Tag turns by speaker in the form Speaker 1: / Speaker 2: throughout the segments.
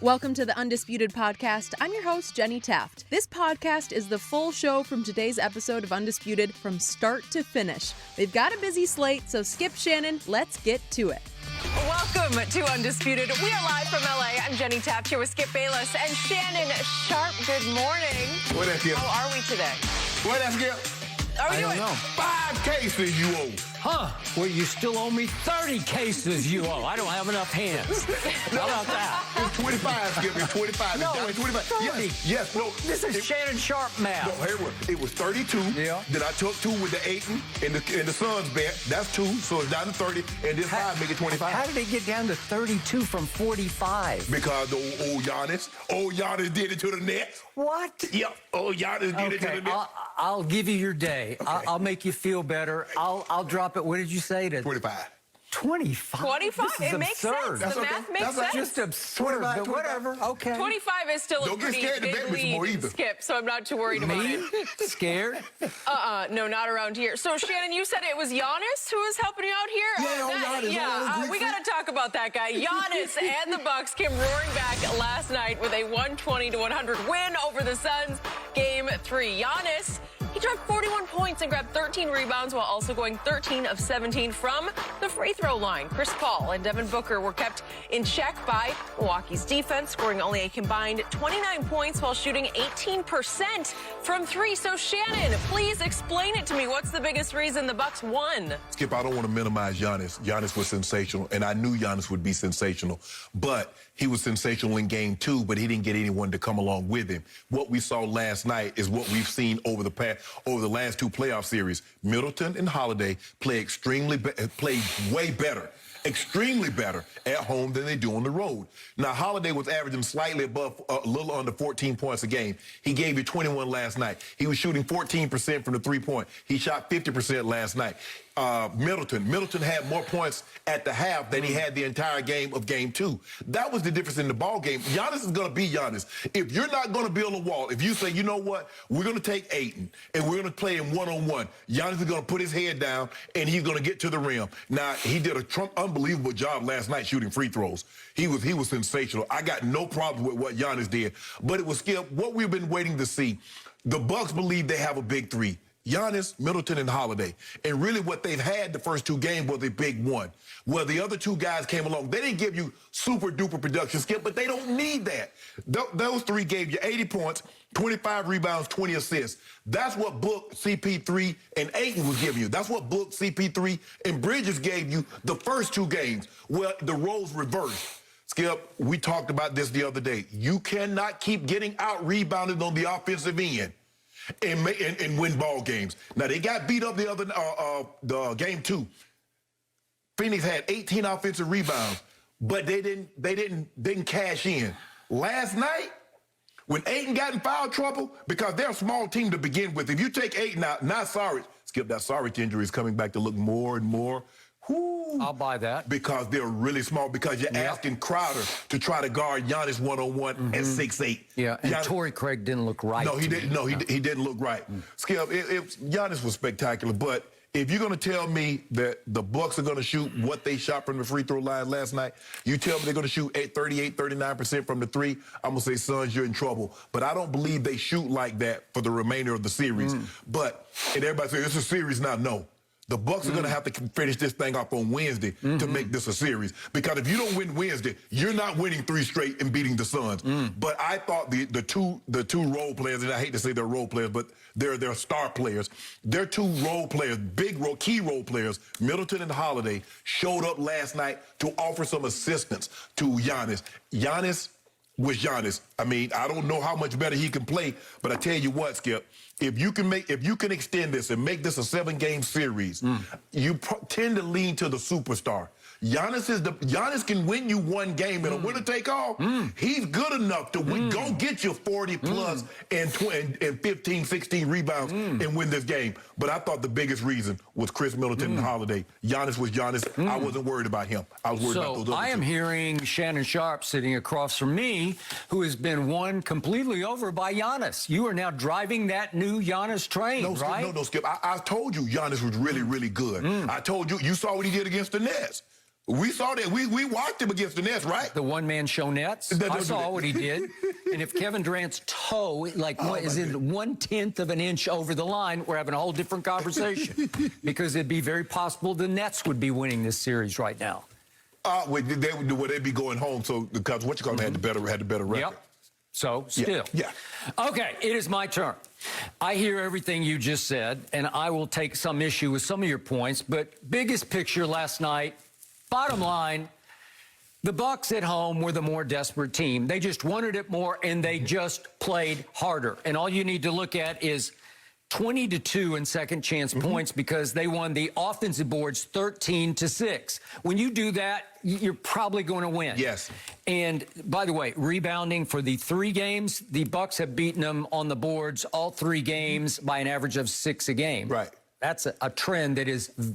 Speaker 1: Welcome to the Undisputed podcast. I'm your host, Jenny Taft. This podcast is the full show from today's episode of Undisputed from start to finish. They've got a busy slate, so skip Shannon. Let's get to it.
Speaker 2: Welcome to Undisputed. We are live from LA. I'm Jenny Taft here with Skip Bayless and Shannon Sharp. Good morning.
Speaker 3: What that, Skip?
Speaker 2: How are we today?
Speaker 3: What that, Skip?
Speaker 2: How are we doing?
Speaker 4: I don't know.
Speaker 3: 5 cases you owe.
Speaker 4: Huh? Well, you still owe me 30 cases you owe. I don't have enough hands. How about that?
Speaker 3: It's 25, Skip. It's 25.
Speaker 4: No,
Speaker 3: it's
Speaker 4: it's
Speaker 3: 25.
Speaker 4: 30.
Speaker 3: Yes, no.
Speaker 4: This is Shannon Sharp math.
Speaker 3: No, here it was 32.
Speaker 4: Yeah.
Speaker 3: Then I took 2 with the Aiton and the Suns bet. That's 2, so it's down to 30. And this 5 make it 25.
Speaker 4: How did it get down to 32 from 45?
Speaker 3: Because the old Giannis did it to the Nets.
Speaker 4: What?
Speaker 3: Yep, Giannis did it to the Nets.
Speaker 4: I'll give you your day.
Speaker 3: Okay.
Speaker 4: I'll make you feel better. I'll drop it. What did you say to
Speaker 3: 25.
Speaker 4: 25?
Speaker 2: 25?
Speaker 4: This is
Speaker 2: It makes sense.
Speaker 4: absurd.
Speaker 3: That's
Speaker 2: The
Speaker 3: okay.
Speaker 2: math makes
Speaker 3: That's
Speaker 2: sense.
Speaker 4: Just absurd,
Speaker 3: 25,
Speaker 4: but whatever. Okay.
Speaker 2: 25 is still a
Speaker 3: Don't get
Speaker 2: pretty
Speaker 3: scared to bet
Speaker 2: big
Speaker 3: me some more
Speaker 2: lead,
Speaker 3: either.
Speaker 2: Skip, so I'm not too worried about
Speaker 4: Me?
Speaker 2: it.
Speaker 4: Scared?
Speaker 2: No, not around here. So, Shannon, you said it was Giannis who was helping you out here?
Speaker 3: Yeah, Giannis.
Speaker 2: We got to talk about that guy. Giannis and the Bucks came roaring back last night with a 120-100 win over the Suns. Game 3. Giannis, he dropped 41 points and grabbed 13 rebounds while also going 13 of 17 from the free throw line. Chris Paul and Devin Booker were kept in check by Milwaukee's defense, scoring only a combined 29 points while shooting 18% from 3. So, Shannon, please explain it to me. What's the biggest reason the Bucks won?
Speaker 3: Skip, I don't want to minimize Giannis. Giannis was sensational, and I knew Giannis would be sensational. But he was sensational in game 2, but he didn't get anyone to come along with him. What we saw last night is what we've seen over the last 2 playoff series. Middleton and Holiday played way better. Extremely better at home than they do on the road. Now, Holiday was averaging slightly above, a little under 14 points a game. He gave you 21 last night. He was shooting 14% from the three-point. He shot 50% last night. Middleton had more points at the half than he had the entire game of game 2. That was the difference in the ball game. Giannis is going to be Giannis. If you're not going to build a wall, if you say, you know what, we're going to take Aiton and we're going to play him one-on-one, Giannis is going to put his head down and he's going to get to the rim. Now, he did a unbelievable job last night shooting free throws. He was sensational. I got no problem with what Giannis did. But it was, Skip, what we've been waiting to see. The Bucks believe they have a big 3. Giannis, Middleton, and Holiday. And really what they've had the first 2 games was a big 1. Well, the other 2 guys came along. They didn't give you super-duper production, Skip, but they don't need that. Those 3 gave you 80 points, 25 rebounds, 20 assists. That's what Book, CP3, and Aiton was giving you. That's what Book, CP3, and Bridges gave you the first 2 games. Well, the roles reversed. Skip, we talked about this the other day. You cannot keep getting out-rebounded on the offensive end and win ball games. Now, they got beat up the game 2. Phoenix had 18 offensive rebounds, but they didn't cash in. Last night, when Aiton got in foul trouble, because they're a small team to begin with, if you take Aiton out, not Saric, Skip, that Saric injury is coming back to look more and more.
Speaker 4: I'll buy that.
Speaker 3: Because they're really small, because you're asking Crowder to try to guard Giannis one-on-one at 6'8".
Speaker 4: Yeah, and Torrey Craig didn't look right.
Speaker 3: No, he didn't. No, he didn't look right. Skip, Giannis was spectacular, but if you're going to tell me that the Bucks are going to shoot what they shot from the free throw line last night, you tell me they're going to shoot 38, 39% from the 3, I'm going to say, Suns, you're in trouble. But I don't believe they shoot like that for the remainder of the series. But, and everybody says, it's a series now. No. The Bucks are going to have to finish this thing off on Wednesday to make this a series. Because if you don't win Wednesday, you're not winning 3 straight and beating the Suns. But I thought the two role players, and I hate to say they're role players, but they're star players. They're 2 role players, key role players, Middleton and Holiday, showed up last night to offer some assistance to Giannis. Giannis was Giannis. I mean, I don't know how much better he can play, but I tell you what, Skip, if you can extend this and make this a 7-game series, you tend to lean to the superstar. Giannis can win you 1 game in a winner-take-all. He's good enough to go get you 40-plus and 15, 16 rebounds and win this game. But I thought the biggest reason was Chris Middleton and Holiday. Giannis was Giannis. I wasn't worried about him. I was worried about those other
Speaker 4: I am
Speaker 3: 2.
Speaker 4: hearing Shannon Sharp sitting across from me, who has been won completely over by Giannis. You are now driving that new Giannis train, right?
Speaker 3: No, Skip. I told you Giannis was really, really good. I told you. You saw what he did against the Nets. We saw that. We watched him against the Nets, right?
Speaker 4: The one-man show Nets. I saw what he did. And if Kevin Durant's toe, is it 1/10 of an inch over the line, we're having a whole different conversation. Because it'd be very possible the Nets would be winning this series right now.
Speaker 3: They'd be going home. So because had the better record.
Speaker 4: Yep. So still.
Speaker 3: Yeah.
Speaker 4: Okay, it is my turn. I hear everything you just said, and I will take some issue with some of your points. But biggest picture last night. Bottom line, the Bucks at home were the more desperate team. They just wanted it more, and they just played harder. And all you need to look at is 20-2 in second chance points because they won the offensive boards 13-6. When you do that, you're probably going to win.
Speaker 3: Yes.
Speaker 4: And by the way, rebounding for the 3 games, the Bucks have beaten them on the boards all 3 games by an average of 6 a game.
Speaker 3: Right.
Speaker 4: That's a trend that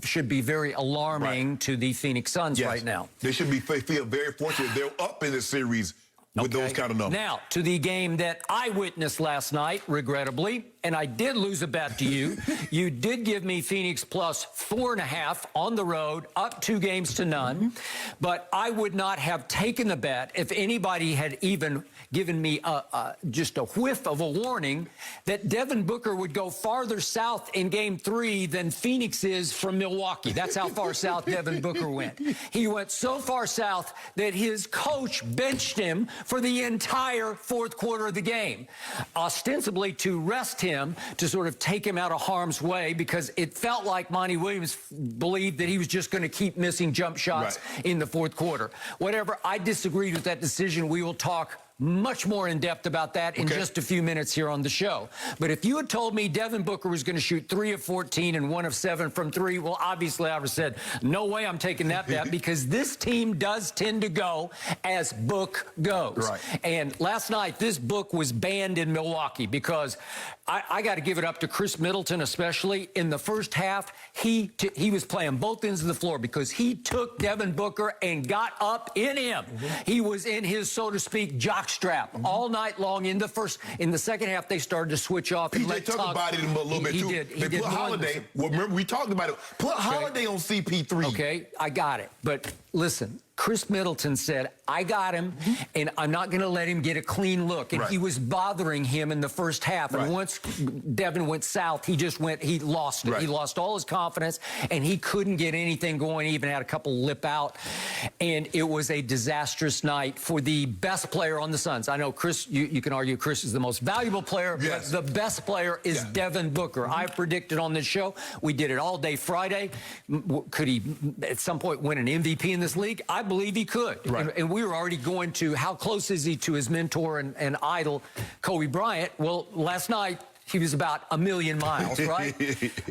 Speaker 4: should be very alarming to the Phoenix Suns right now.
Speaker 3: They should feel very fortunate. They're up in the series with those kind of numbers.
Speaker 4: Now, to the game that I witnessed last night, regrettably, and I did lose a bet to you. You did give me Phoenix plus 4.5 on the road, up 2 games to none. But I would not have taken the bet if anybody had even given me just a whiff of a warning that Devin Booker would go farther south in Game 3 than Phoenix is from Milwaukee. That's how far south Devin Booker went. He went so far south that his coach benched him for the entire fourth quarter of the game, ostensibly to rest him, to sort of take him out of harm's way, because it felt like Monty Williams believed that he was just going to keep missing jump shots in the fourth quarter. Whatever, I disagreed with that decision. We will talk much more in depth about that in just a few minutes here on the show. But if you had told me Devin Booker was going to shoot 3 of 14 and 1 of 7 from 3, well, obviously I would have said, no way I'm taking that bet, because this team does tend to go as Book goes.
Speaker 3: Right.
Speaker 4: And last night, this Book was banned in Milwaukee because I got to give it up to Chris Middleton, especially in the first half. He was playing both ends of the floor because he took Devin Booker and got up in him. He was in his, so to speak, jockstrap all night long. In the second half, they started to switch off. And
Speaker 3: PJ Tucker bodied him a little bit, too.
Speaker 4: He did.
Speaker 3: Put Holiday, remember, we talked about it. Put Holiday on CP3.
Speaker 4: Okay, I got it. But listen, Chris Middleton said, I got him, and I'm not going to let him get a clean look. And he was bothering him in the first half. And once Devin went south, he lost it. He lost all his confidence, and he couldn't get anything going. He even had a couple lip out. And it was a disastrous night for the best player on the Suns. I know, Chris, you can argue Chris is the most valuable player, but the best player is Devin Booker. I predicted on this show. We did it all day Friday. Could he, at some point, win an MVP in this league? I believe he could. And we were already going to how close is he to his mentor and idol, Kobe Bryant. Well, last night, he was about a million miles, right?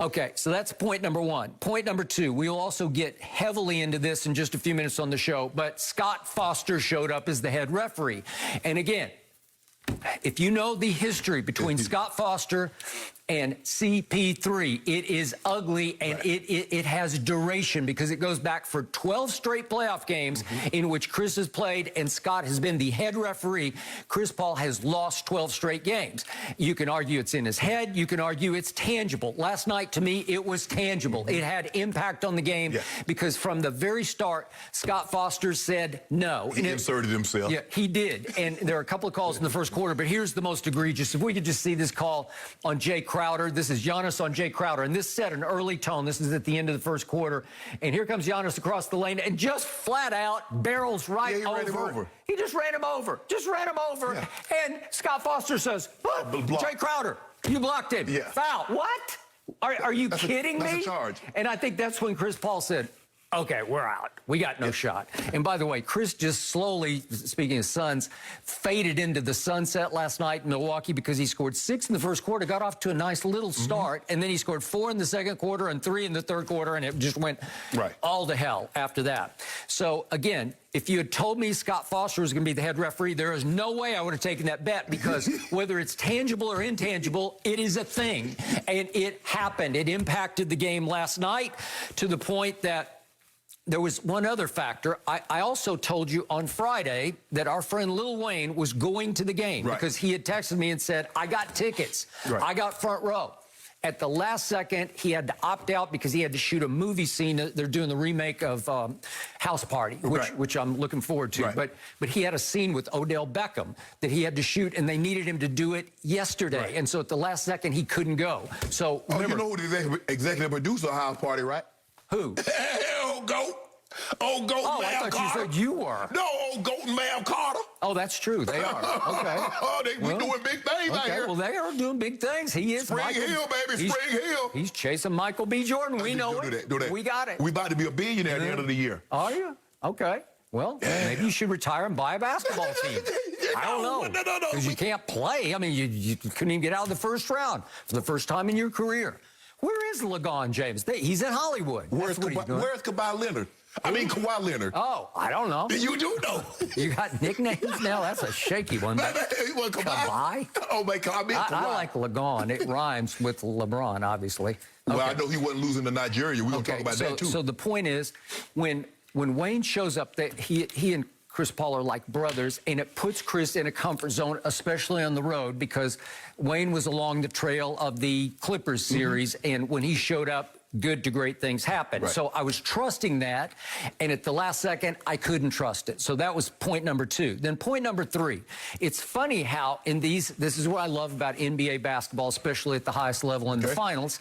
Speaker 4: Okay, so that's point number 1. Point number 2, we'll also get heavily into this in just a few minutes on the show, but Scott Foster showed up as the head referee. And again, if you know the history between Scott Foster and CP3, it is ugly, and it has duration because it goes back for 12 straight playoff games in which Chris has played and Scott has been the head referee. Chris Paul has lost 12 straight games. You can argue it's in his head. You can argue it's tangible. Last night, to me, it was tangible. It had impact on the game because from the very start, Scott Foster said no.
Speaker 3: He inserted himself.
Speaker 4: Yeah, he did. And there are a couple of calls in the first quarter, but here's the most egregious. If we could just see this call on Jay Crowder. This is Giannis on Jay Crowder, and this set an early tone. This is at the end of the first quarter, and here comes Giannis across the lane and just flat out barrels right
Speaker 3: he ran him over.
Speaker 4: He just ran him over. And Scott Foster says, Jay Crowder, you blocked him. Foul. What? Are you kidding me?
Speaker 3: That's a charge.
Speaker 4: And I think that's when Chris Paul said, okay, we're out. We got no shot. And by the way, Chris just slowly, speaking of Suns, faded into the sunset last night in Milwaukee because he scored 6 in the first quarter, got off to a nice little start, and then he scored 4 in the second quarter and 3 in the third quarter, and it just went all to hell after that. So, again, if you had told me Scott Foster was going to be the head referee, there is no way I would have taken that bet because whether it's tangible or intangible, it is a thing. And it happened. It impacted the game last night to the point that there was one other factor. I also told you on Friday that our friend Lil Wayne was going to the game because he had texted me and said, I got tickets. I got front row. At the last second, he had to opt out because he had to shoot a movie scene. They're doing the remake of House Party, which I'm looking forward to. But he had a scene with Odell Beckham that he had to shoot, and they needed him to do it yesterday. And so at the last second, he couldn't go. So remember,
Speaker 3: you know who the executive producer of House Party, right?
Speaker 4: Who?
Speaker 3: Old Goat. Old Goat
Speaker 4: Oh,
Speaker 3: Mal
Speaker 4: I thought
Speaker 3: Carter.
Speaker 4: you said you were.
Speaker 3: No, Old Goat and Mal Carter.
Speaker 4: Oh, that's true. They are. Okay.
Speaker 3: We doing big things out here.
Speaker 4: Well, they are doing big things. He is.
Speaker 3: Spring Hill, baby. Spring Hill.
Speaker 4: He's chasing Michael B. Jordan. We know it.
Speaker 3: Do that.
Speaker 4: We got it.
Speaker 3: We about to be a billionaire at the end of the year.
Speaker 4: Are you? Okay. Well, maybe you should retire and buy a basketball team. I don't know.
Speaker 3: No.
Speaker 4: Because you can't play. I mean, you couldn't even get out of the first round for the first time in your career. Where is LeGon James? He's in Hollywood.
Speaker 3: Where's Kawhi Leonard? I mean, Kawhi Leonard.
Speaker 4: Oh, I don't know.
Speaker 3: You do know.
Speaker 4: You got nicknames now? That's a shaky one. Kawhi?
Speaker 3: Oh, my God.
Speaker 4: I like LeGon. It rhymes with LeBron, obviously.
Speaker 3: Well, I know he wasn't losing to Nigeria. We're going to talk about that, too.
Speaker 4: So the point is, when Wayne shows up, that he and Chris Paul are like brothers, and it puts Chris in a comfort zone, especially on the road, because Wayne was along the trail of the Clippers series, and when he showed up, good to great things happen. So I was trusting that, and at the last second, I couldn't trust it. So that was point number 2. Then point number 3, it's funny how in this is what I love about NBA basketball, especially at the highest level in the finals,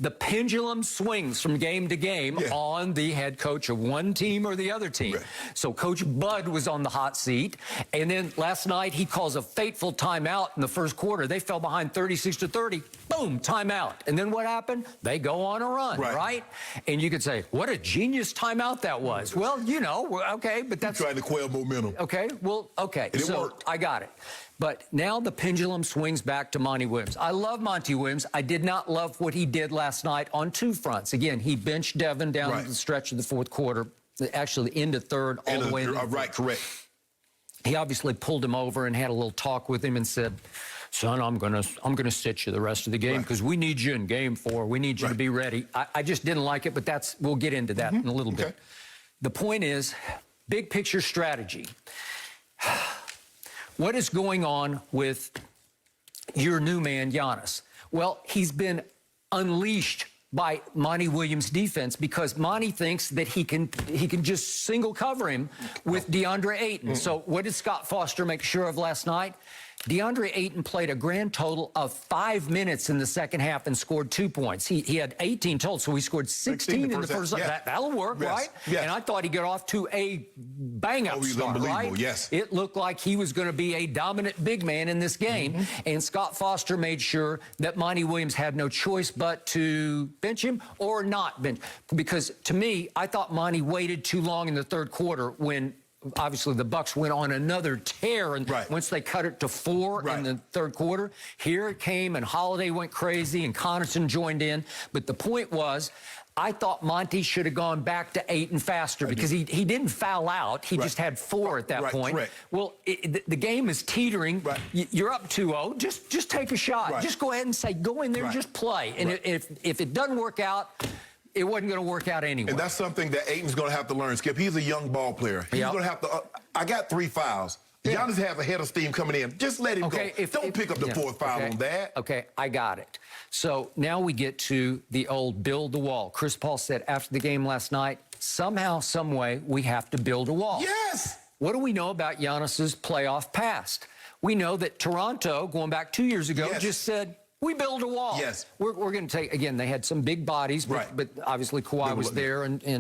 Speaker 4: the pendulum swings from game to game on the head coach of one team or the other team. So Coach Bud was on the hot seat, and then last night he calls a fateful timeout in the first quarter. They fell behind 36-30. Boom, timeout. And then what happened? They go on a run, right? And you could say, what a genius timeout that was. Well, you know, okay, but that's...
Speaker 3: Trying to quell momentum.
Speaker 4: Okay, well, okay.
Speaker 3: And it worked.
Speaker 4: I got it. But now the pendulum swings back to Monty Williams. I love Monty Williams. I did not love what he did last night on 2 fronts. Again, he benched Devin down the stretch of the fourth quarter, actually the end of third, all the way into the fourth.
Speaker 3: Correct.
Speaker 4: He obviously pulled him over and had a little talk with him and said, son, I'm gonna sit you the rest of the game because we need you in game 4. We need you to be ready. I just didn't like it, but we'll get into that in a little bit. The point is, big picture strategy. What is going on with your new man, Giannis? Well, he's been unleashed by Monty Williams' defense because Monty thinks that he can just single cover him with DeAndre Ayton. So what did Scott Foster make sure of last night? DeAndre Ayton played a grand total of 5 minutes in the second half and scored 2 points. He had 18 total, so he scored 16 in the first. That'll work, right? And I thought he'd get off to a bang-up start, right?
Speaker 3: Yes.
Speaker 4: It looked like he was going to be a dominant big man in this game, and Scott Foster made sure that Monty Williams had no choice but to bench him or not bench. Because to me, I thought Monty waited too long in the third quarter when obviously the Bucks went on another tear, and once they cut it to 4 in the third quarter, here it came, and Holiday went crazy, and Connaughton joined in. But the point was, I thought Monty should have gone back to Ayton faster because he didn't foul out. He just had 4 at that point. Well, the game is teetering. You're up 2-0. Just take a shot. Just go ahead and say, go in there, just play. And if it doesn't work out, it wasn't going to work out anyway.
Speaker 3: And that's something that Ayton's going to have to learn, Skip. He's a young ball player. He's going to have to... I got 3 fouls. Giannis has a head of steam coming in. Just let him go. Don't pick up the 4th foul on that.
Speaker 4: Okay, I got it. So now we get to the old build the wall. Chris Paul said after the game last night, somehow, some way, we have to build a wall.
Speaker 3: Yes!
Speaker 4: What do we know about Giannis's playoff past? We know that Toronto, going back 2 years ago, just said... we build a wall.
Speaker 3: Yes.
Speaker 4: We're going to take, again, they had some big bodies, but obviously Kawhi was there, and
Speaker 3: they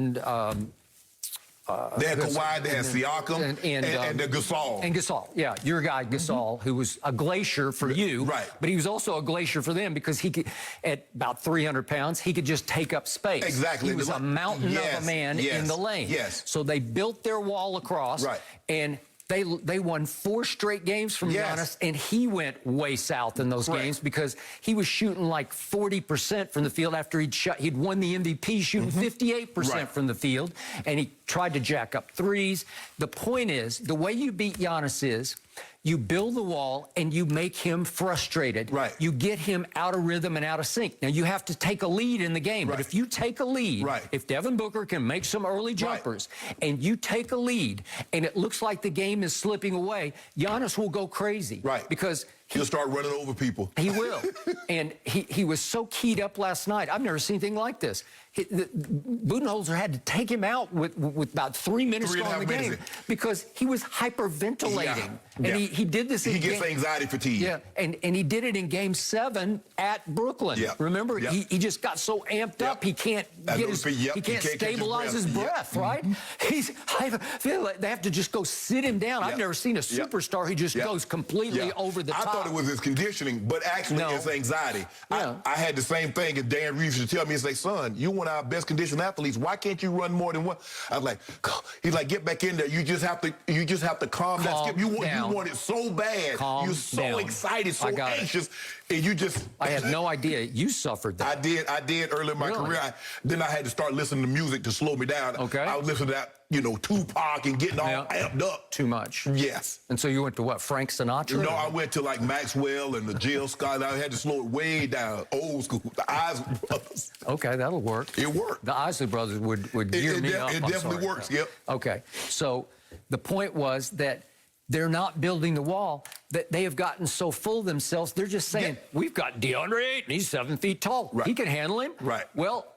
Speaker 3: had Kawhi, they had Siakam, and Gasol.
Speaker 4: And Gasol, yeah, your guy Gasol, who was a glacier for you, but he was also a glacier for them because he could, at about 300 pounds, he could just take up space.
Speaker 3: Exactly.
Speaker 4: He was a mountain of a man in the lane. So they built their wall across, and they won 4 straight games from Giannis, and he went way south in those games because he was shooting like 40% from the field after he'd won the MVP, shooting 58% from the field, and he tried to jack up threes. The point is, the way you beat Giannis is you build the wall and you make him frustrated. You get him out of rhythm and out of sync. Now, you have to take a lead in the game, but if you take a lead, if Devin Booker can make some early jumpers and you take a lead and it looks like the game is slipping away, Giannis will go crazy because
Speaker 3: He'll start running over people.
Speaker 4: He will. And he was so keyed up last night. I've never seen anything like this. Budenholzer had to take him out with about 3 minutes to go in the game because he was hyperventilating. And he did this in
Speaker 3: He gets anxiety fatigue.
Speaker 4: Yeah, and he did it in Game 7 at Brooklyn. Remember, he just got so amped up he can't get his, he can't stabilize his breath, right? He's they have to just go sit him down. I've never seen a superstar who just goes completely over the top.
Speaker 3: I thought it was his conditioning, but actually it's anxiety. I had the same thing, and Dan Reeves used to tell me, he's like, son, you one of our best conditioned athletes. Why can't you run more than one? I was like, he's like, get back in there. You just have to calm down. Skip. You want it so bad. You're so excited, so anxious, and you just.
Speaker 4: I had no idea you suffered that.
Speaker 3: I did early in my career. Then I had to start listening to music to slow me down.
Speaker 4: Okay.
Speaker 3: I was listening to that, Tupac and getting all amped up.
Speaker 4: Too much.
Speaker 3: Yes.
Speaker 4: And so you went to what, Frank Sinatra?
Speaker 3: No, I went to like Maxwell and the Jill Scott. I had to slow it way down. Old school. The Isley Brothers.
Speaker 4: Okay, that'll work.
Speaker 3: It worked.
Speaker 4: The Isley Brothers would gear me up.
Speaker 3: It definitely works, yep.
Speaker 4: Okay, so the point was that they're not building the wall, that they have gotten so full of themselves, they're just saying, we've got DeAndre Ayton, he's 7 feet tall.
Speaker 3: Right.
Speaker 4: He can handle him.
Speaker 3: Right.
Speaker 4: Well,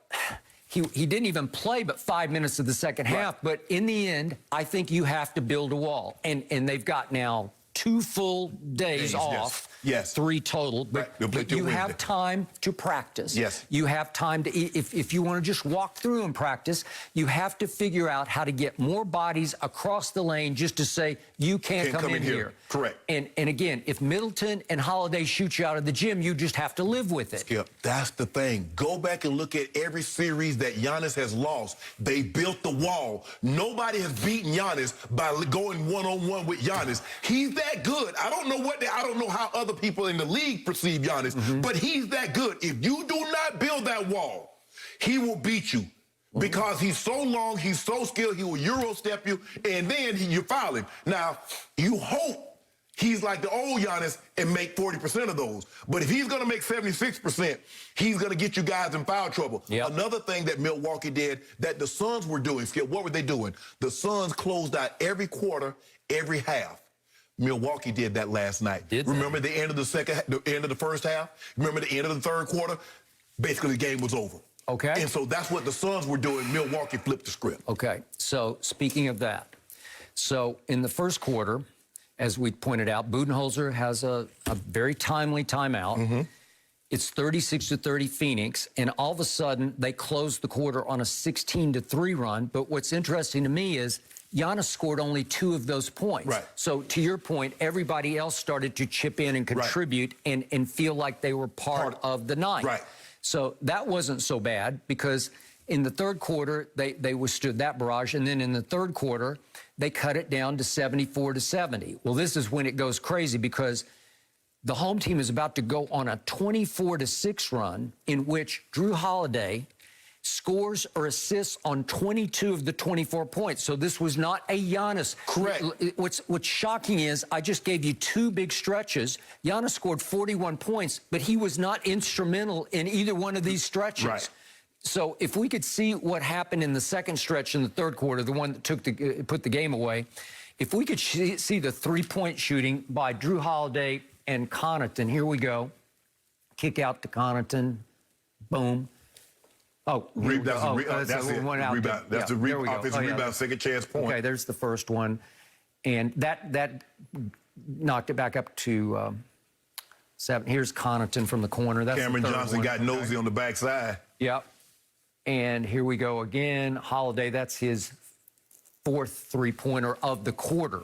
Speaker 4: he didn't even play but 5 minutes of the second half, but in the end, I think you have to build a wall. And they've got now 2 full days off.
Speaker 3: Yes.
Speaker 4: 3 total. But you have time to practice.
Speaker 3: Yes.
Speaker 4: You have time to, if you want to just walk through and practice, you have to figure out how to get more bodies across the lane just to say, you can't come in here.
Speaker 3: Correct.
Speaker 4: And again, if Middleton and Holiday shoot you out of the gym, you just have to live with it.
Speaker 3: Skip, that's the thing. Go back and look at every series that Giannis has lost. They built the wall. Nobody has beaten Giannis by going one-on-one with Giannis. He's that good. I don't know how other people in the league perceive Giannis, but he's that good. If you do not build that wall, he will beat you. Because he's so long, he's so skilled, he will Euro step you, and then you foul him. Now, you hope he's like the old Giannis and make 40% of those. But if he's going to make 76%, he's going to get you guys in foul trouble. Another thing that Milwaukee did that the Suns were doing, Skip, what were they doing? The Suns closed out every quarter, every half. Milwaukee did that last night. Remember the end of the end of the first half? Remember the end of the third quarter? Basically, the game was over.
Speaker 4: Okay.
Speaker 3: And so that's what the Suns were doing. Milwaukee flipped the script.
Speaker 4: Okay. So speaking of that, so in the first quarter, as we pointed out, Budenholzer has a very timely timeout. It's 36-30 Phoenix, and all of a sudden they close the quarter on a 16-3 run. But what's interesting to me is Giannis scored only 2 of those points.
Speaker 3: Right.
Speaker 4: So to your point, everybody else started to chip in and contribute and feel like they were part of the night.
Speaker 3: Right.
Speaker 4: So that wasn't so bad because in the third quarter, they withstood that barrage. And then in the third quarter, they cut it down to 74-70. Well, this is when it goes crazy because the home team is about to go on a 24-6 run in which Drew Holiday scores or assists on 22 of the 24 points. So this was not a Giannis.
Speaker 3: Correct.
Speaker 4: What's shocking is I just gave you 2 big stretches. Giannis scored 41 points, but he was not instrumental in either one of these stretches.
Speaker 3: Right.
Speaker 4: So if we could see what happened in the second stretch in the third quarter, the one that put the game away, if we could see the 3-point shooting by Drew Holiday and Connaughton, here we go. Kick out to Connaughton. Boom. Oh,
Speaker 3: that's a rebound. That's a offensive rebound, second chance point.
Speaker 4: Okay, there's the first one. And that knocked it back up to 7. Here's Connaughton from the corner. That's
Speaker 3: Cameron Johnson got nosy on the backside.
Speaker 4: Yep. And here we go again. Holiday, that's his 4th 3-pointer of the quarter.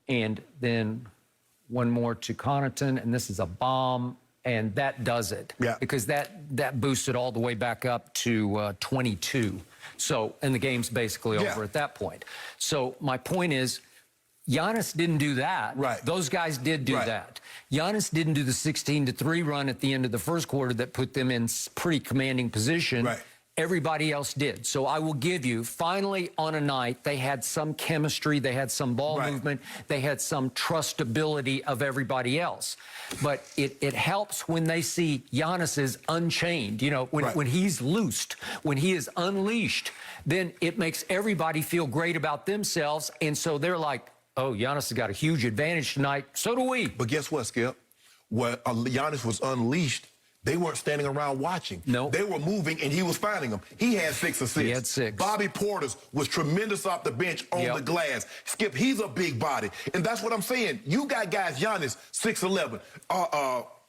Speaker 4: And then one more to Connaughton, and this is a bomb. And that does it. Because that boosted all the way back up to 22. So, and the game's basically over at that point. So my point is, Giannis didn't do that.
Speaker 3: Right.
Speaker 4: Those guys did do that. Giannis didn't do the 16-3 run at the end of the first quarter that put them in pretty commanding position.
Speaker 3: Right.
Speaker 4: Everybody else did. So I will give you, finally on a night, they had some chemistry, they had some ball movement, they had some trustability of everybody else. But it helps when they see Giannis is unchained. You know, when he's loosed, when he is unleashed, then it makes everybody feel great about themselves. And so they're like, oh, Giannis has got a huge advantage tonight. So do we.
Speaker 3: But guess what, Skip? Giannis was unleashed, they weren't standing around watching.
Speaker 4: No.
Speaker 3: They were moving, and he was finding them. He had 6 assists.
Speaker 4: He had 6.
Speaker 3: Bobby Portis was tremendous off the bench on the glass. Skip, he's a big body. And that's what I'm saying. You got guys, Giannis, 6'11",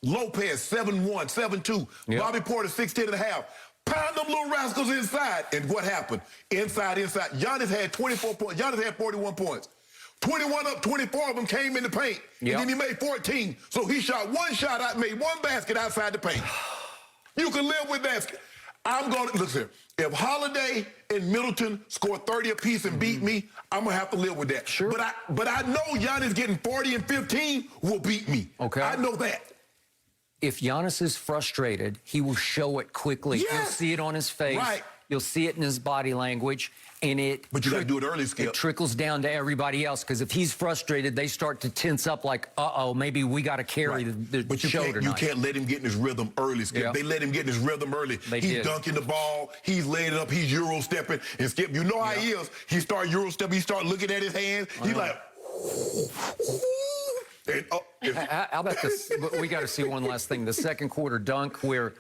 Speaker 3: Lopez, 7'1", 7'2", Bobby Portis, 6'10 and a half. Pound them little rascals inside. And what happened? Inside. Giannis had 24 points. Giannis had 41 points. 21 up, 24 of them came in the paint. And then he made 14. So he shot one shot out, made one basket outside the paint. You can live with that. I'm going to, look here. If Holiday and Middleton score 30 apiece and beat me, I'm going to have to live with that.
Speaker 4: Sure.
Speaker 3: But I know Giannis getting 40 and 15 will beat me.
Speaker 4: Okay.
Speaker 3: I know that.
Speaker 4: If Giannis is frustrated, he will show it quickly.
Speaker 3: Yes.
Speaker 4: You'll see it on his face.
Speaker 3: Right.
Speaker 4: You'll see it in his body language. And
Speaker 3: But you got to do it early, Skip.
Speaker 4: It trickles down to everybody else, because if he's frustrated, they start to tense up like, uh-oh, maybe we got to carry the show tonight.
Speaker 3: You can't let him get in his rhythm early, Skip.
Speaker 4: Yep.
Speaker 3: They let him get in his rhythm early. He's dunking the ball. He's laying it up. He's Euro stepping. And Skip, you know how he is. He start Euro stepping. He start looking at his hands. He's like... And,
Speaker 4: how about this? We got to see one last thing. The second quarter dunk where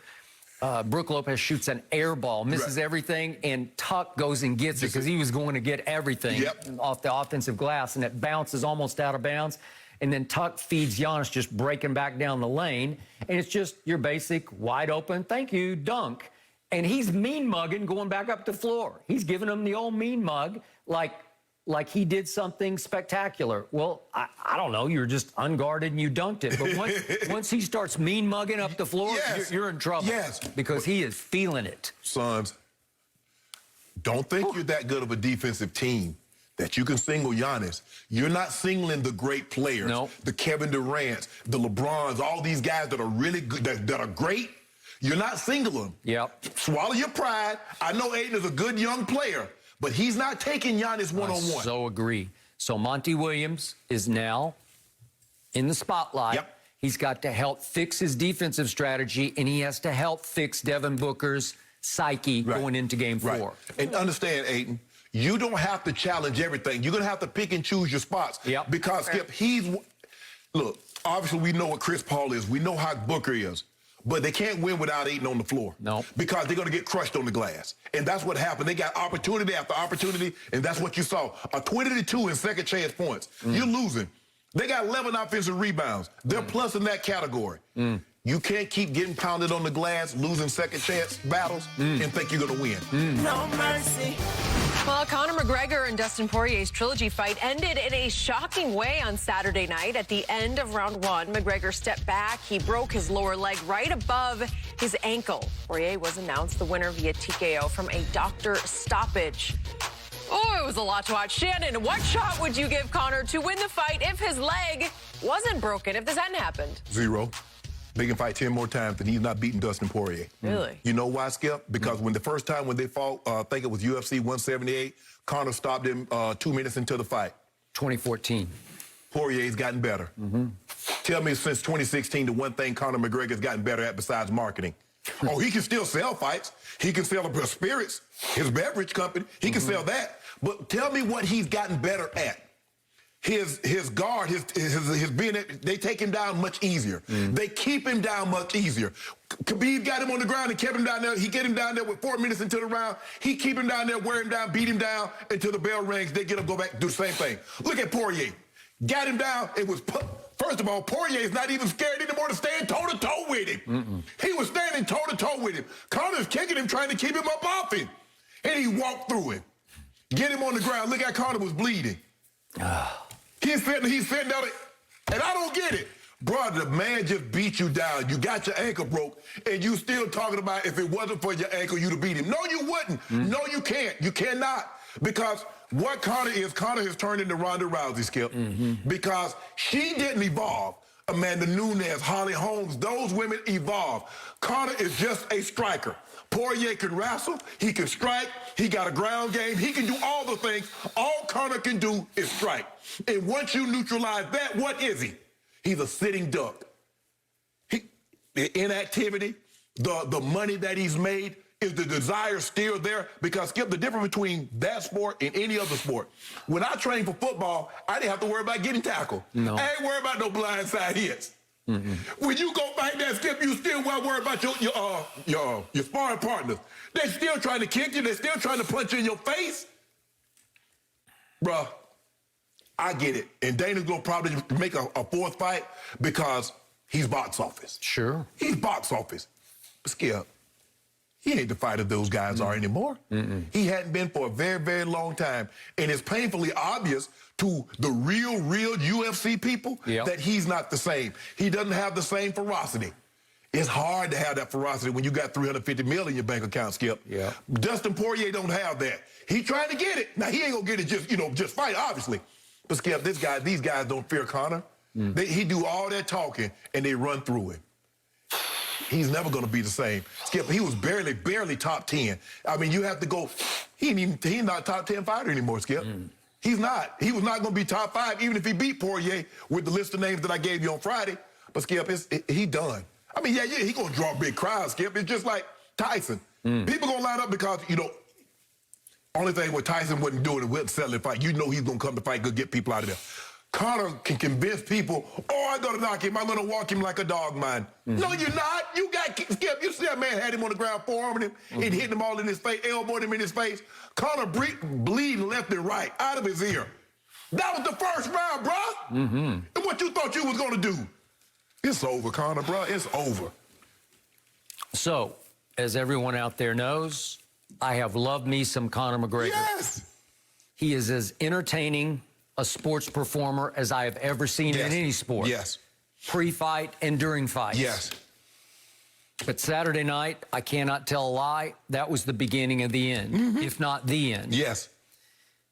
Speaker 4: Brook Lopez shoots an air ball, misses everything, and Tuck goes and gets it because he was going to get everything off the offensive glass, and it bounces almost out of bounds. And then Tuck feeds Giannis, just breaking back down the lane, and it's just your basic wide open, thank you, dunk. And he's mean mugging going back up the floor. He's giving him the old mean mug like he did something spectacular. Well, I don't know. You're just unguarded and you dunked it. But once he starts mean mugging up the floor, you're in trouble.
Speaker 3: Yes.
Speaker 4: Because he is feeling it.
Speaker 3: Sons, don't think you're that good of a defensive team that you can single Giannis. You're not singling the great players.
Speaker 4: No.
Speaker 3: The Kevin Durant's, the LeBrons, all these guys that are really good, that are great. You're not singling them.
Speaker 4: Yep.
Speaker 3: Swallow your pride. I know Aiden is a good young player, but he's not taking Giannis one-on-one.
Speaker 4: I so agree. So Monty Williams is now in the spotlight.
Speaker 3: Yep.
Speaker 4: He's got to help fix his defensive strategy, and he has to help fix Devin Booker's psyche going into Game 4.
Speaker 3: And understand, Aiden, you don't have to challenge everything. You're going to have to pick and choose your spots.
Speaker 4: Yep.
Speaker 3: Because, Skip, look, obviously we know what Chris Paul is. We know how Booker is. But they can't win without Aiden on the floor.
Speaker 4: No.
Speaker 3: Because they're going to get crushed on the glass. And that's what happened. They got opportunity after opportunity, and that's what you saw. A 20-2 in second chance points. You're losing. They got 11 offensive rebounds. They're plus in that category. You can't keep getting pounded on the glass, losing second chance battles, and think you're going to win.
Speaker 2: No mercy. Well, Conor McGregor and Dustin Poirier's trilogy fight ended in a shocking way on Saturday night. At the end of round 1, McGregor stepped back. He broke his lower leg right above his ankle. Poirier was announced the winner via TKO from a doctor stoppage. Oh, it was a lot to watch. Shannon, what shot would you give Conor to win the fight if his leg wasn't broken, if this hadn't happened?
Speaker 3: 0. They can fight 10 more times, and he's not beating Dustin Poirier.
Speaker 2: Really?
Speaker 3: You know why, Skip? Because when the first time when they fought, I think it was UFC 178, Conor stopped him 2 minutes into the fight.
Speaker 4: 2014.
Speaker 3: Poirier's gotten better. Tell me since 2016 the one thing Conor McGregor's gotten better at besides marketing. Oh, he can still sell fights. He can sell his spirits, his beverage company. He can sell that. But tell me what he's gotten better at. His guard, his being, they take him down much easier. They keep him down much easier. Khabib got him on the ground and kept him down there. He get him down there with 4 minutes into the round. He keep him down there, wear him down, beat him down until the bell rings. They get him, go back, do the same thing. Look at Poirier. Got him down. It was, first of all, Poirier is not even scared anymore to stand toe-to-toe with him. He was standing toe-to-toe with him. Conor's kicking him, trying to keep him up off him. And he walked through him. Get him on the ground. Look at Conor was bleeding. He's sitting down, and I don't get it. Brother, the man just beat you down. You got your ankle broke, and you still talking about if it wasn't for your ankle, you'd have beat him. No, you wouldn't. No, you can't. You cannot. Because what Conor has turned into Ronda Rousey, Skip. Because she didn't evolve. Amanda Nunes, Holly Holmes, those women evolved. Conor is just a striker. Poirier can wrestle, he can strike, he got a ground game, he can do all the things. All Conor can do is strike. And once you neutralize that, what is he? He's a sitting duck. The inactivity, the money that he's made, is the desire still there? Because, Skip, the difference between that sport and any other sport, when I trained for football, I didn't have to worry about getting tackled.
Speaker 4: No.
Speaker 3: I ain't worried about no blindside hits. When you go fight that Skip, you still worry about your sparring partners. They're still trying to kick you. They're still trying to punch you in your face. Bruh, I get it. And Dana's going to probably make a fourth fight because he's box office.
Speaker 4: Sure.
Speaker 3: He's box office. But Skip, he ain't the fighter those guys are anymore. He hadn't been for a very, very long time. And it's painfully obvious to the real UFC people that he's not the same. He doesn't have the same ferocity. It's hard to have that ferocity when you got $350 million in your bank account, Skip.
Speaker 4: Yeah.
Speaker 3: Dustin Poirier don't have that. He trying to get it. Now, he ain't going to get it just fight, obviously. But, Skip, these guys don't fear Conor. He do all that talking, and they run through him. He's never going to be the same. Skip, he was barely top 10. I mean, you have to go. He's not a top 10 fighter anymore, Skip. He's not. He was not going to be top 5, even if he beat Poirier with the list of names that I gave you on Friday. But, Skip, he done. I mean, yeah, he going to draw big crowds, Skip. It's just like Tyson. People going to line up because, only thing what Tyson wasn't doing was selling the fight. You know he's going to come to fight, go get people out of there. Conor can convince people, I'm going to knock him. I'm going to walk him like a dog, man. No, you're not. You got Skip. You see that man had him on the ground, forearming him, and hitting him all in his face, elbowing him in his face. Conor bleeding left and right, out of his ear. That was the first round, bro. And what you thought you was going to do? It's over, Conor, bro. It's over.
Speaker 4: So, as everyone out there knows, I have loved me some Conor McGregor.
Speaker 3: Yes.
Speaker 4: He is as entertaining a sports performer as I have ever seen in any sport.
Speaker 3: Yes.
Speaker 4: Pre-fight and during fights.
Speaker 3: Yes.
Speaker 4: But Saturday night, I cannot tell a lie, that was the beginning of the end, if not the end.
Speaker 3: Yes.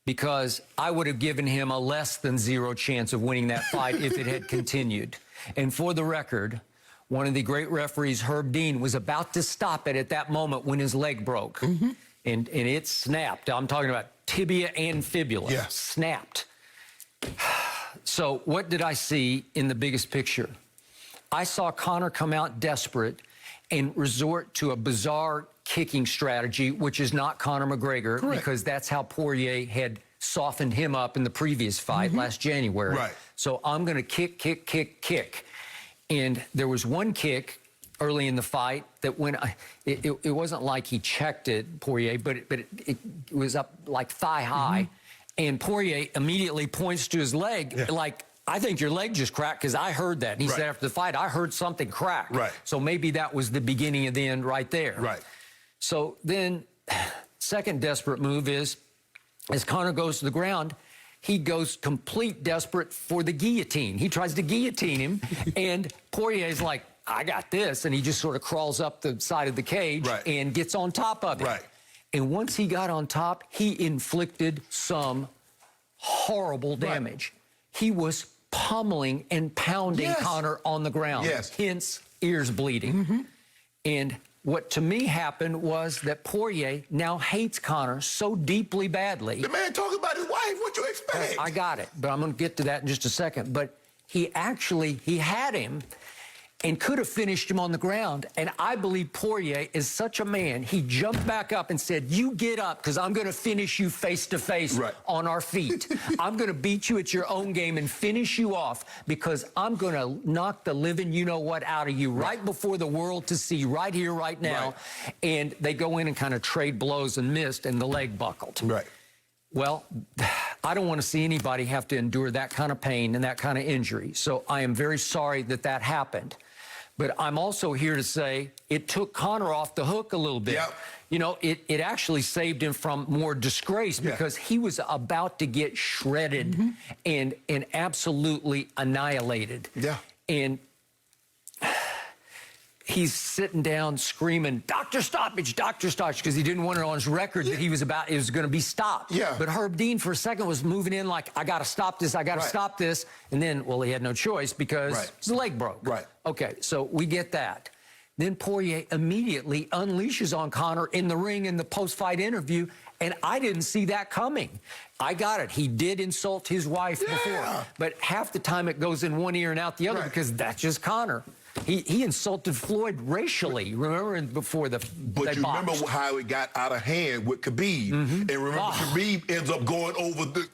Speaker 4: Because I would have given him a less than 0 chance of winning that fight if it had continued. And for the record, one of the great referees, Herb Dean, was about to stop it at that moment when his leg broke. And it snapped. I'm talking about tibia and fibula.
Speaker 3: Yes.
Speaker 4: Snapped. So what did I see in the biggest picture? I saw Conor come out desperate and resort to a bizarre kicking strategy, which is not Conor McGregor, because that's how Poirier had softened him up in the previous fight last January.
Speaker 3: Right.
Speaker 4: So I'm going to kick. And there was one kick early in the fight that when it wasn't like he checked it, Poirier, but it was up like thigh high. And Poirier immediately points to his leg like, I think your leg just cracked because I heard that. And he said after the fight, I heard something crack. So maybe that was the beginning of the end right there. So then second desperate move is, as Conor goes to the ground, he goes complete desperate for the guillotine. He tries to guillotine him, and Poirier's like, I got this. And he just sort of crawls up the side of the cage and gets on top of it. And once he got on top, he inflicted some horrible damage. He was pummeling and pounding Conor on the ground, hence ears bleeding. And what to me happened was that Poirier now hates Conor so deeply badly.
Speaker 3: The man talking about his wife. What you expect?
Speaker 4: I got it, but I'm going to get to that in just a second. But he had him and could have finished him on the ground. And I believe Poirier is such a man. He jumped back up and said, you get up because I'm going to finish you face to face on our feet. I'm going to beat you at your own game and finish you off because I'm going to knock the living you-know-what out of you right before the world to see, right here, right now. And they go in and kind of trade blows and missed, and the leg buckled. Well, I don't want to see anybody have to endure that kind of pain and that kind of injury. So I am very sorry that that happened. But I'm also here to say it took Conor off the hook a little bit. You know, it actually saved him from more disgrace because he was about to get shredded and absolutely annihilated. And he's sitting down screaming, doctor stoppage, because he didn't want it on his record that it was going to be stopped. But Herb Dean for a second was moving in like, I got to stop this, I got to stop this. And then, well, he had no choice because his leg broke. Okay, so we get that. Then Poirier immediately unleashes on Conor in the ring in the post-fight interview, and I didn't see that coming. I got it. He did insult his wife before, but half the time it goes in one ear and out the other because that's just Conor. He insulted Floyd racially, remember, before the
Speaker 3: But you remember how it got out of hand with Khabib. And remember, Khabib ends up going over the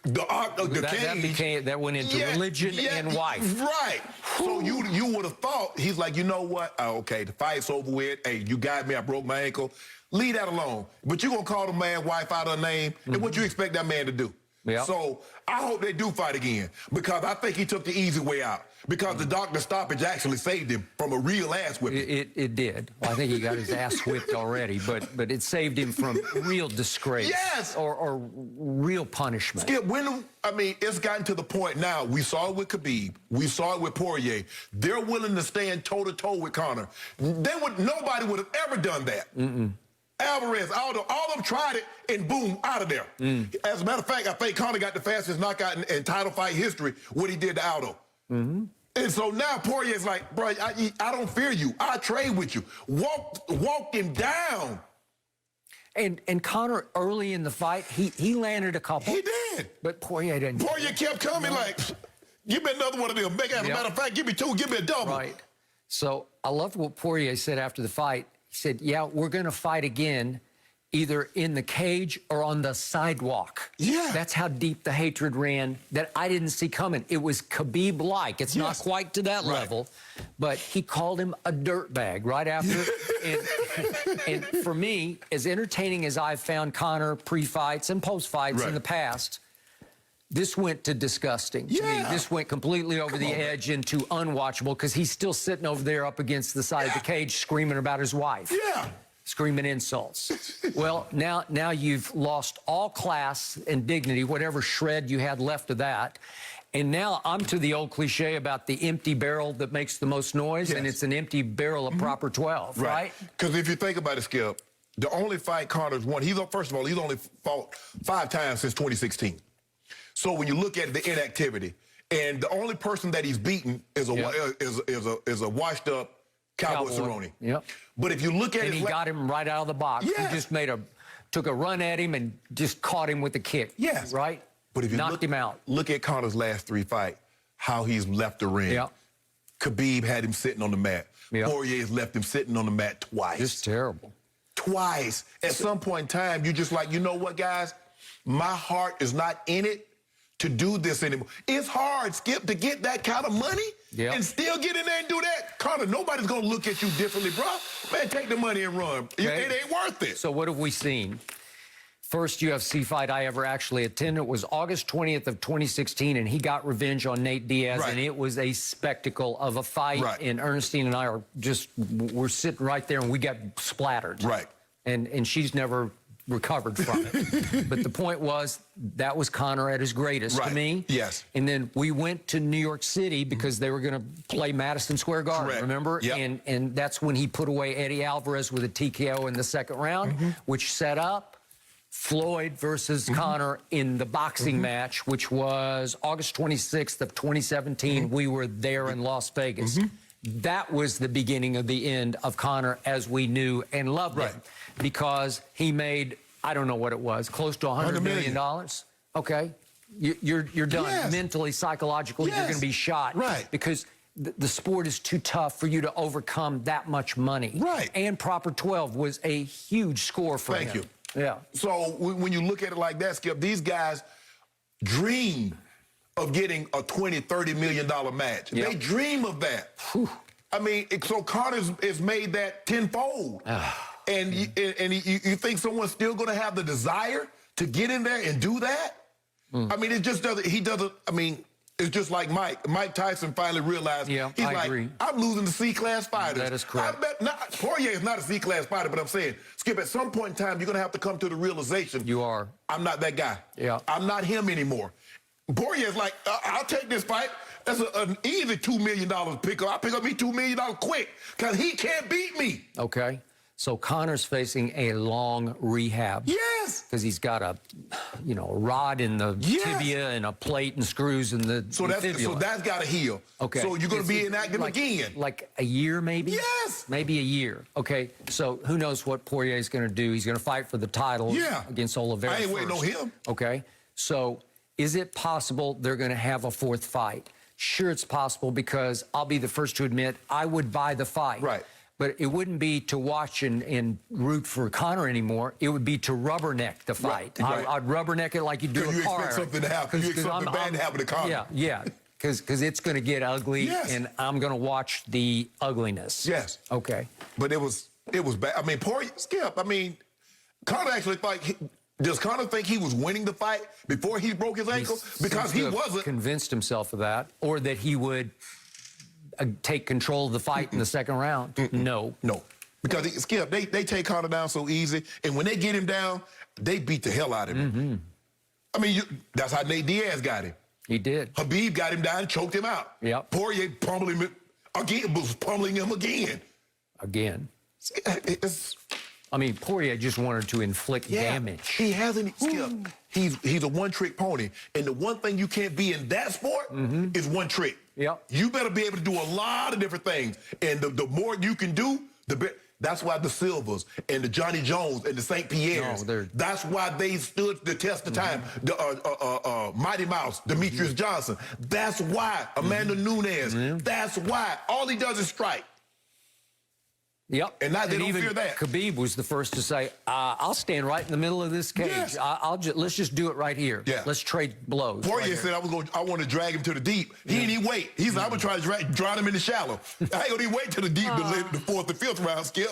Speaker 3: cage.
Speaker 4: That went into religion and wife.
Speaker 3: Right. So you would have thought, he's like, you know what? Oh, okay, the fight's over with. Hey, you got me. I broke my ankle. Leave that alone. But you're going to call the man wife out of her name, and what you expect that man to do?
Speaker 4: Yep.
Speaker 3: So I hope they do fight again, because I think he took the easy way out, because the doctor's stoppage actually saved him from a real ass whipping.
Speaker 4: It did. Well, I think he got his ass whipped already, but it saved him from real disgrace.
Speaker 3: Yes.
Speaker 4: Or real punishment.
Speaker 3: Skip, it's gotten to the point now. We saw it with Khabib. We saw it with Poirier. They're willing to stand toe-to-toe with Conor. Nobody would have ever done that. Alvarez, Aldo, all of them tried it, and boom, out of there. As a matter of fact, I think Conor got the fastest knockout in title fight history, what he did to Aldo. And so now Poirier's like, bro, I don't fear you. I trade with you. Walk him down.
Speaker 4: And Conor, early in the fight, he landed a couple.
Speaker 3: He did.
Speaker 4: But Poirier didn't.
Speaker 3: Poirier kept coming like, give me another one of them. As a matter of fact, give me two, give me a double.
Speaker 4: Right. So I loved what Poirier said after the fight. He said, yeah, we're going to fight again, either in the cage or on the sidewalk.
Speaker 3: Yeah.
Speaker 4: That's how deep the hatred ran that I didn't see coming. It was Khabib-like. It's not quite to that level, but he called him a dirtbag right after. and for me, as entertaining as I've found Conor pre-fights and post-fights in the past, this went to disgusting to me. This went completely over the edge into unwatchable, because he's still sitting over there up against the side of the cage screaming about his wife. Screaming insults. Well, now you've lost all class and dignity, whatever shred you had left of that. And now I'm to the old cliche about the empty barrel that makes the most noise, and it's an empty barrel of proper 12, right?
Speaker 3: Because if you think about it, Skip, the only fight Conor's won, first of all, he's only fought 5 times since 2016. So when you look at the inactivity, and the only person that he's beaten is a washed-up Cowboy Cerrone. But if you look at it,
Speaker 4: he got him right out of the box. He just took a run at him and just caught him with a kick. Right?
Speaker 3: But if you
Speaker 4: knocked him out.
Speaker 3: Look at Conor's last 3 fights, how he's left the ring. Khabib had him sitting on the mat. Poirier's left him sitting on the mat twice.
Speaker 4: Just terrible.
Speaker 3: Twice. At some point in time, you're just like, you know what, guys? My heart is not in it to do this anymore. It's hard, Skip, to get that kind of money and still get in there and do that. Conor, nobody's going to look at you differently, bro. Man, take the money and run. It ain't worth it.
Speaker 4: So what have we seen? First UFC fight I ever actually attended was August 20th of 2016, and he got revenge on Nate Diaz, and it was a spectacle of a fight. And Ernestine and I we're sitting right there, and we got splattered. And she's never recovered from it. But the point was, that was Conor at his greatest to me. And then we went to New York City because they were going to play Madison Square Garden, remember? And that's when he put away Eddie Alvarez with a TKO in the second round, which set up Floyd versus Conor in the boxing match, which was August 26th of 2017. We were there in Las Vegas. That was the beginning of the end of Conor as we knew and loved him, because he made, I don't know what it was, close to $100 million. Okay, you're done mentally, psychologically. You're going to be shot, because the sport is too tough for you to overcome that much money. And proper 12 was a huge score for him.
Speaker 3: So when you look at it like that, Skip, these guys dream of getting a $20, $30 million match. They dream of that. I mean, so Connor's has made that tenfold. And you think someone's still going to have the desire to get in there and do that? I mean, it just doesn't, I mean, it's just like Mike Tyson finally realized, he's like, I'm losing to C-class fighters.
Speaker 4: That is correct.
Speaker 3: Poirier is not a C-class fighter, but I'm saying, Skip, at some point in time, you're going to have to come to the realization. I'm not that guy. I'm not him anymore. Poirier's like, I'll take this fight. That's an easy $2 million pickup. I'll pick up me $2 million quick, because he can't beat me.
Speaker 4: Okay. So Conor's facing a long rehab. Because he's got a, rod in the tibia and a plate and screws in the fibula.
Speaker 3: So that's got to heal. Okay. So you're going to be inactive again.
Speaker 4: Like a year, maybe? Maybe a year. Okay. So who knows what Poirier's going to do? He's going to fight for the title against Oliveira
Speaker 3: I ain't waiting on him.
Speaker 4: Okay. So is it possible they're going to have a 4th fight? Sure, it's possible, because I'll be the first to admit I would buy the fight.
Speaker 3: Right.
Speaker 4: But it wouldn't be to watch and root for Conor anymore. It would be to rubberneck the fight.
Speaker 3: Right.
Speaker 4: I'd rubberneck it like you do a car.
Speaker 3: You expect something to happen. You expect something bad to happen to Conor.
Speaker 4: Yeah. Because it's going to get ugly,
Speaker 3: Yes.
Speaker 4: and I'm going to watch the ugliness.
Speaker 3: Yes.
Speaker 4: Okay.
Speaker 3: But it was bad. I mean, Poirier, Skip, I mean, Conor actually does Conor think he was winning the fight before he broke his ankle? Because he wasn't.
Speaker 4: Convinced himself of that, or that he would take control of the fight in the second round. No. Because,
Speaker 3: Skip, they take Conor down so easy, and when they get him down, they beat the hell out of him. I mean, that's how Nate Diaz got him.
Speaker 4: He did.
Speaker 3: Habib got him down and choked him out.
Speaker 4: Yep.
Speaker 3: Poirier pummeling him again, was pummeling him again.
Speaker 4: I mean, Poirier just wanted to inflict damage.
Speaker 3: He hasn't, Skip. He's a one-trick pony. And the one thing you can't be in that sport is one trick.
Speaker 4: Yep.
Speaker 3: You better be able to do a lot of different things. And the more you can do, the better. That's why the Silvers and the Johnny Jones and the St. Pierres, that's why they stood the test of time. The Mighty Mouse, Demetrius Johnson. That's why. Amanda Nunes. That's why. All he does is strike.
Speaker 4: Yep.
Speaker 3: And now they don't fear that.
Speaker 4: Khabib was the first to say, I'll stand right in the middle of this cage.
Speaker 3: Yes.
Speaker 4: Let's just do it right here.
Speaker 3: Yeah.
Speaker 4: Let's trade blows.
Speaker 3: Poirier said, I want to drag him to the deep. He didn't even wait. He said, I'm going to try to drown him in the shallow. I ain't going to even wait to the deep, the fourth and fifth round, Skip.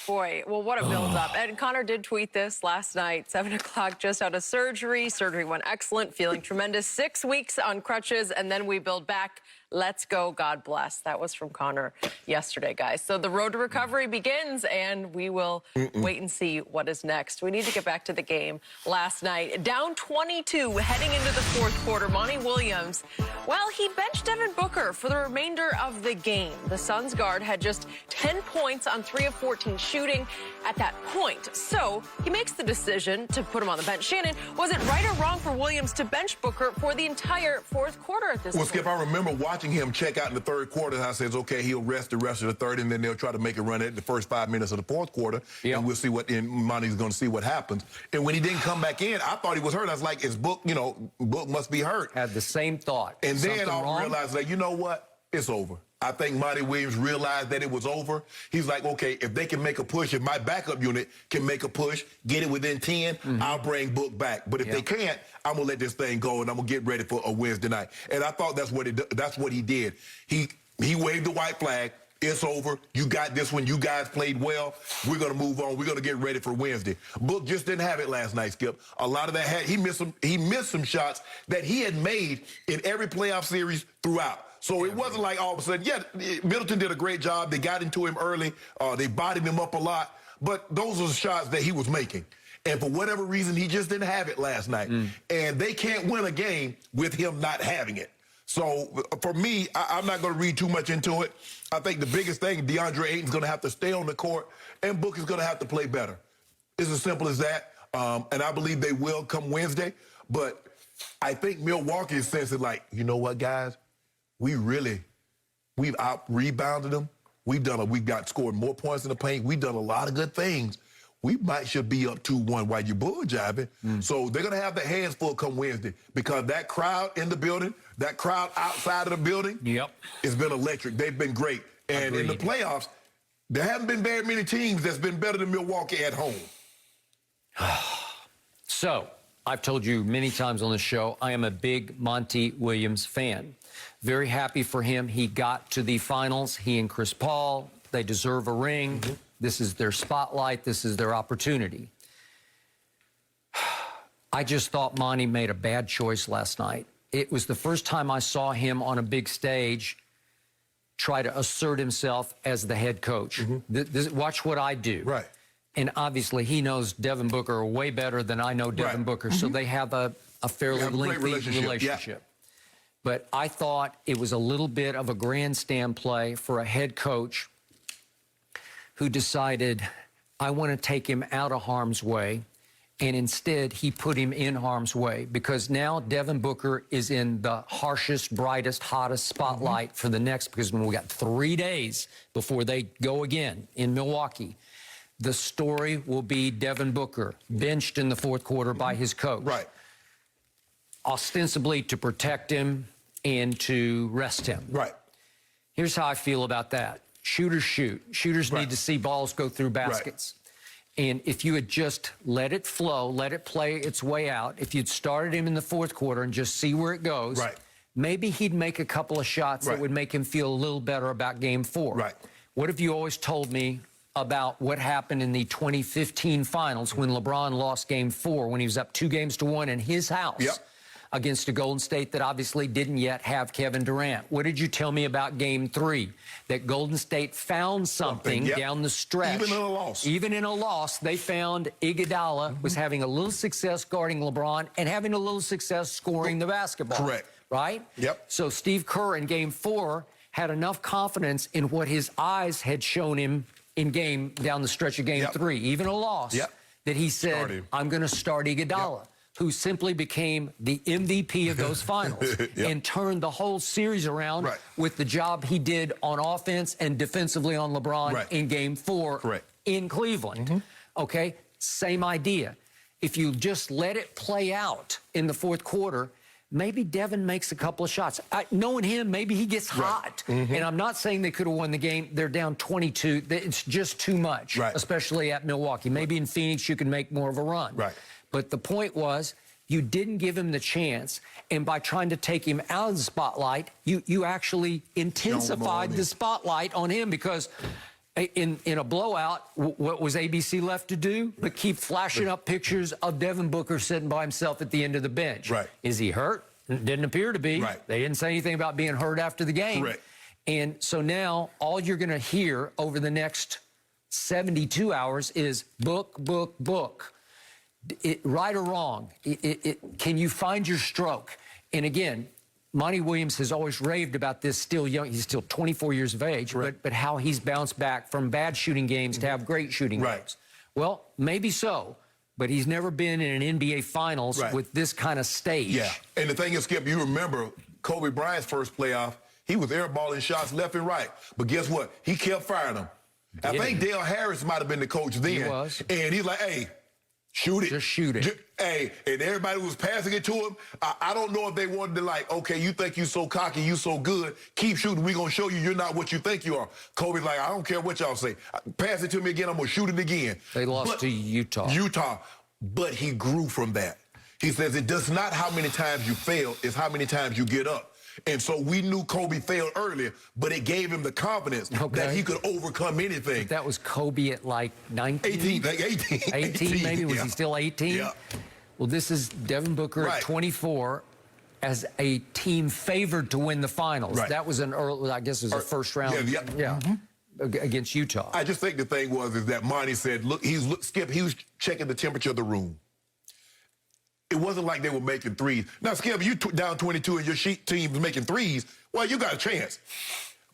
Speaker 2: Boy, well, what a build-up. And Conor did tweet this last night, 7 o'clock, just out of surgery. Surgery went excellent, feeling tremendous. 6 weeks on crutches, and then we build back. Let's go, God bless. That was from Conor yesterday, guys. So the road to recovery begins, and we will wait and see what is next. We need to get back to the game last night. Down 22, heading into the fourth quarter. Monty Williams, well, he benched Devin Booker for the remainder of the game. The Suns guard had just 10 points on 3 of 14 shooting at that point. So he makes the decision to put him on the bench. Shannon, was it right or wrong for Williams to bench Booker for the entire fourth quarter at this point?
Speaker 3: Skip, I remember watching him check out in the third quarter. I says, okay, he'll rest the rest of the third, and then they'll try to make a run at the first 5 minutes of the fourth quarter, and we'll see and Monty's going to see what happens. And when he didn't come back in, I thought he was hurt. I was like, is Book, Book must be hurt.
Speaker 4: Had the same thought.
Speaker 3: And then I realized that, you know what? It's over. I think Monty Williams realized that it was over. He's like, okay, if they can make a push, if my backup unit can make a push, get it within 10, I'll bring Book back. But if they can't, I'm going to let this thing go, and I'm going to get ready for a Wednesday night. And I thought that's what he did. He waved the white flag. It's over. You got this one. You guys played well. We're going to move on. We're going to get ready for Wednesday. Book just didn't have it last night, Skip. A lot of that he missed some shots that he had made in every playoff series throughout. So it wasn't like all of a sudden, Middleton did a great job. They got into him early. They bodied him up a lot. But those are the shots that he was making. And for whatever reason, he just didn't have it last night. And they can't win a game with him not having it. So for me, I'm not going to read too much into it. I think the biggest thing, DeAndre Ayton's going to have to stay on the court, and Book is going to have to play better. It's as simple as that. And I believe they will come Wednesday. But I think Milwaukee is sensing like, you know what, guys? We've out-rebounded them. We've got scored more points in the paint. We've done a lot of good things. We should be up 2-1 while you're bull jiving. So they're going to have their hands full come Wednesday because that crowd in the building, that crowd outside of the building, it's been electric. They've been great. And in the playoffs, there haven't been very many teams that's been better than Milwaukee at home.
Speaker 4: So, I've told you many times on the show, I am a big Monty Williams fan. Very happy for him. He got to the finals. He and Chris Paul, they deserve a ring. This is their spotlight. This is their opportunity. I just thought Monty made a bad choice last night. It was the first time I saw him on a big stage try to assert himself as the head coach. Watch what I do.
Speaker 3: Right.
Speaker 4: And obviously, he knows Devin Booker way better than I know Devin Booker. So they have a fairly lengthy relationship. But I thought it was a little bit of a grandstand play for a head coach who decided, I want to take him out of harm's way. And instead, he put him in harm's way because now Devin Booker is in the harshest, brightest, hottest spotlight for the next, because when we got 3 days before they go again in Milwaukee, the story will be Devin Booker benched in the fourth quarter by his coach.
Speaker 3: Right.
Speaker 4: Ostensibly to protect him and to rest him.
Speaker 3: Right.
Speaker 4: Here's how I feel about that. Shooters shoot. Shooters need to see balls go through baskets. And if you had just let it flow, let it play its way out, if you'd started him in the fourth quarter and just see where it goes, maybe he'd make a couple of shots that would make him feel a little better about game 4.
Speaker 3: Right.
Speaker 4: What have you always told me about what happened in the 2015 finals when LeBron lost game 4, when he was up 2-1 in his house against a Golden State that obviously didn't yet have Kevin Durant? What did you tell me about game 3? That Golden State found something down the stretch.
Speaker 3: Even in a loss.
Speaker 4: Even in a loss, they found Iguodala was having a little success guarding LeBron and having a little success scoring the basketball.
Speaker 3: Correct.
Speaker 4: Right?
Speaker 3: Yep.
Speaker 4: So Steve Kerr in game 4 had enough confidence in what his eyes had shown him in down the stretch of game 3, even a loss, that he said, I'm going to start Iguodala, who simply became the MVP of those finals and turned the whole series around with the job he did on offense and defensively on LeBron in game 4 in Cleveland. Okay, same idea. If you just let it play out in the fourth quarter, maybe Devin makes a couple of shots. Knowing him, maybe he gets hot. And I'm not saying they could have won the game. They're down 22. It's just too much, especially at Milwaukee. Maybe in Phoenix you can make more of a run. But the point was, you didn't give him the chance, and by trying to take him out of the spotlight, you actually intensified the spotlight on him, because in a blowout, what was ABC left to do but keep flashing up pictures of Devin Booker sitting by himself at the end of the bench? Is he hurt? Didn't appear to be. They didn't say anything about being hurt after the game. And so now all you're going to hear over the next 72 hours is book. Right or wrong, can you find your stroke? And again, Monty Williams has always raved about this, still young. He's still 24 years of age, but how he's bounced back from bad shooting games to have great shooting games. Well, maybe so, but he's never been in an NBA Finals with this kind of stage.
Speaker 3: And the thing is, Skip, you remember Kobe Bryant's first playoff, he was airballing shots left and right. But guess what? He kept firing them. I think Dale Harris might have been the coach then.
Speaker 4: He was.
Speaker 3: And he's like, hey, shoot it.
Speaker 4: Just shoot it.
Speaker 3: Hey, and everybody was passing it to him. I don't know if they wanted to, like, okay, you think you so cocky, you so good, keep shooting. We're going to show you you're not what you think you are. Kobe's like, I don't care what y'all say. Pass it to me again, I'm going to shoot it again.
Speaker 4: They lost to Utah.
Speaker 3: But he grew from that. He says it does not how many times you fail, it's how many times you get up. And so we knew Kobe failed earlier, but it gave him the confidence that he could overcome anything.
Speaker 4: But that was Kobe at like 19? 18 maybe? Was he still 18?
Speaker 3: Yeah.
Speaker 4: Well, this is Devin Booker at 24 as a team favored to win the finals. That was an early, I guess it was a first round. Against Utah.
Speaker 3: I just think the thing is that Monty said, look, Skip, he was checking the temperature of the room. It wasn't like they were making threes. Now, Skip, you down 22 and your team was making threes, well, you got a chance.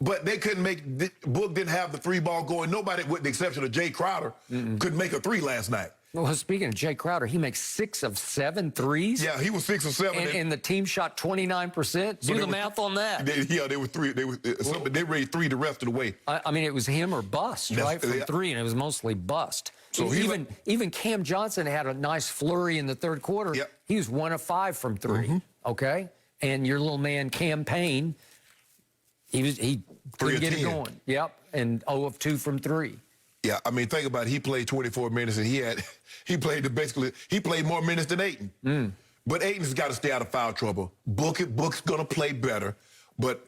Speaker 3: But they couldn't make, Book didn't have the three ball going. Nobody, with the exception of Jay Crowder, could make a three last night.
Speaker 4: Well, speaking of Jay Crowder, he makes 6 of 7 threes.
Speaker 3: Yeah, he was 6 of 7.
Speaker 4: And the team shot 29%. Do the math on that.
Speaker 3: They were 3. They raised 3 the rest of the way.
Speaker 4: I mean, it was him or bust, right, from 3, and it was mostly bust. So even Cam Johnson had a nice flurry in the third quarter. He was 1 of 5 from 3, okay? And your little man, Cam Payne, he couldn't get it going. And 0 of 2 from 3.
Speaker 3: Yeah, I mean, think about it. He played 24 minutes, and he played more minutes than Ayton. But Ayton's got to stay out of foul trouble. Book's going to play better, but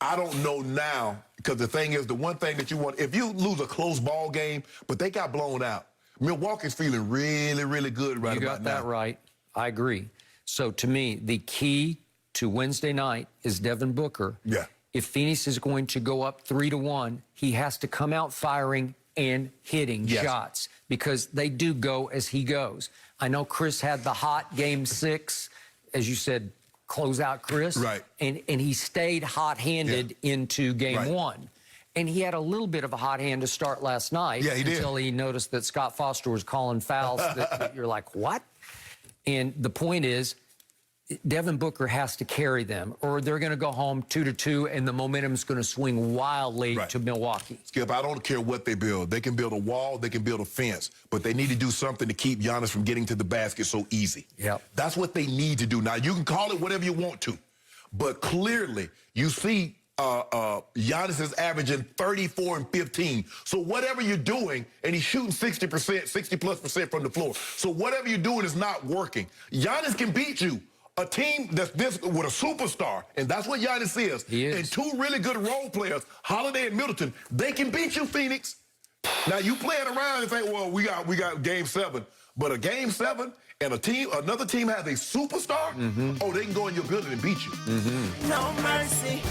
Speaker 3: I don't know now, because the thing is, the one thing that you want, if you lose a close ball game, but they got blown out, Milwaukee's feeling really, really good right about now.
Speaker 4: You got that right. I agree. So to me, the key to Wednesday night is Devin Booker. If Phoenix is going to go up 3-1, he has to come out firing and hitting shots, because they do go as he goes. I know Chris had the hot game 6, as you said, close out Chris. And he stayed hot-handed into game 1. And he had a little bit of a hot hand to start last night. Until he noticed that Scott Foster was calling fouls that you're like, what? And the point is, Devin Booker has to carry them, or they're going to go home 2-2, and the momentum's going to swing wildly to Milwaukee.
Speaker 3: Skip, I don't care what they build. They can build a wall, they can build a fence, but they need to do something to keep Giannis from getting to the basket so easy. That's what they need to do. Now, you can call it whatever you want to, But clearly, you see Giannis is averaging 34 and 15. So whatever you're doing, and he's shooting 60%, 60+% from the floor. So whatever you're doing is not working. Giannis can beat you. A team that's this with a superstar, and that's what Giannis is.
Speaker 4: He is.
Speaker 3: And two really good role players, Holiday and Middleton, they can beat you, Phoenix. Now you playing around and think, well, we got Game 7, but a Game 7 and another team has a superstar. Oh, they can go in your building and beat you.
Speaker 5: No mercy.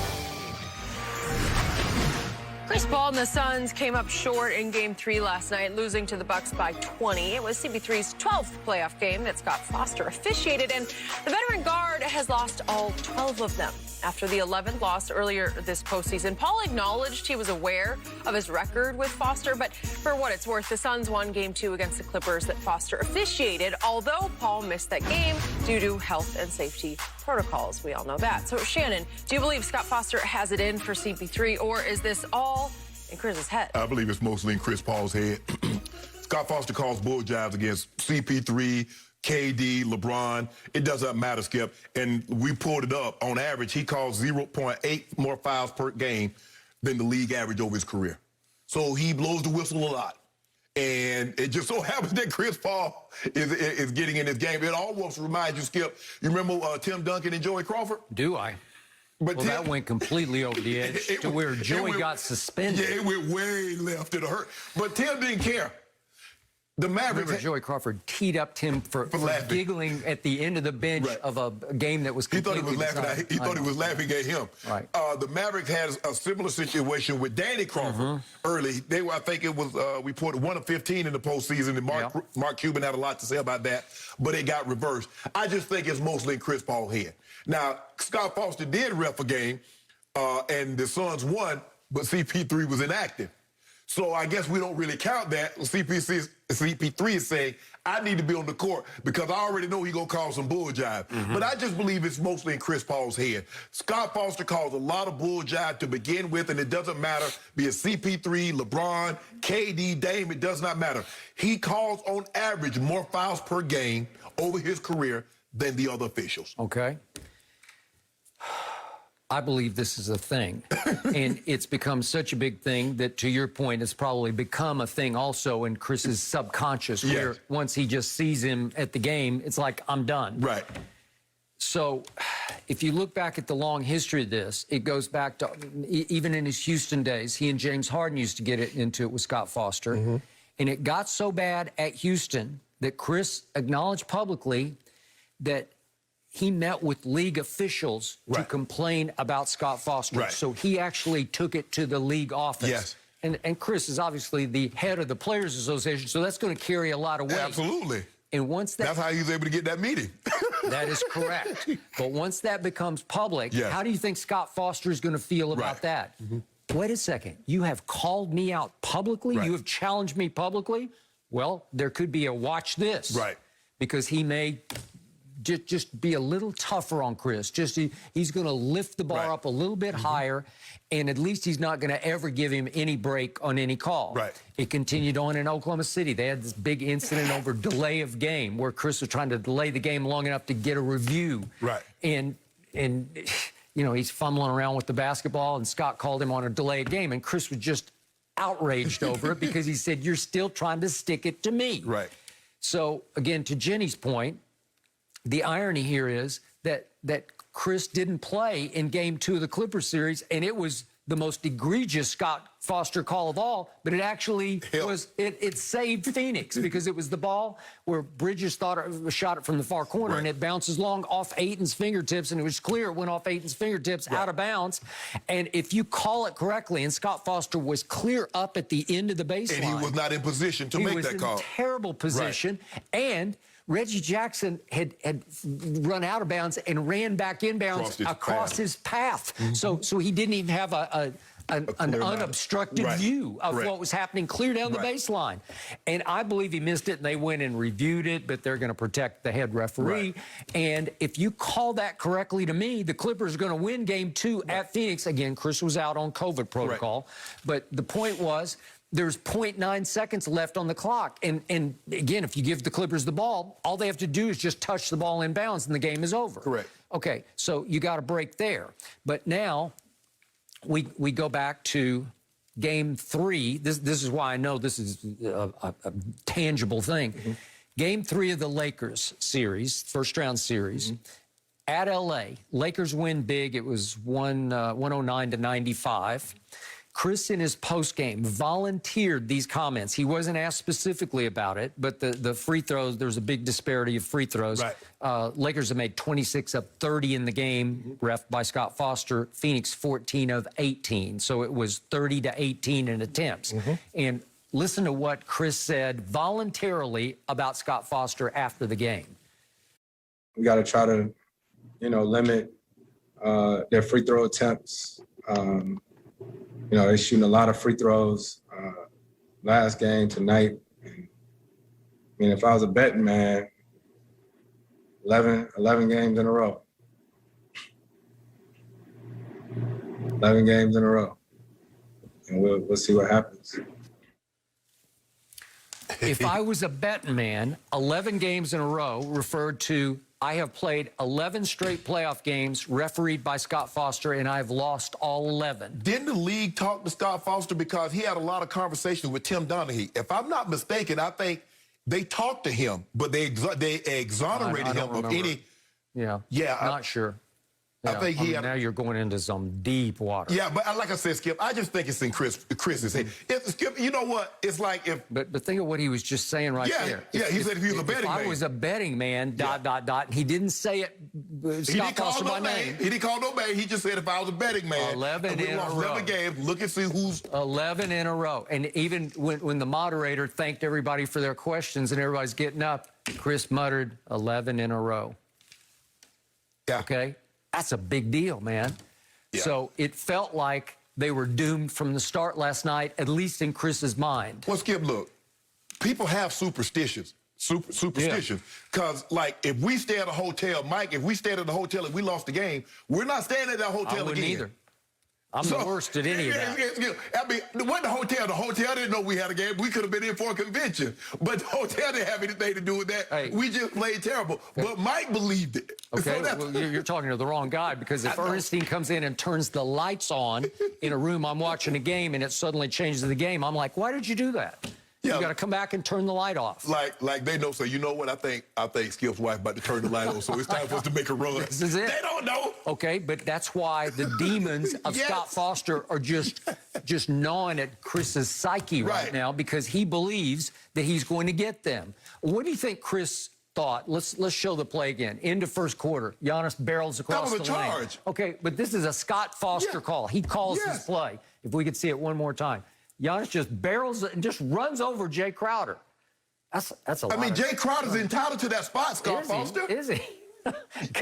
Speaker 2: Chris Paul and the Suns came up short in Game 3 last night, losing to the Bucks by 20. It was CP3's 12th playoff game that Scott Foster officiated, and the veteran guard has lost all 12 of them. After the 11th loss earlier this postseason, Paul acknowledged he was aware of his record with Foster, but for what it's worth, the Suns won Game 2 against the Clippers that Foster officiated, although Paul missed that game due to health and safety protocols. We all know that. So, Shannon, do you believe Scott Foster has it in for CP3, or is this all in Chris's head?
Speaker 3: I believe it's mostly in Chris Paul's head. Scott Foster calls bull jobs against CP3, KD, LeBron. It doesn't matter, Skip. And we pulled it up. On average, he calls 0.8 more fouls per game than the league average over his career. So he blows the whistle a lot. And it just so happens that Chris Paul is getting in this game. It almost reminds you, Skip, you remember Tim Duncan and Joey Crawford?
Speaker 4: Do I?
Speaker 3: But
Speaker 4: well, that went completely over the edge to where Joey got suspended.
Speaker 3: Yeah, it went way left. It hurt. But Tim didn't care. The Mavericks.
Speaker 4: Remember, Joey Crawford teed up Tim for giggling at the end of the bench of a game that was completely
Speaker 3: He thought he was laughing at him.
Speaker 4: Right.
Speaker 3: The Mavericks had a similar situation with Danny Crawford early. They were, I think it was, we put 1 of 15 in the postseason, and Mark Cuban had a lot to say about that, but it got reversed. I just think it's mostly in Chris Paul's head. Now, Scott Foster did ref a game, and the Suns won, but CP3 was inactive. So I guess we don't really count that. CP3 is saying, I need to be on the court because I already know he's going to call some bull jive. But I just believe it's mostly in Chris Paul's head. Scott Foster calls a lot of bull jive to begin with, and it doesn't matter, be it CP3, LeBron, KD, Dame, it does not matter. He calls on average more fouls per game over his career than the other officials.
Speaker 4: Okay. I believe this is a thing, and it's become such a big thing that, to your point, it's probably become a thing also in Chris's subconscious, where once he just sees him at the game, it's like, I'm done.
Speaker 3: Right.
Speaker 4: So if you look back at the long history of this, it goes back to even in his Houston days. He and James Harden used to get into it with Scott Foster, and it got so bad at Houston that Chris acknowledged publicly that he met with league officials to complain about Scott Foster. So he actually took it to the league office. And Chris is obviously the head of the Players Association, so that's going to carry a lot of weight.
Speaker 3: Absolutely.
Speaker 4: And once
Speaker 3: that's how he was able to get that meeting.
Speaker 4: That is correct. But once that becomes public, how do you think Scott Foster is going to feel about that? Wait a second. You have called me out publicly? You have challenged me publicly? Well, there could be a watch this. Because he may just be a little tougher on Chris. He's going to lift the bar up a little bit higher, and at least he's not going to ever give him any break on any call. It continued on in Oklahoma City. They had this big incident over delay of game where Chris was trying to delay the game long enough to get a review. And you know, he's fumbling around with the basketball, and Scott called him on a delayed game, and Chris was just outraged over it because he said, you're still trying to stick it to me. So, again, to Jenny's point, the irony here is that Chris didn't play in Game 2 of the Clippers series, and it was the most egregious Scott Foster call of all, but it actually was, it saved Phoenix because it was the ball where Bridges shot it from the far corner, and it bounces long off Ayton's fingertips, and it was clear it went off Ayton's fingertips out of bounds. And if you call it correctly, and Scott Foster was clear up at the end of the baseline.
Speaker 3: And he was not in position to make that call.
Speaker 4: He was in terrible position, and Reggie Jackson had run out of bounds and ran back inbounds across his path. So he didn't even have an unobstructed view of what was happening clear down the baseline. And I believe he missed it, and they went and reviewed it, but they're going to protect the head referee. And if you call that correctly to me, the Clippers are going to win Game 2 at Phoenix. Again, Chris was out on COVID protocol. But the point was, there's 0.9 seconds left on the clock. And again, if you give the Clippers the ball, all they have to do is just touch the ball in bounds, and the game is over. Okay, so you got a break there. But now we go back to Game 3. This is why I know this is a tangible thing. Mm-hmm. Game 3 of the Lakers series, first-round series, at L.A. Lakers win big. It was 109-95. Chris, in his postgame, volunteered these comments. He wasn't asked specifically about it, but the free throws, there's a big disparity of free throws. Right. Lakers have made 26 of 30 in the game, ref by Scott Foster. Phoenix, 14 of 18. So it was 30-18 in attempts. And listen to what Chris said voluntarily about Scott Foster after the game.
Speaker 6: We got to try to, limit their free throw attempts. They're shooting a lot of free throws last game, tonight. If I was a betting man, 11 games in a row. 11 games in a row. And we'll see what happens.
Speaker 4: If I was a betting man, 11 games in a row referred to I have played 11 straight playoff games refereed by Scott Foster, and I've lost all 11.
Speaker 3: Didn't the league talk to Scott Foster because he had a lot of conversations with Tim Donaghy? If I'm not mistaken, I think they talked to him, but they exonerated him of any.
Speaker 4: Yeah. Not sure.
Speaker 3: I think
Speaker 4: now you're going into some deep water.
Speaker 3: Yeah, but like I said, Skip, I just think it's in Chris's head. Skip, you know what? It's like if...
Speaker 4: But think of what he was just saying there.
Speaker 3: Yeah, he said if he was a betting man.
Speaker 4: If I was a betting man, ... He didn't say it, Scott Foster by name.
Speaker 3: He didn't call no name. He just said if I was a betting man.
Speaker 4: 11 in a row.
Speaker 3: 11 games. Look and see who's...
Speaker 4: 11 in a row. And even when the moderator thanked everybody for their questions and everybody's getting up, Chris muttered 11 in a row.
Speaker 3: Yeah.
Speaker 4: Okay? That's a big deal, man. Yeah. So it felt like they were doomed from the start last night, at least in Chris's mind.
Speaker 3: Well, Skip, look, people have superstitions. Superstitions. Because, if we stay at a hotel, Mike, if we stayed at the hotel and we lost the game, we're not staying at that hotel again.
Speaker 4: Either. I'm the worst at any of that.
Speaker 3: I mean, what the hotel? The hotel didn't know we had a game. We could have been in for a convention. But the hotel didn't have anything to do with that. Hey. We just played terrible. Okay. But Mike believed it.
Speaker 4: Okay, well, you're talking to the wrong guy, because if Ernestine comes in and turns the lights on in a room, I'm watching a game, and it suddenly changes the game, I'm like, why did you do that? Yeah. You got to come back and turn the light off.
Speaker 3: Like they know. So you know what? I think Skip's wife about to turn the light on. So it's time for us to make a run.
Speaker 4: This is it.
Speaker 3: They don't know.
Speaker 4: Okay, but that's why the demons of Scott Foster are just gnawing at Chris's psyche right now, because he believes that he's going to get them. What do you think Chris thought? Let's show the play again. End of first quarter. Giannis barrels across the lane. That was a charge. Okay, but this is a Scott Foster call. He calls his play. If we could see it one more time. Giannis just barrels and just runs over Jay Crowder. That's a lot. I mean,
Speaker 3: Jay Crowder's entitled to that spot, Scott Foster.
Speaker 4: Is he?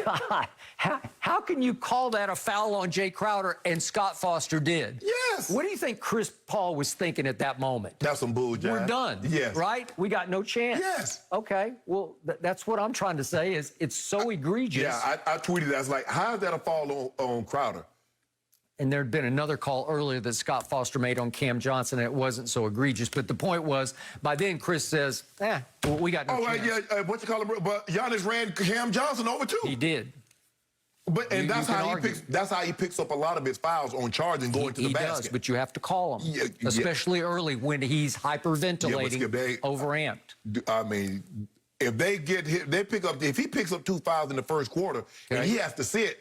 Speaker 4: God, how can you call that a foul on Jay Crowder, and Scott Foster did?
Speaker 3: Yes.
Speaker 4: What do you think Chris Paul was thinking at that moment?
Speaker 3: That's some bull, John.
Speaker 4: We're done.
Speaker 3: Yes.
Speaker 4: Right? We got no chance.
Speaker 3: Yes.
Speaker 4: Okay. Well, that's what I'm trying to say is it's so egregious.
Speaker 3: Yeah, I tweeted that. I was like, how is that a foul on Crowder?
Speaker 4: And there'd been another call earlier that Scott Foster made on Cam Johnson, and it wasn't so egregious. But the point was, by then, Chris says, well, we got no chance.
Speaker 3: What you call it? But Giannis ran Cam Johnson over, too.
Speaker 4: He did.
Speaker 3: But that's how he picks up a lot of his fouls on charge and going to the basket.
Speaker 4: He does, but you have to call him, especially early when he's hyperventilating, overamped.
Speaker 3: I mean, if they get hit, if he picks up 2 fouls in the first quarter, and he has to sit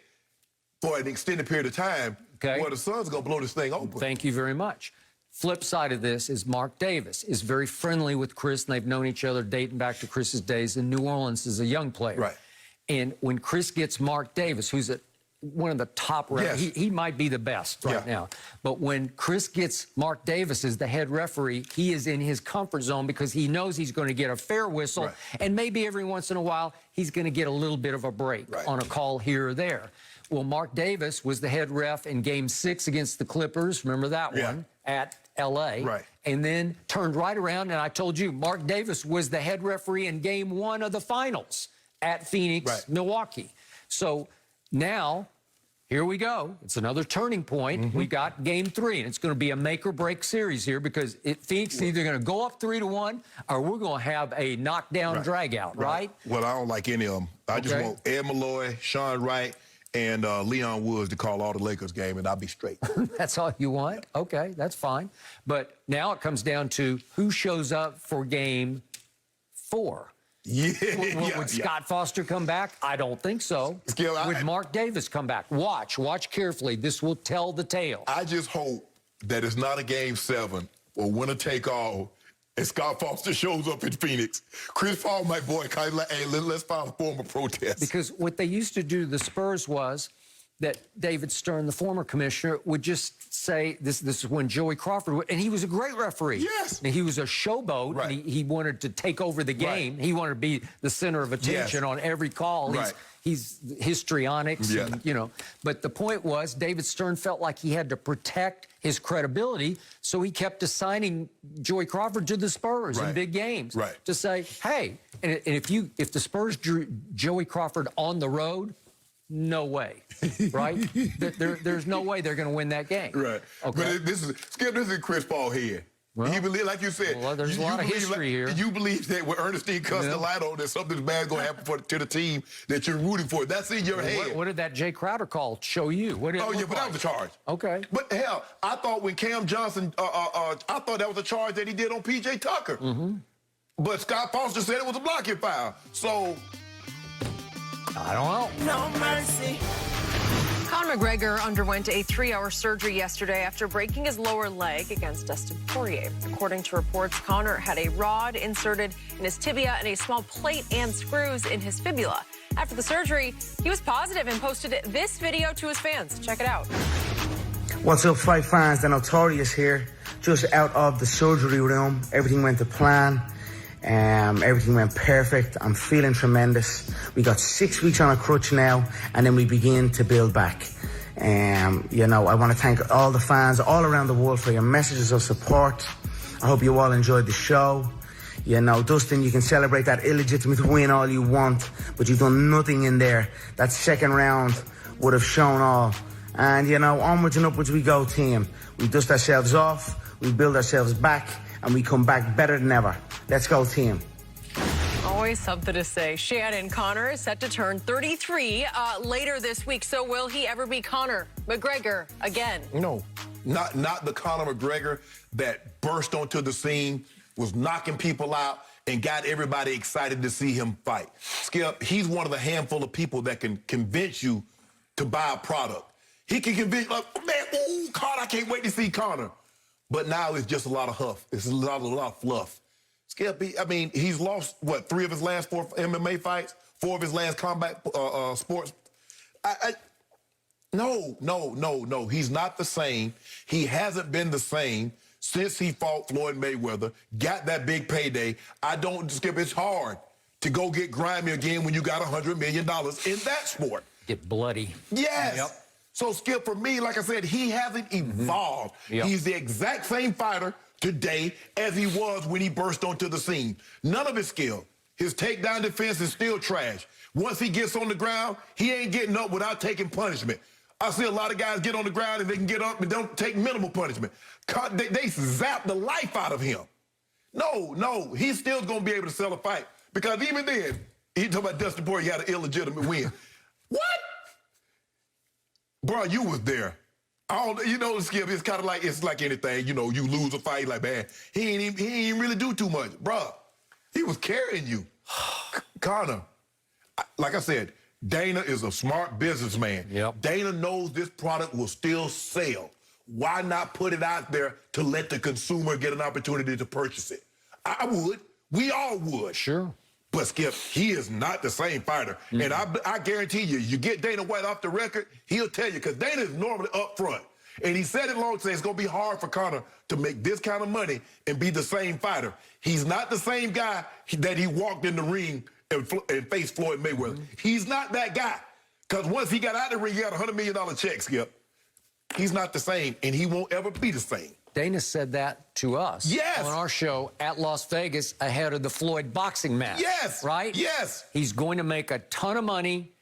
Speaker 3: for an extended period of time, well, the Suns are going to blow this thing open.
Speaker 4: Thank you very much. Flip side of this is Mark Davis is very friendly with Chris, and they've known each other dating back to Chris's days in New Orleans as a young player.
Speaker 3: Right.
Speaker 4: And when Chris gets Mark Davis, who's one of the top referees, he might be the best right now. But when Chris gets Mark Davis as the head referee, he is in his comfort zone because he knows he's going to get a fair whistle, and maybe every once in a while he's going to get a little bit of a break on a call here or there. Well, Mark Davis was the head ref in Game 6 against the Clippers. Remember that one? At L.A.
Speaker 3: Right.
Speaker 4: And then turned right around, and I told you, Mark Davis was the head referee in Game 1 of the finals at Phoenix, Milwaukee. So now here we go. It's another turning point. We got game 3, and it's going to be a make or break series here because Phoenix is either going to go up 3-1 or we're going to have a knockdown drag out, right?
Speaker 3: Well, I don't like any of them. I just want Ed Malloy, Sean Wright, and Leon Woods to call all the Lakers game, and I'll be straight.
Speaker 4: That's all you want? Okay, that's fine. But now it comes down to who shows up for game 4. Would Scott Foster come back? I don't think so. Would Mark Davis come back? Watch carefully. This will tell the tale.
Speaker 3: I just hope that it's not a game 7 or winner take all, and Scott Foster shows up in Phoenix. Chris Paul might boycott. Hey, let's file a formal protest.
Speaker 4: Because what they used to do to the Spurs was that David Stern, the former commissioner, would just say, this is when Joey Crawford, and he was a great referee.
Speaker 3: Yes.
Speaker 4: And he was a showboat, and he wanted to take over the game. He wanted to be the center of attention on every call. He's histrionics, and, you know. But the point was, David Stern felt like he had to protect his credibility, so he kept assigning Joey Crawford to the Spurs in big games to say, hey, and if the Spurs drew Joey Crawford on the road, no way, right? There's no way they're going to win that game.
Speaker 3: Right. Okay. But this is Chris Paul here. Well, you believe, like you said,
Speaker 4: there's a lot of history here.
Speaker 3: You believe that when Ernestine cussed the light on, that something bad going to happen to the team that you're rooting for. That's in your head.
Speaker 4: What did that Jay Crowder call show you? What did
Speaker 3: but that was a charge.
Speaker 4: Okay.
Speaker 3: But hell, I thought when Cam Johnson, I thought that was a charge that he did on P.J. Tucker. But Scott Foster said it was a blocking foul. So
Speaker 4: I don't know.
Speaker 5: No mercy.
Speaker 2: Conor McGregor underwent a 3-hour surgery yesterday after breaking his lower leg against Dustin Poirier. According to reports, Conor had a rod inserted in his tibia and a small plate and screws in his fibula. After the surgery, he was positive and posted this video to his fans. Check it out.
Speaker 7: What's up, fight fans? The Notorious here. Just out of the surgery room. Everything went to plan. Everything went perfect. I'm feeling tremendous. We got 6 weeks on a crutch now, and then we begin to build back. You know, I want to thank all the fans all around the world for your messages of support. I hope you all enjoyed the show. You know, Dustin, you can celebrate that illegitimate win all you want, but you've done nothing in there. That second round would have shown all. And, you know, onwards and upwards we go, team. We dust ourselves off, we build ourselves back, and we come back better than ever. Let's go, team.
Speaker 2: Always something to say. Shannon, Conor is set to turn 33 later this week. So will he ever be Conor McGregor again?
Speaker 3: No, not the Conor McGregor that burst onto the scene, was knocking people out, and got everybody excited to see him fight. Skip, he's one of the handful of people that can convince you to buy a product. He can convince, like, man, oh, Conor, I can't wait to see Conor. But now it's just a lot of huff. It's a lot of fluff. Skip, I mean, he's lost, what, 3 of his last 4 MMA fights? 4 of his last combat sports? No. He's not the same. He hasn't been the same since he fought Floyd Mayweather, got that big payday. Skip, it's hard to go get grimy again when you got $100 million in that sport.
Speaker 4: Get bloody.
Speaker 3: Yes. Yep. So, Skip, for me, like I said, he hasn't evolved. He's the exact same fighter today as he was when he burst onto the scene. None of his skill. His takedown defense is still trash. Once he gets on the ground, he ain't getting up without taking punishment. I see a lot of guys get on the ground and they can get up and don't take minimal punishment. They zap the life out of him. No, he's still going to be able to sell a fight. Because even then, he talking about Dustin Poirier had an illegitimate win. What? Bro, you was there. You know, Skip, it's kind of like, it's like anything. You know, you lose a fight, like, man, he ain't really do too much. Bro, he was carrying you. Conor, like I said, Dana is a smart businessman. Yep. Dana knows this product will still sell. Why not put it out there to let the consumer get an opportunity to purchase it? I would. We all would.
Speaker 4: Sure.
Speaker 3: But, Skip, he is not the same fighter. And I guarantee you get Dana White off the record, he'll tell you, because Dana is normally up front. And he said it long, said it's going to be hard for Conor to make this kind of money and be the same fighter. He's not the same guy that he walked in the ring and faced Floyd Mayweather. He's not that guy. Because once he got out of the ring, he got a $100 million check, Skip. He's not the same, and he won't ever be the same.
Speaker 4: Dana said that to us on our show at Las Vegas ahead of the Floyd boxing match.
Speaker 3: Yes.
Speaker 4: Right?
Speaker 3: Yes.
Speaker 4: He's going to make a ton of money.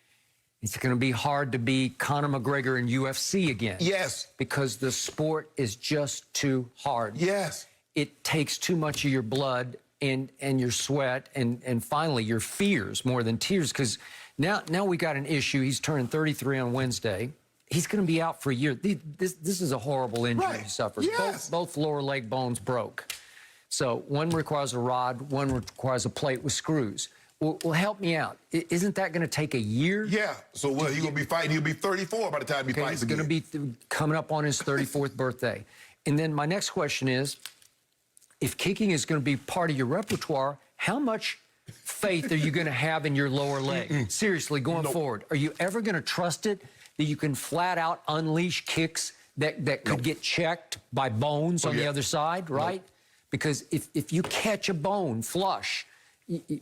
Speaker 4: It's going to be hard to be Conor McGregor in UFC again.
Speaker 3: Yes.
Speaker 4: Because the sport is just too hard.
Speaker 3: Yes.
Speaker 4: It takes too much of your blood and your sweat and finally your fears more than tears. Because now we got an issue. He's turning 33 on Wednesday. He's going to be out for a year. This is a horrible injury he suffered.
Speaker 3: Yes.
Speaker 4: Both lower leg bones broke. So one requires a rod, one requires a plate with screws. Well, help me out. Isn't that going to take a year?
Speaker 3: Yeah. So what? He's going to be fighting. He'll be 34 by the time he fights again.
Speaker 4: He's going to be coming up on his 34th birthday. And then my next question is, if kicking is going to be part of your repertoire, how much faith are you going to have in your lower leg? Seriously, going forward. Are you ever going to trust it that you can flat out unleash kicks that could get checked by bones on the other side, right? Because if you catch a bone flush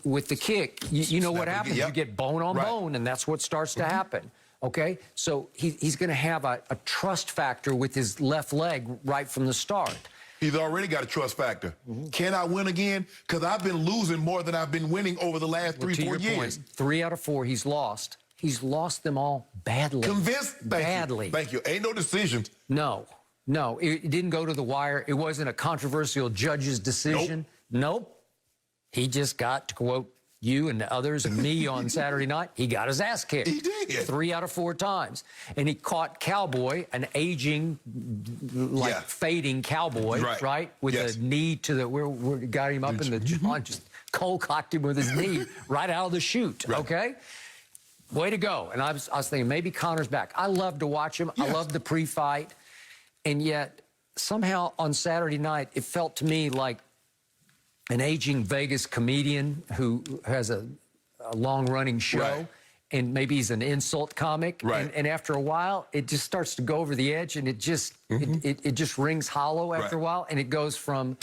Speaker 4: with the kick, you know what happens. You get bone on bone, and that's what starts to happen. Okay? So he's going to have a trust factor with his left leg right from the start.
Speaker 3: He's already got a trust factor. Can I win again? Because I've been losing more than I've been winning over the last 3-4 years.
Speaker 4: 3 out of 4 he's lost. He's lost them all badly.
Speaker 3: Convinced?
Speaker 4: Badly.
Speaker 3: Thank you. Ain't no decisions.
Speaker 4: No. It didn't go to the wire. It wasn't a controversial judge's decision. Nope. He just got, to quote you and the others and me on Saturday night, he got his ass kicked.
Speaker 3: He did.
Speaker 4: 3 out of 4 times. And he caught Cowboy, an aging, fading Cowboy, right? With a knee to the, where got him up in the jaw, just cold cocked him with his knee right out of the chute, okay? Way to go. And I was thinking, maybe Conor's back. I love to watch him. I love the pre-fight. And yet, somehow on Saturday night, it felt to me like an aging Vegas comedian who has a long-running show, and maybe he's an insult comic, and after a while, it just starts to go over the edge, and it just it just rings hollow after a while, and it goes from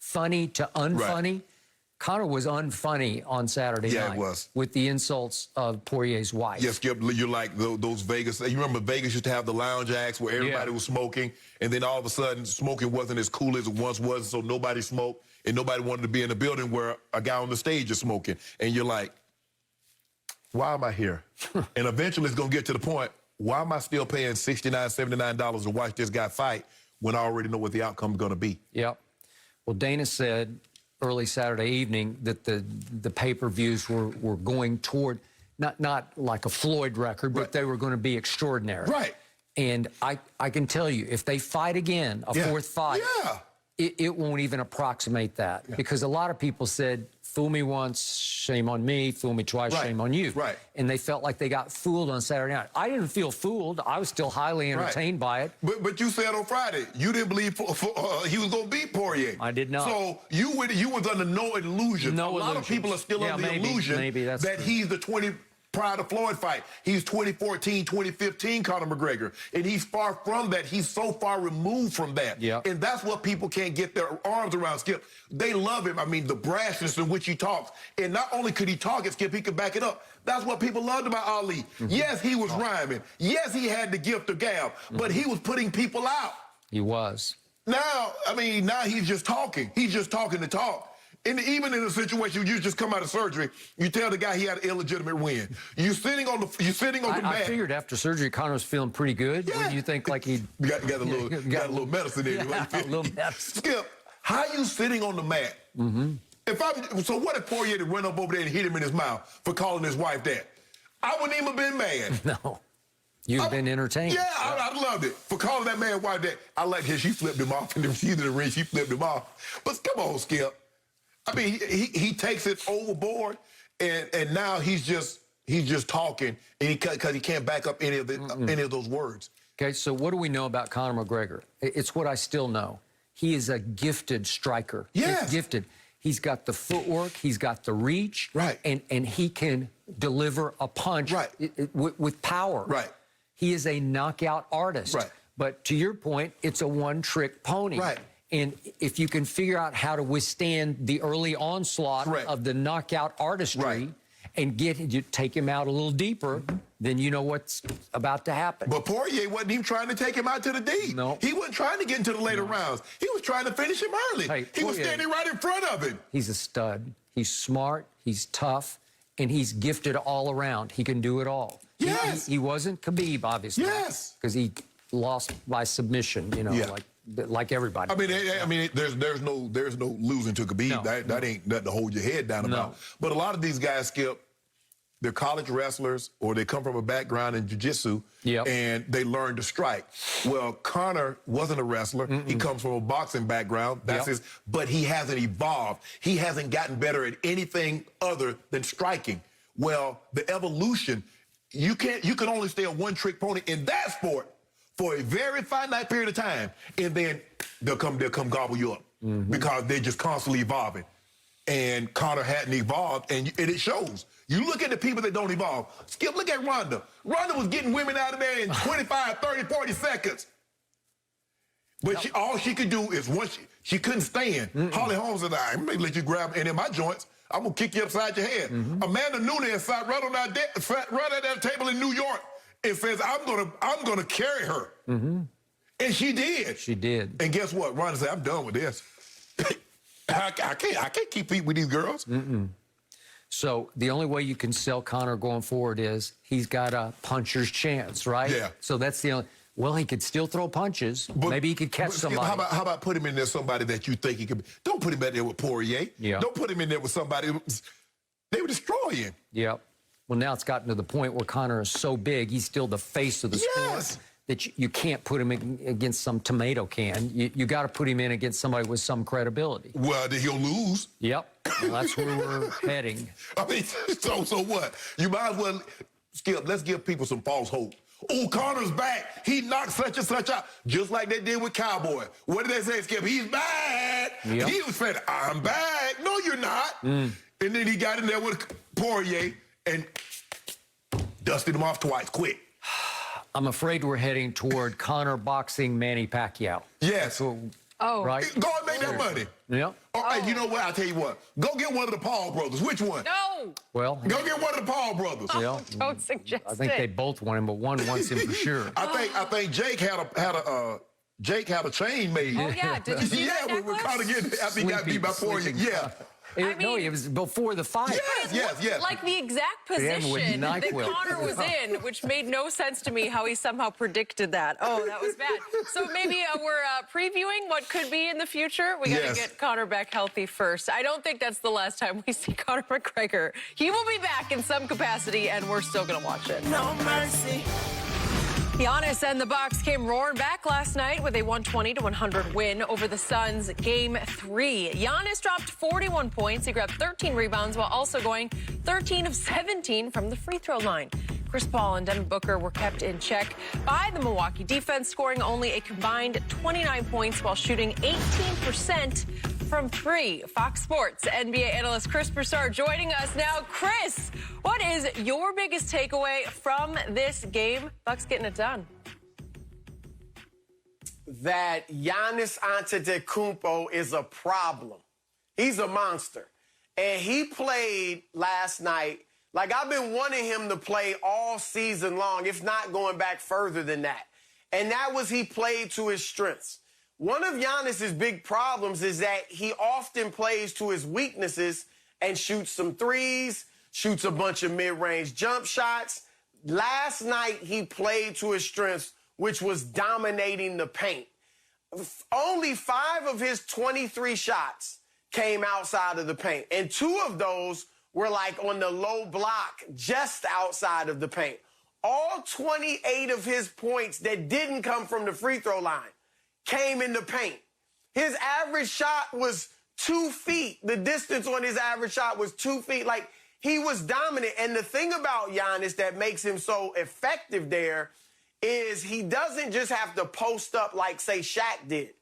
Speaker 4: funny to unfunny. Conor was unfunny on Saturday night.
Speaker 3: It was.
Speaker 4: With the insults of Poirier's wife.
Speaker 3: Yes, Skip, you're like those Vegas. You remember Vegas used to have the lounge acts where everybody was smoking, and then all of a sudden, smoking wasn't as cool as it once was, so nobody smoked, and nobody wanted to be in a building where a guy on the stage is smoking. And you're like, why am I here? And eventually it's going to get to the point, why am I still paying $69, $79 to watch this guy fight when I already know what the outcome is going to be?
Speaker 4: Yep. Well, Dana said early Saturday evening that the pay-per-views were going toward, not like a Floyd record, but they were going to be extraordinary.
Speaker 3: Right.
Speaker 4: And I can tell you, if they fight again, a fourth fight, it won't even approximate that. Because a lot of people said, fool me once, shame on me. Fool me twice, shame on you.
Speaker 3: Right.
Speaker 4: And they felt like they got fooled on Saturday night. I didn't feel fooled. I was still highly entertained by it.
Speaker 3: But you said on Friday you didn't believe he was going to beat Poirier.
Speaker 4: I did not.
Speaker 3: So you was under no illusion. A lot of people are still under the illusion that he's the 20 prior to Floyd fight. He's 2014, 2015 Conor McGregor. And he's far from that. He's so far removed from that. And that's what people can't get their arms around, Skip. They love him. I mean, the brashness in which he talks. And not only could he talk it, Skip, he could back it up. That's what people loved about Ali. Yes, he was rhyming. Yes, he had the gift of gab. But he was putting people out.
Speaker 4: He was.
Speaker 3: Now, I mean, now he's just talking. He's just talking to talk. And even in a situation you just come out of surgery, you tell the guy he had an illegitimate win. You're sitting on the mat.
Speaker 4: I figured after surgery, Conor was feeling pretty good. When you think like he
Speaker 3: got a little medicine in him.
Speaker 4: A little medicine.
Speaker 3: Skip, how you sitting on the mat? So what if Poirier had run up over there and hit him in his mouth for calling his wife that? I wouldn't even have been mad.
Speaker 4: No. You'd have been entertained.
Speaker 3: Yeah, I loved it. For calling that man wife that. I like her. She flipped him off in the ring. She flipped him off. But come on, Skip. I mean, he takes it overboard, and now he's just talking, and because he can't back up any of those words.
Speaker 4: Okay, so what do we know about Conor McGregor? It's what I still know. He is a gifted striker.
Speaker 3: Yeah,
Speaker 4: he's gifted. He's got the footwork. He's got the reach.
Speaker 3: Right.
Speaker 4: And he can deliver a punch.
Speaker 3: Right.
Speaker 4: With power.
Speaker 3: Right.
Speaker 4: He is a knockout artist.
Speaker 3: Right.
Speaker 4: But to your point, it's a one-trick pony.
Speaker 3: Right.
Speaker 4: And if you can figure out how to withstand the early onslaught of the knockout artistry and take him out a little deeper, then you know what's about to happen.
Speaker 3: But Poirier wasn't even trying to take him out to the deep.
Speaker 4: No.
Speaker 3: He wasn't trying to get into the later rounds. He was trying to finish him early.
Speaker 4: Hey,
Speaker 3: he was standing right in front of him.
Speaker 4: He's a stud. He's smart. He's tough. And he's gifted all around. He can do it all.
Speaker 3: Yes.
Speaker 4: He wasn't Khabib, obviously.
Speaker 3: Yes.
Speaker 4: Because he lost by submission, like everybody.
Speaker 3: I mean, there's no losing to Khabib.
Speaker 4: No.
Speaker 3: That ain't nothing to hold your head down about. But a lot of these guys, Skip, they're college wrestlers or they come from a background in jiu-jitsu and they learn to strike. Well, Conor wasn't a wrestler. He comes from a boxing background. That's but he hasn't evolved. He hasn't gotten better at anything other than striking. Well, the evolution, you can only stay a one-trick pony in that sport for a very finite period of time, and then they'll come gobble you up because they're just constantly evolving. And Conor hadn't evolved, and it shows. You look at the people that don't evolve. Skip, look at Ronda. Ronda was getting women out of there in 25, 30, 40 seconds. But all she could do is once she couldn't stand. Holly Holmes said, I'm going to let you grab and in my joints. I'm going to kick you upside your head. Amanda Nunes sat right at that table in New York and says, I'm gonna carry her. And she did.
Speaker 4: She did.
Speaker 3: And guess what? Ronda said, I'm done with this. I can't compete with these girls.
Speaker 4: So the only way you can sell Conor going forward is he's got a puncher's chance, right?
Speaker 3: Yeah.
Speaker 4: So that's the only. Well, he could still throw punches. But maybe he could catch somebody.
Speaker 3: How about put him in there somebody that you think he could be? Don't put him in there with Poirier.
Speaker 4: Yeah.
Speaker 3: Don't put him in there with somebody. They would destroy him.
Speaker 4: Yep. Well, now it's gotten to the point where Conor is so big, he's still the face of the sport. That you can't put him against some tomato can. You got to put him in against somebody with some credibility.
Speaker 3: Well, then he'll lose.
Speaker 4: Yep. Well, that's where we're heading.
Speaker 3: I mean, so what? You might as well, Skip, let's give people some false hope. Oh, Conor's back. He knocked such and such out. Just like they did with Cowboy. What did they say, Skip? He's back.
Speaker 4: Yep.
Speaker 3: He was saying, I'm back. No, you're not. And then he got in there with Poirier and dusted him off twice, quick.
Speaker 4: I'm afraid we're heading toward Conor boxing Manny Pacquiao.
Speaker 3: Yes.
Speaker 4: Right?
Speaker 3: Go and make that money.
Speaker 4: Yep.
Speaker 3: Hey, you know what? I'll tell you what. Go get one of the Paul brothers. Which one?
Speaker 2: No.
Speaker 4: Well.
Speaker 3: Go get one of the Paul brothers.
Speaker 4: Yeah.
Speaker 2: Don't suggest it.
Speaker 4: I think they both want him, but one wants him for sure.
Speaker 3: I think Jake had a chain made.
Speaker 2: Oh yeah, did you see that
Speaker 3: when Conor after he got beat by Poirier. Yeah.
Speaker 4: No, it was before the fight.
Speaker 3: Yes.
Speaker 2: Like the exact position that Conor was in, which made no sense to me how he somehow predicted that. Oh, that was bad. So maybe we're previewing what could be in the future. We got to get Conor back healthy first. I don't think that's the last time we see Conor McGregor. He will be back in some capacity, and we're still going to watch it.
Speaker 5: No mercy.
Speaker 2: Giannis and the Bucks came roaring back last night with a 120-100 win over the Suns Game 3. Giannis dropped 41 points. He grabbed 13 rebounds while also going 13 of 17 from the free throw line. Chris Paul and Devin Booker were kept in check by the Milwaukee defense, scoring only a combined 29 points while shooting 18% from three. Fox Sports NBA analyst Chris Broussard joining us now. Chris, what is your biggest takeaway from this game? Bucks getting it done.
Speaker 8: That Giannis Antetokounmpo is a problem. He's a monster. And he played last night like I've been wanting him to play all season long, if not going back further than that. And that was he played to his strengths. One of Giannis's big problems is that he often plays to his weaknesses and shoots some threes, shoots a bunch of mid-range jump shots. Last night, he played to his strengths, which was dominating the paint. Only 5 of his 23 shots came outside of the paint, and 2 of those were like on the low block, just outside of the paint. All 28 of his points that didn't come from the free throw line came in the paint. His average shot was 2 feet. The distance on his average shot was 2 feet. Like, he was dominant. And the thing about Giannis that makes him so effective there is he doesn't just have to post up like, say, Shaq did.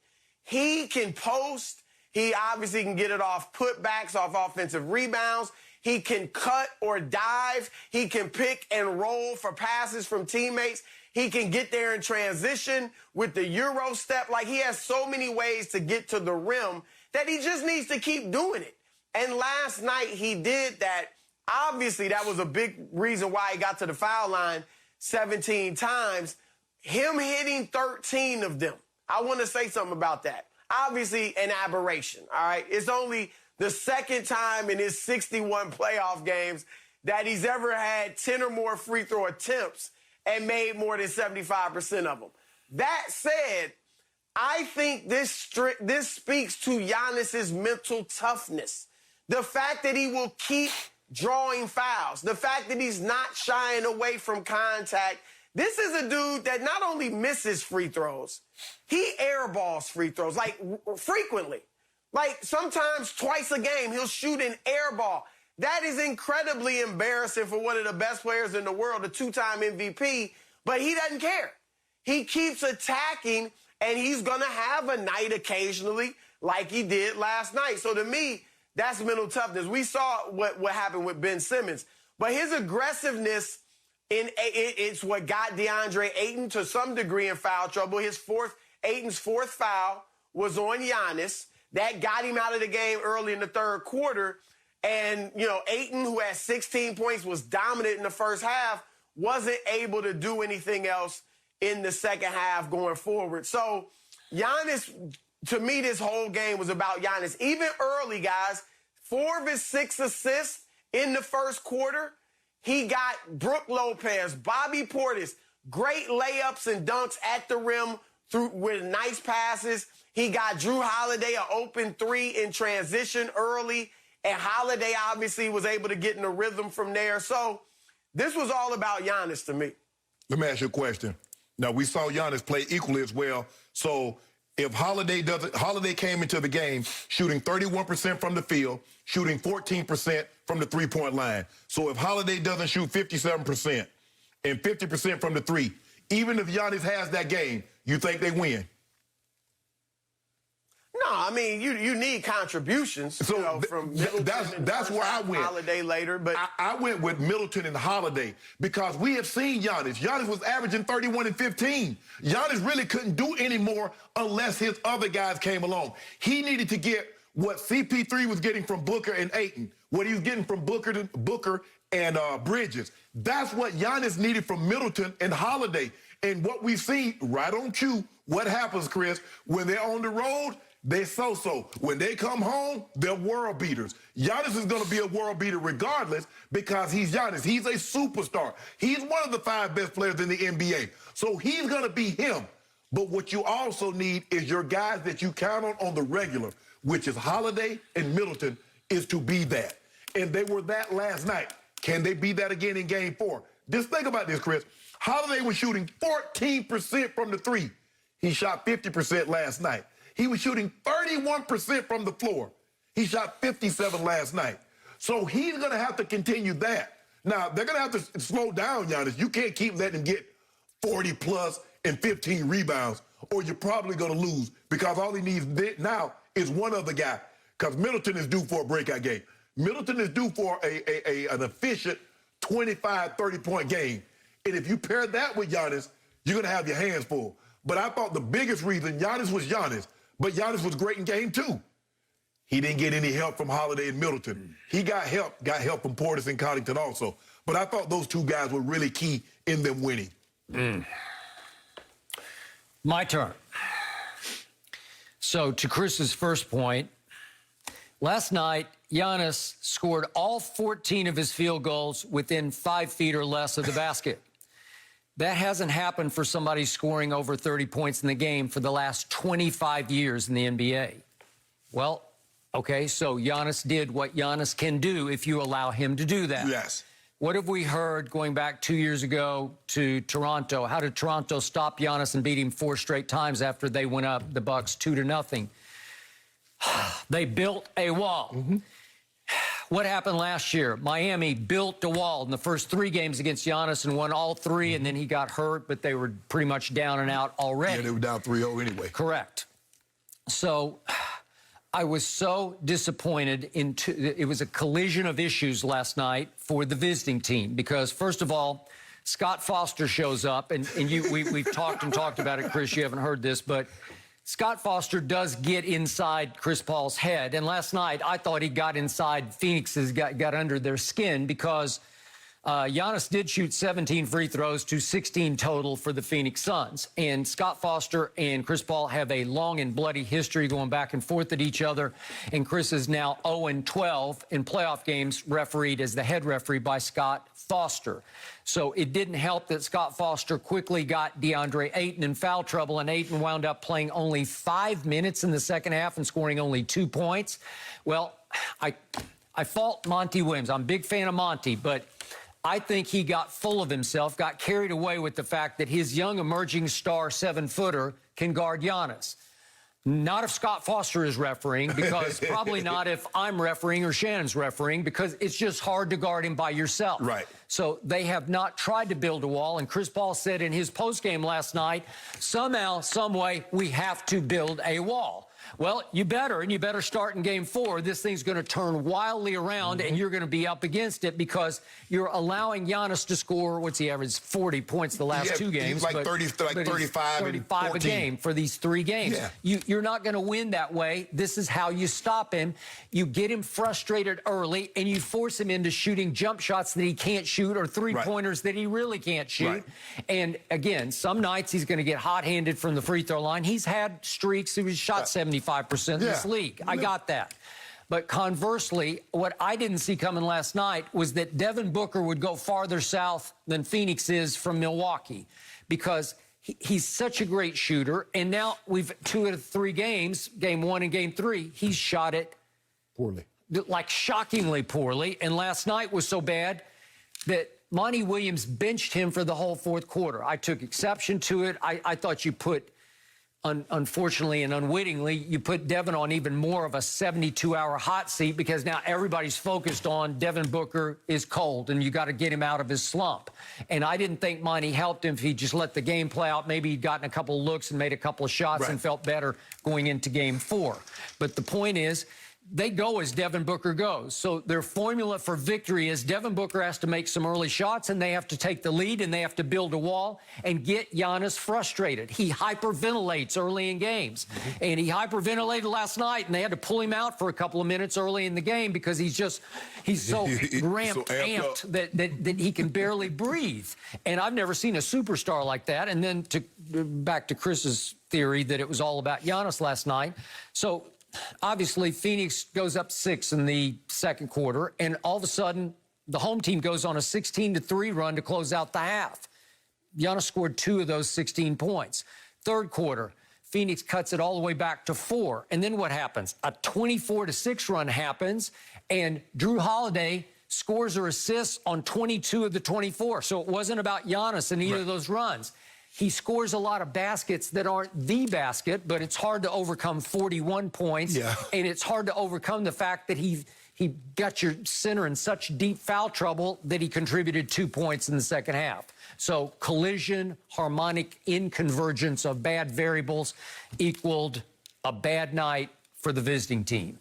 Speaker 8: He can post. He obviously can get it off putbacks, off offensive rebounds. He can cut or dive. He can pick and roll for passes from teammates. He can get there in transition with the Euro step. Like, he has so many ways to get to the rim that he just needs to keep doing it. And last night he did that. Obviously, that was a big reason why he got to the foul line 17 times. Him hitting 13 of them. I want to say something about that. Obviously, an aberration, all right? It's only the second time in his 61 playoff games that he's ever had 10 or more free throw attempts and made more than 75% of them. That said, I think this speaks to Giannis's mental toughness. The fact that he will keep drawing fouls, the fact that he's not shying away from contact. This is a dude that not only misses free throws, he airballs free throws, like frequently. Like sometimes twice a game, he'll shoot an airball. That is incredibly embarrassing for one of the best players in the world, a two-time MVP, but he doesn't care. He keeps attacking, and he's going to have a night occasionally like he did last night. So to me, that's mental toughness. We saw what happened with Ben Simmons, but his aggressiveness, it's what got DeAndre Ayton to some degree in foul trouble. Ayton's fourth foul was on Giannis. That got him out of the game early in the third quarter. And, you know, Ayton, who had 16 points, was dominant in the first half, wasn't able to do anything else in the second half going forward. So Giannis, to me, this whole game was about Giannis. Even early, guys, 4 of his 6 assists in the first quarter, he got Brook Lopez, Bobby Portis, great layups and dunks at the rim with nice passes. He got Drew Holiday an open 3 in transition early, and Holiday obviously was able to get in a rhythm from there. So this was all about Giannis to me.
Speaker 3: Let me ask you a question. Now, we saw Giannis play equally as well. So if Holiday came into the game shooting 31% from the field, shooting 14% from the three-point line. So if Holiday doesn't shoot 57% and 50% from the three, even if Giannis has that game, you think they win?
Speaker 8: No, I mean, you need contributions,
Speaker 3: so
Speaker 8: from Middleton.
Speaker 3: That's where I went.
Speaker 8: Holiday later, but
Speaker 3: I went with Middleton and Holiday because we have seen Giannis. Giannis was averaging 31 and 15. Giannis really couldn't do any more unless his other guys came along. He needed to get what CP3 was getting from Booker and Ayton, what he was getting from Booker and Bridges. That's what Giannis needed from Middleton and Holiday. And what we've seen right on cue, what happens, Chris, when they're on the road, they so-so. When they come home, they're world beaters. Giannis is going to be a world beater regardless because he's Giannis. He's a superstar. He's one of the 5 best players in the NBA. So he's going to be him. But what you also need is your guys that you count on the regular, which is Holiday and Middleton, is to be that. And they were that last night. Can they be that again in Game 4? Just think about this, Chris. Holiday was shooting 14% from the three. He shot 50% last night. He was shooting 31% from the floor. He shot 57 last night. So he's going to have to continue that. Now, they're going to have to slow down Giannis. You can't keep letting him get 40-plus and 15 rebounds, or you're probably going to lose because all he needs now is one other guy because Middleton is due for a breakout game. Middleton is due for an efficient 25, 30-point game. And if you pair that with Giannis, you're going to have your hands full. But I thought the biggest reason Giannis was Giannis, but Giannis was great in Game 2. He didn't get any help from Holiday and Middleton. He got help from Portis and Connaughton also. But I thought those 2 guys were really key in them winning.
Speaker 4: My turn. So to Chris's first point, last night, Giannis scored all 14 of his field goals within 5 feet or less of the basket. That hasn't happened for somebody scoring over 30 points in the game for the last 25 years in the NBA. Well, okay, so Giannis did what Giannis can do if you allow him to do that.
Speaker 3: Yes.
Speaker 4: What have we heard going back 2 years ago to Toronto? How did Toronto stop Giannis and beat him 4 straight times after they went up the Bucks 2-0? They built a wall. Mm-hmm. What happened last year? Miami built a wall in the first 3 games against Giannis and won all 3, and then he got hurt, but they were pretty much down and out already.
Speaker 3: Yeah, they were down 3-0 anyway.
Speaker 4: Correct. So I was so disappointed. It was a collision of issues last night for the visiting team because, first of all, Scott Foster shows up, and we've talked about it, Chris. You haven't heard this, but Scott Foster does get inside Chris Paul's head. And last night, I thought he got inside Phoenix's, got under their skin because Giannis did shoot 17 free throws to 16 total for the Phoenix Suns. And Scott Foster and Chris Paul have a long and bloody history going back and forth at each other. And Chris is now 0-12 in playoff games, refereed as the head referee by Scott Foster. So it didn't help that Scott Foster quickly got DeAndre Ayton in foul trouble, and Ayton wound up playing only 5 minutes in the second half and scoring only 2 points. Well, I fault Monty Williams. I'm a big fan of Monty, but I think he got full of himself, got carried away with the fact that his young emerging star 7-footer can guard Giannis. Not if Scott Foster is refereeing, because probably not if I'm refereeing or Shannon's refereeing, because it's just hard to guard him by yourself.
Speaker 3: Right.
Speaker 4: So they have not tried to build a wall. And Chris Paul said in his postgame last night, somehow, some way, we have to build a wall. Well, you better, and you better start in Game 4. This thing's going to turn wildly around, and you're going to be up against it because you're allowing Giannis to score, what's he averaged, 40 points the last 2 games.
Speaker 3: He's like 35
Speaker 4: a game for these 3 games.
Speaker 3: Yeah.
Speaker 4: You're not going to win that way. This is how you stop him. You get him frustrated early, and you force him into shooting jump shots that he can't shoot or three-pointers that he really can't shoot.
Speaker 3: Right.
Speaker 4: And, again, some nights he's going to get hot-handed from the free throw line. He's had streaks. He was shot 75% in this league. I got that. But conversely, what I didn't see coming last night was that Devin Booker would go farther south than Phoenix is from Milwaukee, because he's such a great shooter. And now we've 2 out of 3 games, Game 1 and Game 3, he's shot it
Speaker 3: poorly,
Speaker 4: like shockingly poorly. And last night was so bad that Monty Williams benched him for the whole 4th quarter. I took exception to it. I thought you put, unfortunately and unwittingly, you put Devin on even more of a 72-hour hot seat, because now everybody's focused on Devin Booker is cold and you got to get him out of his slump. And I didn't think Monty helped him if he just let the game play out. Maybe he'd gotten a couple of looks and made a couple of shots and felt better going into Game 4. But the point is, they go as Devin Booker goes. So their formula for victory is Devin Booker has to make some early shots, and they have to take the lead, and they have to build a wall and get Giannis frustrated. He hyperventilates early in games. And he hyperventilated last night, and they had to pull him out for a couple of minutes early in the game because he's so ramped, amped that he can barely breathe. And I've never seen a superstar like that. And then back to Chris's theory that it was all about Giannis last night. So obviously, Phoenix goes up 6 in the 2nd quarter, and all of a sudden, the home team goes on a 16-3 run to close out the half. Giannis scored 2 of those 16 points. 3rd quarter, Phoenix cuts it all the way back to 4. And then what happens? A 24-6 run happens, and Drew Holiday scores or assists on 22 of the 24. So it wasn't about Giannis in either of those runs. He scores a lot of baskets that aren't the basket, but it's hard to overcome 41 points.
Speaker 3: Yeah.
Speaker 4: And it's hard to overcome the fact that he got your center in such deep foul trouble that he contributed 2 points in the second half. So collision, harmonic inconvergence of bad variables equaled a bad night for the visiting team.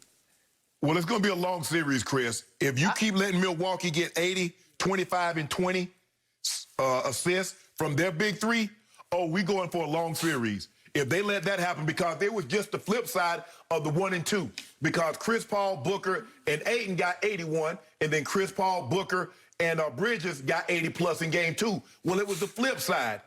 Speaker 3: Well, it's going to be a long series, Chris. If you keep letting Milwaukee get 80, 25, and 20 assists from their big 3, we're going for a long series. If they let that happen, because it was just the flip side of the 1 and 2, because Chris Paul, Booker, and Ayton got 81, and then Chris Paul, Booker, and Bridges got 80+ in Game 2. Well, it was the flip side.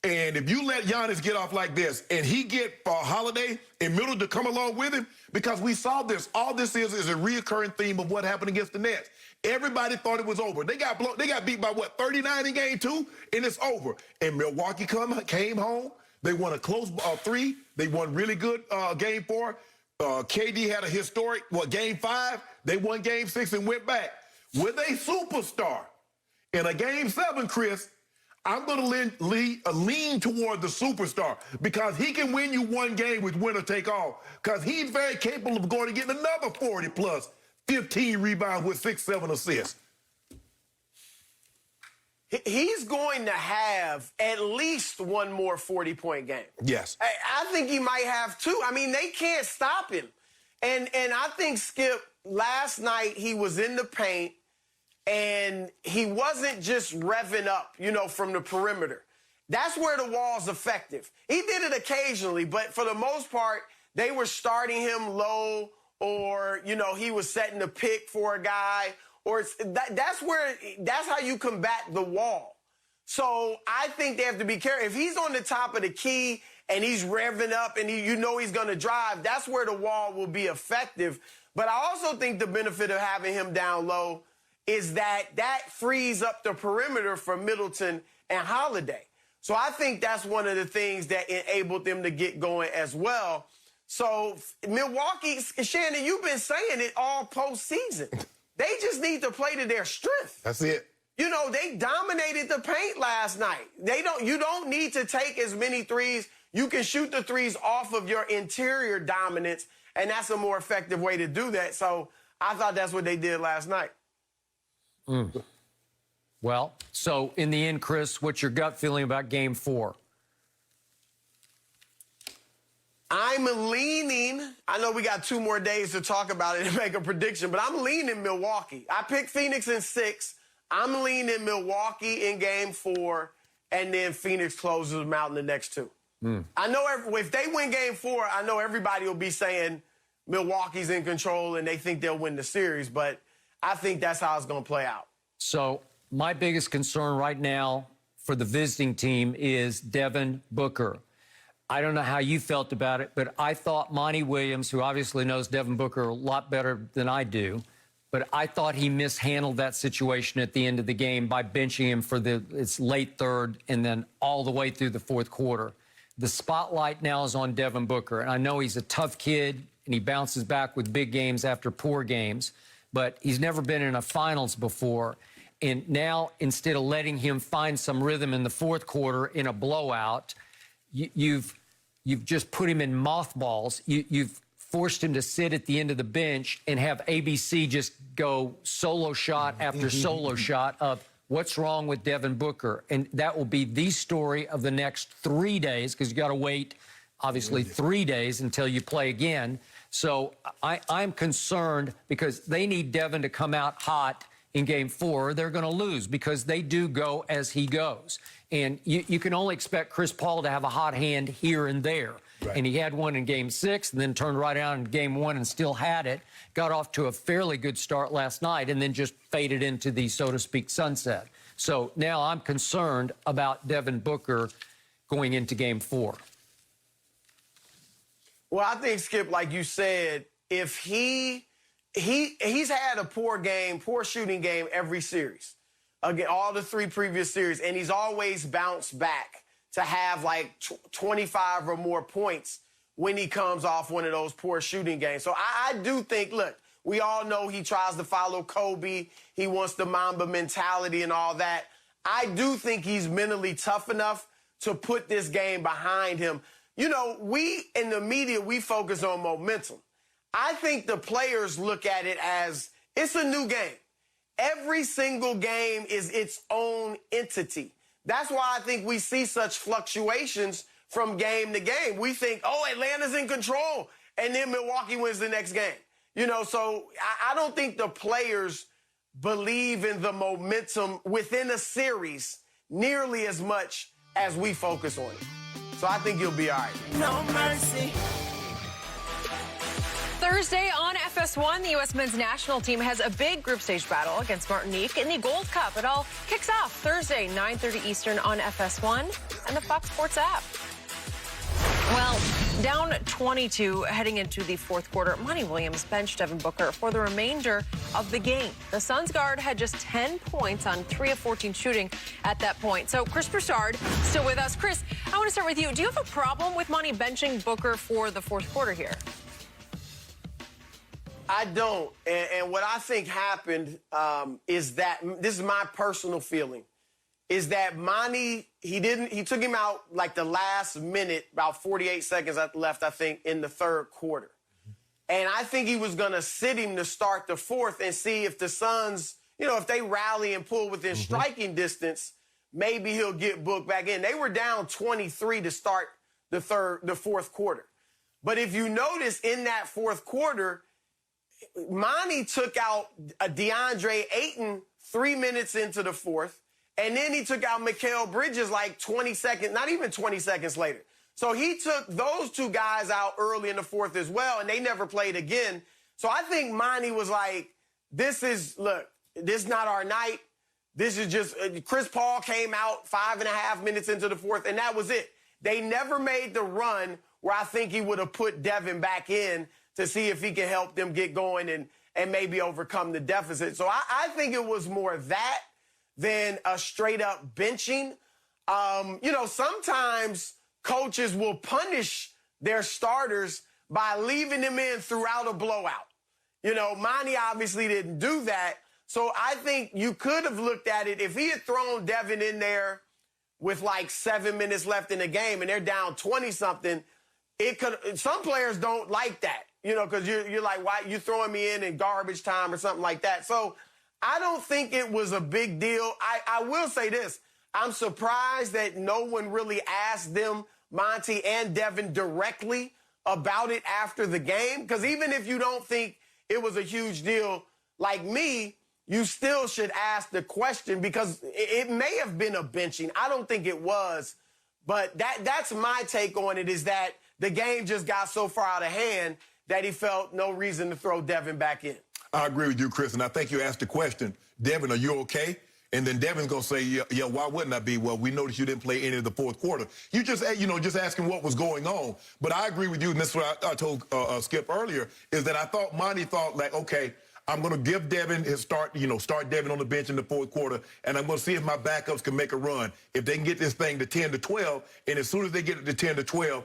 Speaker 3: And if you let Giannis get off like this, and he get Holiday and Middleton to come along with him, because we saw this, all this is a reoccurring theme of what happened against the Nets. Everybody thought it was over. They got beat by, 39 in Game 2, and it's over. And Milwaukee came home. They won a close 3. They won really good Game 4. KD had a historic, Game 5. They won Game 6 and went back. With a superstar in a Game 7, Chris, I'm going to lean toward the superstar, because he can win you one game with winner take all, because he's very capable of going to get another 40+. 15 rebounds with 6-7 assists.
Speaker 8: He's going to have at least one more 40-point game.
Speaker 3: Yes.
Speaker 8: I think he might have 2. I mean, they can't stop him. And I think, Skip, last night he was in the paint, and he wasn't just revving up, from the perimeter. That's where the wall's effective. He did it occasionally, but for the most part, they were starting him low, or, he was setting a pick for a guy, or that's how you combat the wall. So I think they have to be careful. If he's on the top of the key and he's revving up and you know he's going to drive, that's where the wall will be effective. But I also think the benefit of having him down low is that frees up the perimeter for Middleton and Holiday. So I think that's one of the things that enabled them to get going as well. So Milwaukee, Shannon, you've been saying it all postseason. They just need to play to their strength.
Speaker 3: That's it.
Speaker 8: You know, they dominated the paint last night. You don't need to take as many threes. You can shoot the threes off of your interior dominance, and that's a more effective way to do that. So I thought that's what they did last night.
Speaker 4: Well, so in the end, Chris, what's your gut feeling about Game 4?
Speaker 8: I'm leaning, I know we got 2 more days to talk about it and make a prediction, but I'm leaning Milwaukee. I picked Phoenix in 6. I'm leaning Milwaukee in Game 4, and then Phoenix closes them out in the next 2. I know if they win Game 4, I know everybody will be saying Milwaukee's in control and they think they'll win the series, but I think that's how it's going to play out.
Speaker 4: So my biggest concern right now for the visiting team is Devin Booker. I don't know how you felt about it, but I thought Monty Williams, who obviously knows Devin Booker a lot better than I do, but I thought he mishandled that situation at the end of the game by benching him for its late third and then all the way through the fourth quarter. The spotlight now is on Devin Booker, and I know he's a tough kid, and he bounces back with big games after poor games, but he's never been in a finals before. And now, instead of letting him find some rhythm in the fourth quarter in a blowout, you've just put him in mothballs. You've forced him to sit at the end of the bench and have ABC just go solo shot after solo shot of what's wrong with Devin Booker. And that will be the story of the next 3 days, because you got to wait, obviously, 3 days until you play again. So I'm concerned because they need Devin to come out hot in Game 4. They're going to lose because they do go as he goes. And you can only expect Chris Paul to have a hot hand here and there. Right. And he had one in Game 6 and then turned right out in Game 1 and still had it. Got off to a fairly good start last night and then just faded into the, so to speak, sunset. So now I'm concerned about Devin Booker going into Game 4.
Speaker 8: Well, I think, Skip, like you said, if he's had a poor shooting game every series. Again, all the 3 previous series, and he's always bounced back to have like 25 or more points when he comes off one of those poor shooting games. So I do think, look, we all know he tries to follow Kobe. He wants the Mamba mentality and all that. I do think he's mentally tough enough to put this game behind him. You know, we in the media, we focus on momentum. I think the players look at it as it's a new game. Every single game is its own entity. That's why I think we see such fluctuations from game to game. We think, oh, Atlanta's in control, and then Milwaukee wins the next game. You know, so I don't think the players believe in the momentum within a series nearly as much as we focus on it. So I think you'll be all right.
Speaker 5: No mercy.
Speaker 2: Thursday on FS1, the U.S. men's national team has a big group stage battle against Martinique in the Gold Cup. It all kicks off Thursday, 9:30 Eastern on FS1 and the Fox Sports app. Well, down 22 heading into the fourth quarter, Monty Williams benched Devin Booker for the remainder of the game. The Suns guard had just 10 points on 3 of 14 shooting at that point. So Chris Broussard still with us. Chris, I want to start with you. Do you have a problem with Monty benching Booker for the fourth quarter here?
Speaker 8: I don't. And what I think happened is that, this is my personal feeling, is that Monty, he took him out like the last minute, about 48 seconds left, I think, in the third quarter. And I think he was going to sit him to start the fourth and see if the Suns, you know, if they rally and pull within striking distance, maybe he'll get Book back in. They were down 23 to start the fourth quarter. But if you notice in that fourth quarter, Monty took out a DeAndre Ayton 3 minutes into the fourth, and then he took out Mikal Bridges like 20 seconds, not even 20 seconds later. So he took those 2 guys out early in the fourth as well, and they never played again. So I think Monty was like, look, this is not our night. This is just Chris Paul came out 5.5 minutes into the fourth, and that was it. They never made the run where I think he would have put Devin back in to see if he can help them get going and maybe overcome the deficit. So I think it was more that than a straight-up benching. You know, sometimes coaches will punish their starters by leaving them in throughout a blowout. You know, Monty obviously didn't do that. So I think you could have looked at it. If he had thrown Devin in there with like 7 minutes left in the game and they're down 20-something, it could. Some players don't like that, you know, because you're like, why you throwing me in garbage time or something like that. So I don't think it was a big deal. I will say this. I'm surprised that no one really asked them, Monty and Devin, directly about it after the game. Because even if you don't think it was a huge deal like me, you still should ask the question because it may have been a benching. I don't think it was. But that's my take on it, is that the game just got so far out of hand that he felt no reason to throw Devin back in.
Speaker 3: I agree with you, Chris, and I think you asked the question, Devin, are you okay? And then Devin's going to say, yeah, why wouldn't I be? Well, we noticed you didn't play any of the fourth quarter. You just asking what was going on. But I agree with you, and that's what I told Skip earlier, is that I thought Monty thought, like, okay, I'm going to give Devin his start Devin on the bench in the fourth quarter, and I'm going to see if my backups can make a run. If they can get this thing to 10-12, and as soon as they get it to 10-12,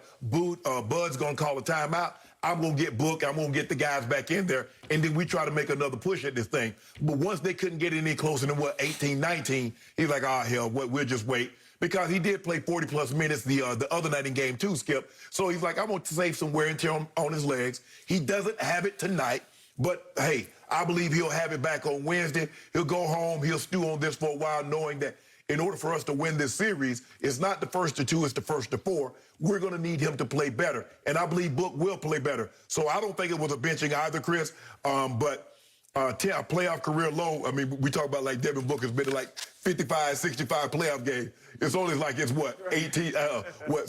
Speaker 3: Bud's going to call a timeout. I'm going to get Book. I'm going to get the guys back in there, and then we try to make another push at this thing. But once they couldn't get any closer than, 18, 19, he's like, hell, we'll just wait. Because he did play 40-plus minutes the other night in game 2, Skip. So he's like, I'm going to save some wear and tear on his legs. He doesn't have it tonight, but, hey, I believe he'll have it back on Wednesday. He'll go home. He'll stew on this for a while, knowing that in order for us to win this series, it's not the first to 2, it's the first to 4. We're going to need him to play better. And I believe Book will play better. So I don't think it was a benching either, Chris. But a playoff career low, I mean, we talk about like Devin Booker's been in like 55, 65 playoff game. It's only like it's 16th or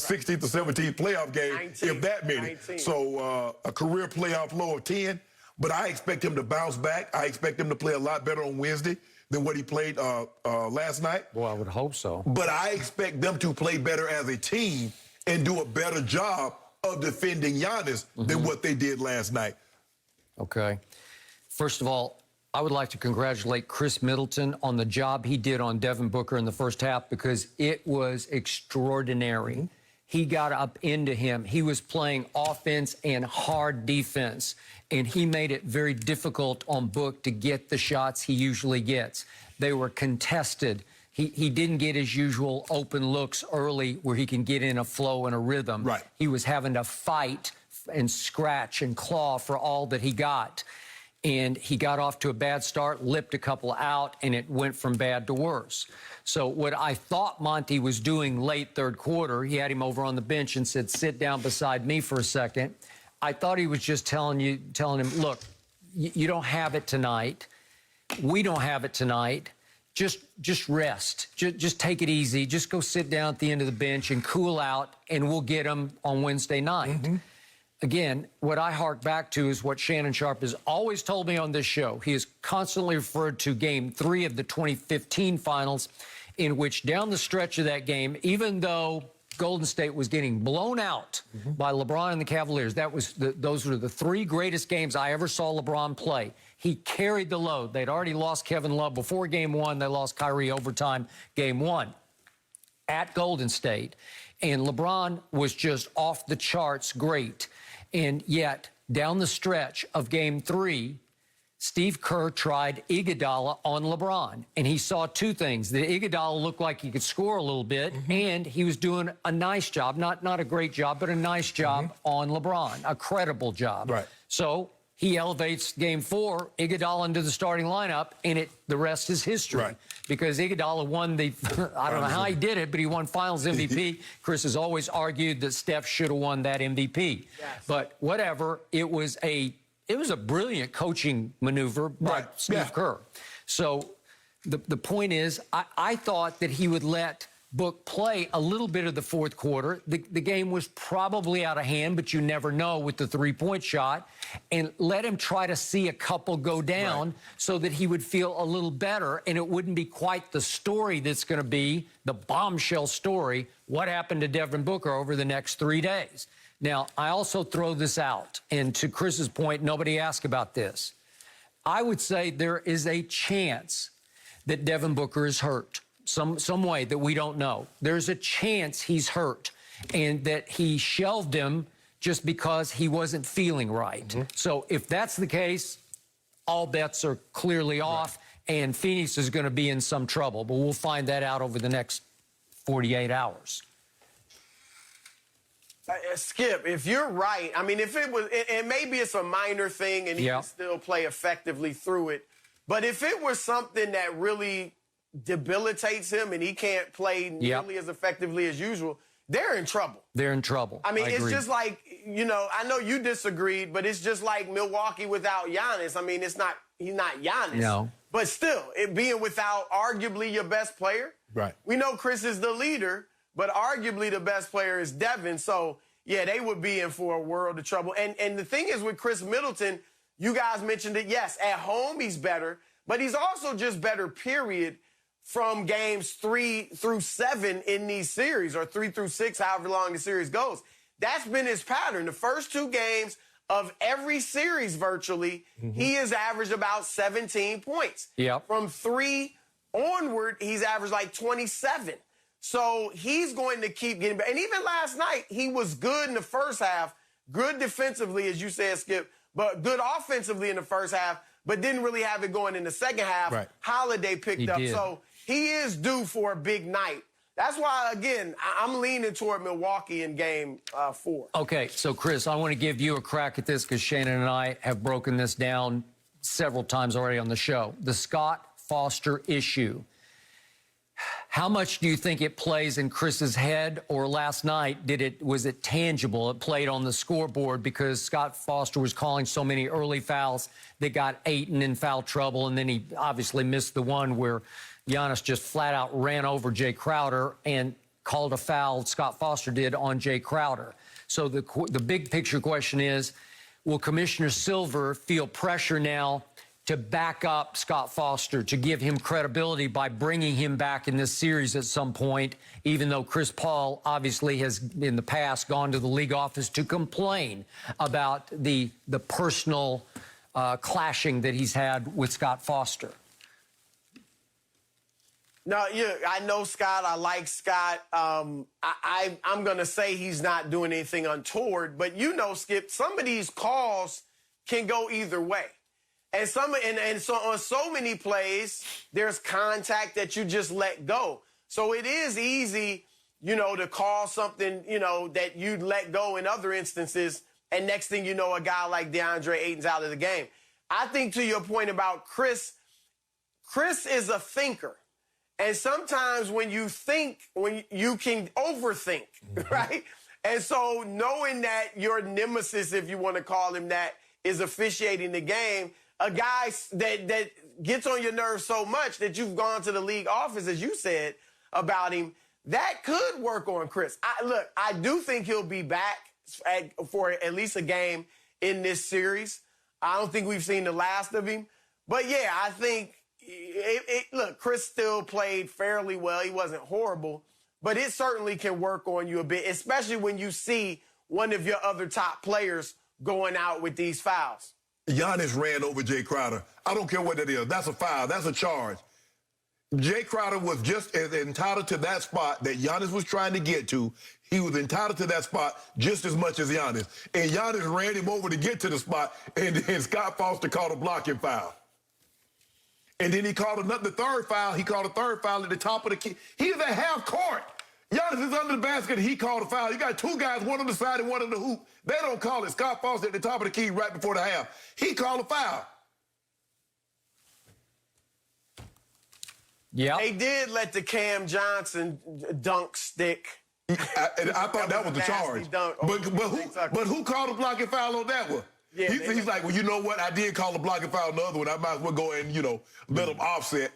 Speaker 3: 17th playoff game, 19, if that many. 19. So a career playoff low of 10. But I expect him to bounce back. I expect him to play a lot better on Wednesday than what he played last night.
Speaker 4: Well, I would hope so.
Speaker 3: But I expect them to play better as a team and do a better job of defending Giannis than what they did last night.
Speaker 4: Okay. First of all, I would like to congratulate Chris Middleton on the job he did on Devin Booker in the first half, because it was extraordinary. He got up into him. He was playing offense and hard defense, and he made it very difficult on Book to get the shots he usually gets. They were contested. He didn't get his usual open looks early where he can get in a flow and a rhythm.
Speaker 3: Right.
Speaker 4: He was having to fight and scratch and claw for all that he got. And he got off to a bad start, lipped a couple out, and it went from bad to worse. So what I thought Monty was doing late third quarter, he had him over on the bench and said, sit down beside me for a second. I thought he was just telling him, look, you don't have it tonight. We don't have it tonight. Just rest. Just take it easy. Just go sit down at the end of the bench and cool out, and we'll get him on Wednesday night. Again, what I hark back to is what Shannon Sharp has always told me on this show. He has constantly referred to Game 3 of the 2015 finals, in which down the stretch of that game, even though Golden State was getting blown out by LeBron and the Cavaliers, those were the 3 greatest games I ever saw LeBron play. He carried the load. They'd already lost Kevin Love before Game 1. They lost Kyrie overtime Game 1 at Golden State. And LeBron was just off the charts great. And yet, down the stretch of Game 3, Steve Kerr tried Iguodala on LeBron. And he saw 2 things. That Iguodala looked like he could score a little bit, and he was doing a nice job, not a great job, but a nice job on LeBron, a credible job.
Speaker 3: Right.
Speaker 4: So he elevates Game 4, Iguodala into the starting lineup, and the rest is history.
Speaker 3: Right.
Speaker 4: Because Iguodala won the, I don't know how he did it, but he won Finals MVP. Chris has always argued that Steph should have won that MVP. Yes. But whatever, it was a brilliant coaching maneuver by Steve Kerr. So the point is, I thought that he would let Book play a little bit of the fourth quarter. The game was probably out of hand, but you never know with the three-point shot. And let him try to see a couple go down so that he would feel a little better, and it wouldn't be quite the story that's going to be the bombshell story, what happened to Devin Booker over the next 3 days. Now, I also throw this out, and to Chris's point, nobody asked about this. I would say there is a chance that Devin Booker is hurt. Some way that we don't know. There's a chance he's hurt and that he shelved him just because he wasn't feeling right. So if that's the case, all bets are clearly off, and Phoenix is going to be in some trouble. But we'll find that out over the next 48 hours.
Speaker 8: Skip, if you're right, I mean, if it was, and maybe it's a minor thing and he can still play effectively through it, but if it was something that really debilitates him and he can't play nearly as effectively as usual, they're in trouble.
Speaker 4: They're in trouble.
Speaker 8: I mean, it's just like, you know, I know you disagreed, but it's just like Milwaukee without Giannis. I mean, he's not Giannis.
Speaker 4: No.
Speaker 8: But still, it being without arguably your best player.
Speaker 3: Right.
Speaker 8: We know Chris is the leader, but arguably the best player is Devin. So, yeah, they would be in for a world of trouble. And the thing is with Chris Middleton, you guys mentioned it, yes, at home he's better, but he's also just better, period, from games 3 through 7 in these series, or 3 through 6, however long the series goes. That's been his pattern. The first 2 games of every series virtually, he has averaged about 17 points. From 3 onward, he's averaged like 27. So he's going to keep getting better. And even last night, he was good in the first half, good defensively, as you said, Skip, but good offensively in the first half, but didn't really have it going in the second half. Holiday picked up. So he is due for a big night. That's why, again, I'm leaning toward Milwaukee in game 4.
Speaker 4: Okay, so, Chris, I want to give you a crack at this because Shannon and I have broken this down several times already on the show. The Scott Foster issue. How much do you think it plays in Chris's head, or last night was it tangible? It played on the scoreboard because Scott Foster was calling so many early fouls that got Ayton in foul trouble, and then he obviously missed the one where Giannis just flat out ran over Jay Crowder and called a foul, Scott Foster did, on Jay Crowder. So the big picture question is, will Commissioner Silver feel pressure now to back up Scott Foster, to give him credibility by bringing him back in this series at some point, even though Chris Paul obviously has in the past gone to the league office to complain about the personal clashing that he's had with Scott Foster?
Speaker 8: No, yeah, I know Scott. I like Scott. I'm going to say he's not doing anything untoward, but you know, Skip, some of these calls can go either way. And so on so many plays, there's contact that you just let go. So it is easy, you know, to call something, you know, that you'd let go in other instances, and next thing you know, a guy like DeAndre Ayton's out of the game. I think to your point about Chris is a thinker. And sometimes when you think, when you can overthink, right? And so knowing that your nemesis, if you want to call him that, is officiating the game, a guy that gets on your nerves so much that you've gone to the league office, as you said about him, that could work on Chris. I do think he'll be back for at least a game in this series. I don't think we've seen the last of him. But, yeah, I think, look, Chris still played fairly well. He wasn't horrible. But it certainly can work on you a bit, especially when you see one of your other top players going out with these fouls.
Speaker 3: Giannis ran over Jay Crowder. I don't care what that is. That's a foul. That's a charge. Jay Crowder was just as entitled to that spot that Giannis was trying to get to. He was entitled to that spot just as much as Giannis. And Giannis ran him over to get to the spot, and Scott Foster called a blocking foul. And then he called the third foul. He called a third foul at the top of the key. He's at half court. Giannis is under the basket, and he called a foul. You got 2 guys, one on the side and one on the hoop. They don't call it. Scott Foster at the top of the key right before the half. He called a foul.
Speaker 4: Yeah.
Speaker 8: They did let the Cam Johnson dunk stick.
Speaker 3: I thought that was the charge. But who called a blocking foul on that one? Yeah, he's like, well, you know what? I did call a blocking foul on the other one. I might as well go and, you know, let him offset.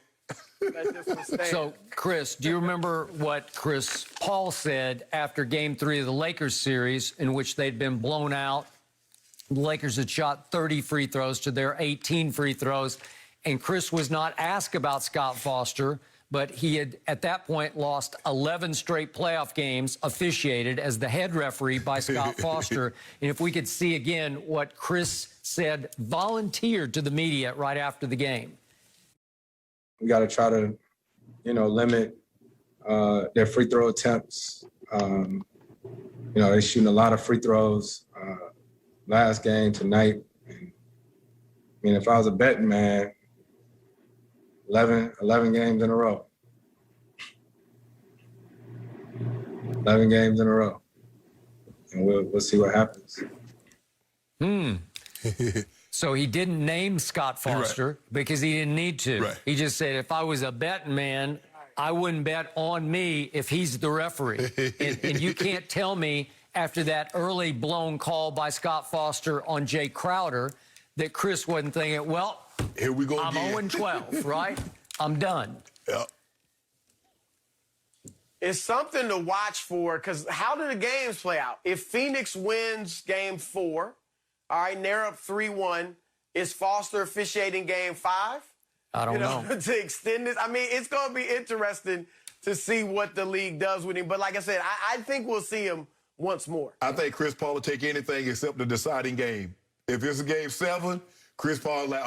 Speaker 8: That just was stand.
Speaker 4: So, Chris, do you remember what Chris Paul said after Game 3 of the Lakers series, in which they'd been blown out? The Lakers had shot 30 free throws to their 18 free throws, and Chris was not asked about Scott Foster, but he had, at that point, lost 11 straight playoff games officiated as the head referee by Scott Foster. And if we could see again what Chris said, volunteered to the media right after the game.
Speaker 6: We got to try to, limit their free throw attempts. They're shooting a lot of free throws last game tonight. If I was a betting man, 11 games in a row. 11 games in a row. And we'll see what happens.
Speaker 4: So he didn't name Scott Foster because he didn't need to.
Speaker 3: Right.
Speaker 4: He just said, if I was a betting man, I wouldn't bet on me if he's the referee. and you can't tell me after that early blown call by Scott Foster on Jay Crowder that Chris wasn't thinking, well,
Speaker 3: here we go
Speaker 4: I'm
Speaker 3: again.
Speaker 4: 0-12, right? I'm done.
Speaker 3: Yep.
Speaker 8: It's something to watch for, because how do the games play out? If Phoenix wins Game 4, all right, and they're up 3-1, is Foster officiating Game 5?
Speaker 4: I don't know.
Speaker 8: To extend this. It's going to be interesting to see what the league does with him. But like I said, I think we'll see him once more.
Speaker 3: I think Chris Paul will take anything except the deciding game. If it's a Game 7, Chris Paul like,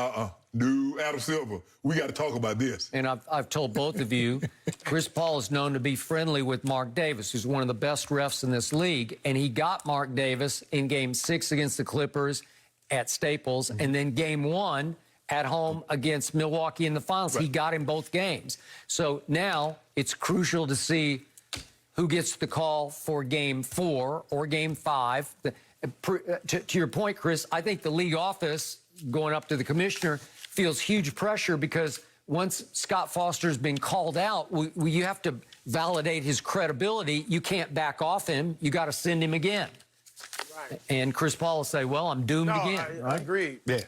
Speaker 3: no, Adam Silver, we got to talk about this.
Speaker 4: And I've told both of you, Chris Paul is known to be friendly with Mark Davis, who's one of the best refs in this league. And he got Mark Davis in Game 6 against the Clippers at Staples, and then Game 1 at home against Milwaukee in the finals. Right. He got him both games. So now it's crucial to see who gets the call for Game 4 or Game 5. To your point, Chris, I think the league office, going up to the commissioner, feels huge pressure because once Scott Foster's been called out, you have to validate his credibility. You can't back off him. You got to send him again. Right. And Chris Paul will say, well, I'm doomed again.
Speaker 8: I agree.
Speaker 3: Yeah.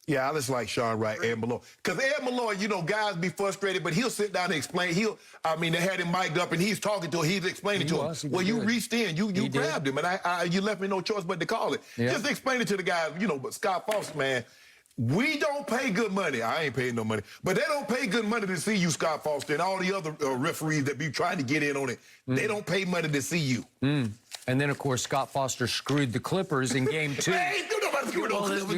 Speaker 3: Yeah, I just like Sean Wright, Ed Malone. Because Ed Malone, guys be frustrated, but he'll sit down and explain. They had him mic'd up, and he's talking to him. He's explaining to him. Well, you reached in. You grabbed him, and you left me no choice but to call it. Yeah. Just explain it to the guys, but Scott Foster, man, we don't pay good money. I ain't paying no money. But they don't pay good money to see you, Scott Foster, and all the other referees that be trying to get in on it. They don't pay money to see you.
Speaker 4: And then, of course, Scott Foster screwed the Clippers in Game 2.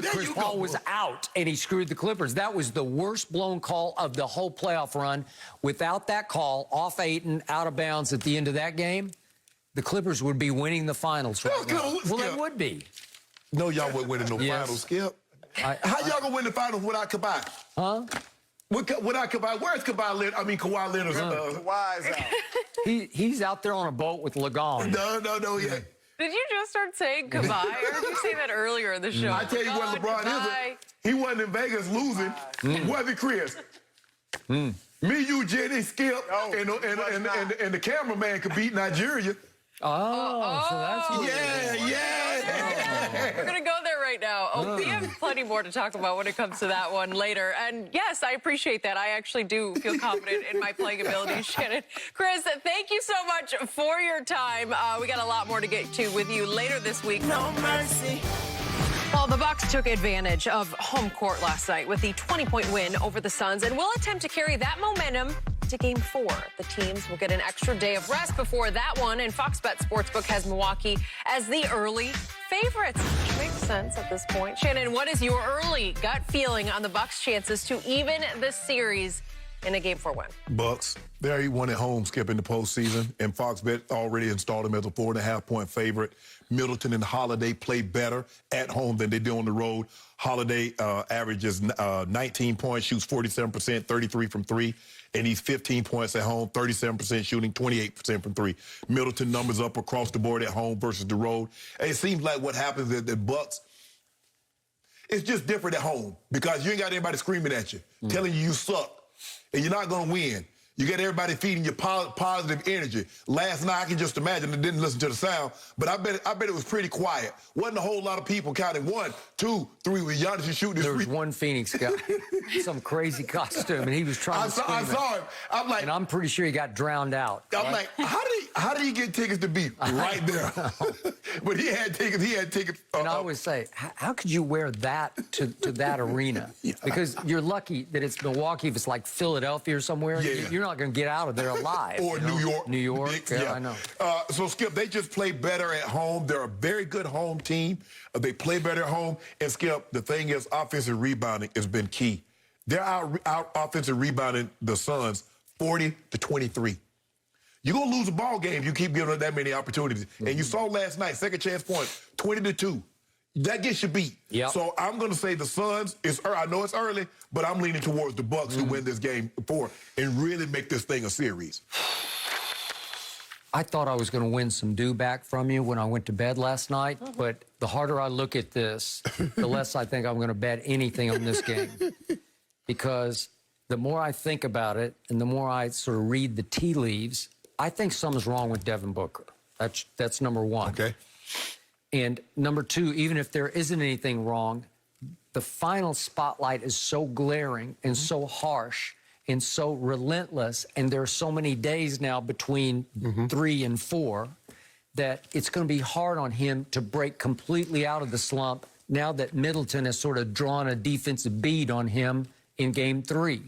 Speaker 4: Chris Paul was out, and he screwed the Clippers. That was the worst blown call of the whole playoff run. Without that call, off Ayton, out of bounds at the end of that game, the Clippers would be winning the finals right now. Well, they would be.
Speaker 3: No, y'all wasn't winning no finals, Skip. How y'all gonna win the finals without Kawhi?
Speaker 4: Huh?
Speaker 3: Without Kawhi, where's Kawhi Leonard? Kawhi Leonard.
Speaker 8: Kawhi's out.
Speaker 4: He's out there on a boat with Lagon.
Speaker 3: No, yeah.
Speaker 2: Did you just start saying goodbye, or did you say that earlier in the show?
Speaker 3: I tell you what, LeBron is. He wasn't in Vegas losing. Was it, Chris? Me, you, Jenny, Skip, and the cameraman could beat Nigeria.
Speaker 4: So that's
Speaker 3: yeah.
Speaker 2: We're going to go there right now. We have plenty more to talk about when it comes to that one later. And yes, I appreciate that. I actually do feel confident in my playing abilities, Shannon. Chris, thank you so much for your time. We got a lot more to get to with you later this week.
Speaker 5: No mercy.
Speaker 2: Well, the Bucks took advantage of home court last night with the 20-point win over the Suns and will attempt to carry that momentum to Game 4. The teams will get an extra day of rest before that one, and Fox Bet Sportsbook has Milwaukee as the early favorites, which makes sense at this point. Shannon, what is your early gut feeling on the Bucks' chances to even the series in a Game 4 win?
Speaker 3: Bucks. They already won at home, skipping the postseason, and Fox Bet already installed them as a 4.5-point favorite. Middleton and Holiday play better at home than they do on the road. Holiday averages 19 points, shoots 47%, 33 from three. And he's 15 points at home, 37% shooting, 28% from three. Middleton numbers up across the board at home versus the road. And it seems like what happens is the Bucks, it's just different at home because you ain't got anybody screaming at you, telling you suck, and you're not going to win. You got everybody feeding you positive energy. Last night, I can just imagine, I didn't listen to the sound, but I bet it was pretty quiet. Wasn't a whole lot of people counting 1, 2, 3 with Giannis shooting his
Speaker 4: There was
Speaker 3: free.
Speaker 4: one Phoenix guy, some crazy costume, and he was trying to scream
Speaker 3: I saw him. I'm like,
Speaker 4: and I'm pretty sure he got drowned out.
Speaker 3: I'm like, how did he get tickets to be right there? But he had tickets.
Speaker 4: And I always say, how could you wear that to that arena?
Speaker 3: Yeah.
Speaker 4: Because you're lucky that it's Milwaukee. If it's like Philadelphia or somewhere, you're not going to get out of there alive.
Speaker 3: Or New York.
Speaker 4: New York,
Speaker 3: Knicks,
Speaker 4: yeah, I know.
Speaker 3: So, Skip, they just play better at home. They're a very good home team. They play better at home. And, Skip, the thing is, offensive rebounding has been key. They're out offensive rebounding the Suns 40-23. You're going to lose a ball game if you keep giving up that many opportunities. Mm-hmm. And you saw last night, second chance points, 20-2. That gets you beat.
Speaker 4: Yep.
Speaker 3: So I'm going to say the Suns, I know it's early, but I'm leaning towards the Bucks who win this game 4 and really make this thing a series.
Speaker 4: I thought I was going to win some due back from you when I went to bed last night, but the harder I look at this, the less I think I'm going to bet anything on this game. Because the more I think about it and the more I sort of read the tea leaves, I think something's wrong with Devin Booker. That's number one.
Speaker 3: Okay.
Speaker 4: And number two, even if there isn't anything wrong, the final spotlight is so glaring and so harsh and so relentless, and there are so many days now between 3 and 4 that it's going to be hard on him to break completely out of the slump now that Middleton has sort of drawn a defensive bead on him in Game 3.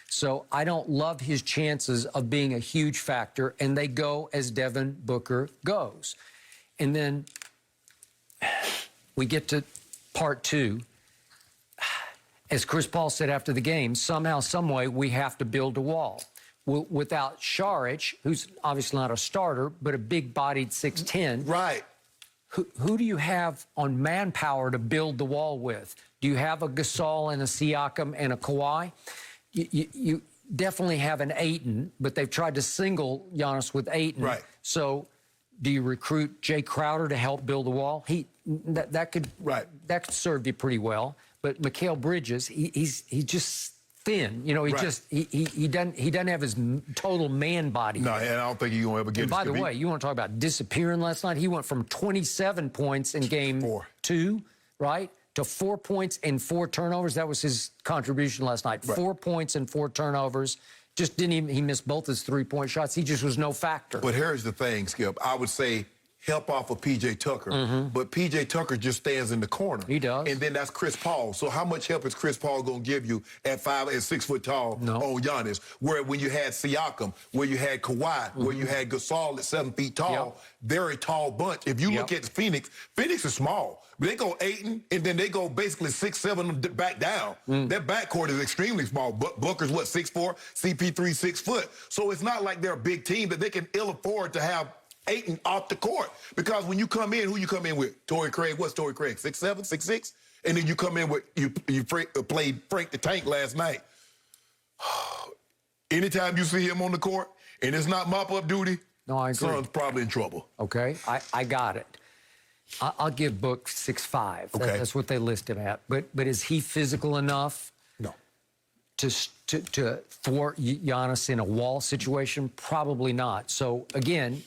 Speaker 4: So I don't love his chances of being a huge factor, and they go as Devin Booker goes. And then we get to part 2. As Chris Paul said after the game, somehow, some way, we have to build a wall. Without Saric, who's obviously not a starter, but a big-bodied 6'10".
Speaker 3: Right.
Speaker 4: Who do you have on manpower to build the wall with? Do you have a Gasol and a Siakam and a Kawhi? You definitely have an Ayton, but they've tried to single Giannis with Ayton.
Speaker 3: Right.
Speaker 4: So do you recruit Jay Crowder to help build the wall? That could serve you pretty well. But Mikal Bridges, he's just thin. You know, he doesn't have his total man body.
Speaker 3: No, and I don't think he's gonna ever get.
Speaker 4: And by the way, you want to talk about disappearing last night? He went from 27 points in Game 2, right, to 4 points and 4 turnovers. That was his contribution last night.
Speaker 3: Right.
Speaker 4: 4 points and 4 turnovers. Just didn't even. He missed both his 3-point shots. He just was no factor.
Speaker 3: But here's the thing, Skip. I would say help off of P.J. Tucker. But P.J. Tucker just stands in the corner.
Speaker 4: He does.
Speaker 3: And then that's Chris Paul. So how much help is Chris Paul going to give you at 5 and 6 foot tall on Giannis? Where when you had Siakam, where you had Kawhi, where you had Gasol at 7 feet tall, they're a tall bunch. If you look at Phoenix is small. They go Ayton, and then they go basically 6, 7 back down. Their backcourt is extremely small. Booker's, 6'4", CP3, 6 foot. So it's not like they're a big team that they can ill afford to have Ayton off the court. Because when you come in, who you come in with? Torrey Craig. What's Torrey Craig? 6'7", 6'6"? And then you come in with, you played Frank the Tank last night. Anytime you see him on the court, and it's not mop-up duty,
Speaker 4: no, I agree.
Speaker 3: Son's probably in trouble.
Speaker 4: Okay, I got it. I'll give Book 6'5".
Speaker 3: Okay.
Speaker 4: That's what they list him at. But is he physical enough?
Speaker 3: No.
Speaker 4: To thwart Giannis in a wall situation? Probably not. So again,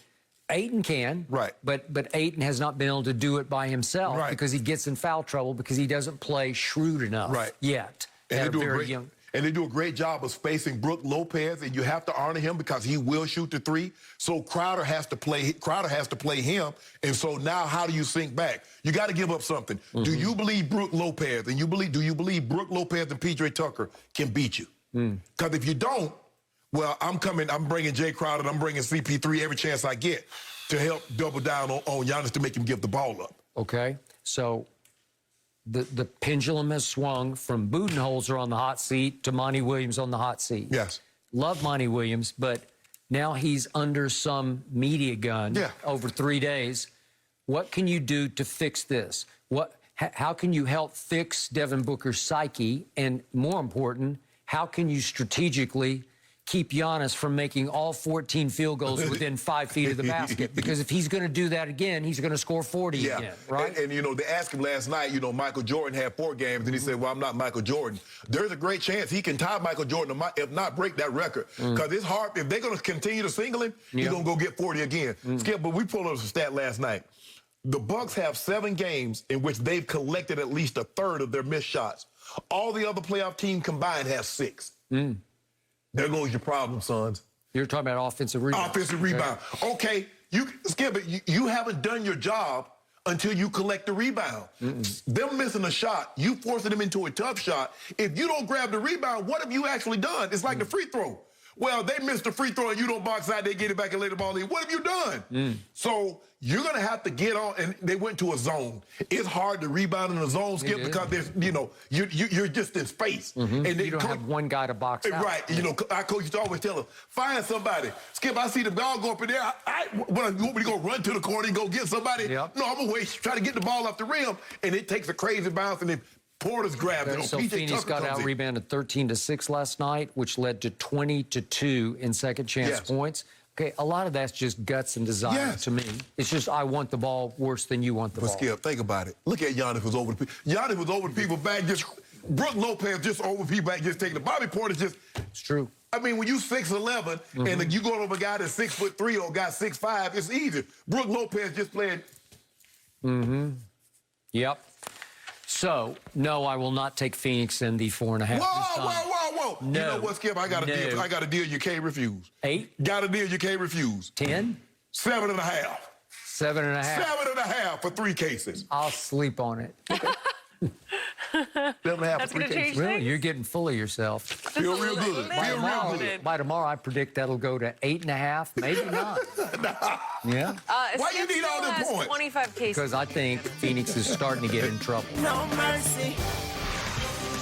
Speaker 4: Ayton can.
Speaker 3: Right.
Speaker 4: But Ayton has not been able to do it by himself because he gets in foul trouble because he doesn't play shrewd enough yet.
Speaker 3: And they do a great job of spacing Brook Lopez, and you have to honor him because he will shoot the 3. So Crowder has to play him. And so now how do you sink back? You got to give up something. Do you believe Brook Lopez do you believe Brook Lopez and P.J. Tucker can beat you? Because if you don't, well, I'm bringing Jay Crowder, and I'm bringing CP3 every chance I get to help double down on Giannis to make him give the ball up.
Speaker 4: Okay. So the pendulum has swung from Budenholzer on the hot seat to Monty Williams on the hot seat.
Speaker 3: Yes.
Speaker 4: Love Monty Williams, but now he's under some media gun over 3 days. What can you do to fix this? How can you help fix Devin Booker's psyche? And more important, how can you strategically keep Giannis from making all 14 field goals within 5 feet of the basket. Because if he's going to do that again, he's going to score 40 again, right?
Speaker 3: And, you know, they asked him last night, you know, Michael Jordan had 4 games, and he said, well, I'm not Michael Jordan. There's a great chance he can tie Michael Jordan, if not break that record. Because it's hard. If they're going to continue to single him, he's going to go get 40 again. Skip, but we pulled up a stat last night. The Bucks have 7 games in which they've collected at least a third of their missed shots. All the other playoff teams combined have 6. There goes your problem, sons.
Speaker 4: You're talking about offensive rebound.
Speaker 3: Offensive rebound. Okay, Skip it. You haven't done your job until you collect the rebound. Them missing a shot, you forcing them into a tough shot. If you don't grab the rebound, what have you actually done? It's like the free throw. Well, they missed the free throw and you don't box out, they get it back and lay the ball in. What have you done? So you're going to have to get on, and they went to a zone. It's hard to rebound in a zone, Skip, because there's, you know, you're just in space. And
Speaker 4: you don't have one guy to box out.
Speaker 3: Right. You know, our coach used to always tell us, find somebody. Skip, I see the ball go up in there. You want me to go run to the corner and go get somebody? No, I'm going to wait, try to get the ball off the rim, and it takes a crazy bounce, and then Porter's grabbed it.
Speaker 4: So Phoenix got out-rebounded 13-6 last night, which led to 20-2 in second-chance points. Okay, a lot of that's just guts and desire to me. It's just I want the ball worse than you want the ball.
Speaker 3: But Skip, think about it. Look at Giannis was over the people. Giannis was over the people back. Just Brook Lopez just over people back, just taking the. Bobby Porter just.
Speaker 4: It's true.
Speaker 3: I mean, when you 6'11" and you go over a guy that's 6'3" or a guy 6'5", it's easy. Brook Lopez just playing.
Speaker 4: Yep. So, no, I will not take Phoenix in the 4.5.
Speaker 3: Whoa.
Speaker 4: No.
Speaker 3: You know what, Skip? I got a deal. I got a deal you can't refuse.
Speaker 4: 8?
Speaker 3: Got a deal you can't refuse.
Speaker 4: 10?
Speaker 3: 7.5.
Speaker 4: 7.5.
Speaker 3: 7.5 for 3 cases.
Speaker 4: I'll sleep on it.
Speaker 3: 7.5 for 3 cases.
Speaker 4: Really? You're getting full of yourself.
Speaker 3: Feel real good. Feel real good.
Speaker 4: By tomorrow, I predict that'll go to 8.5, maybe not. Yeah.
Speaker 3: Why you need all them points?
Speaker 2: 25 cases.
Speaker 4: Because I think Phoenix is starting to get in trouble.
Speaker 5: No mercy.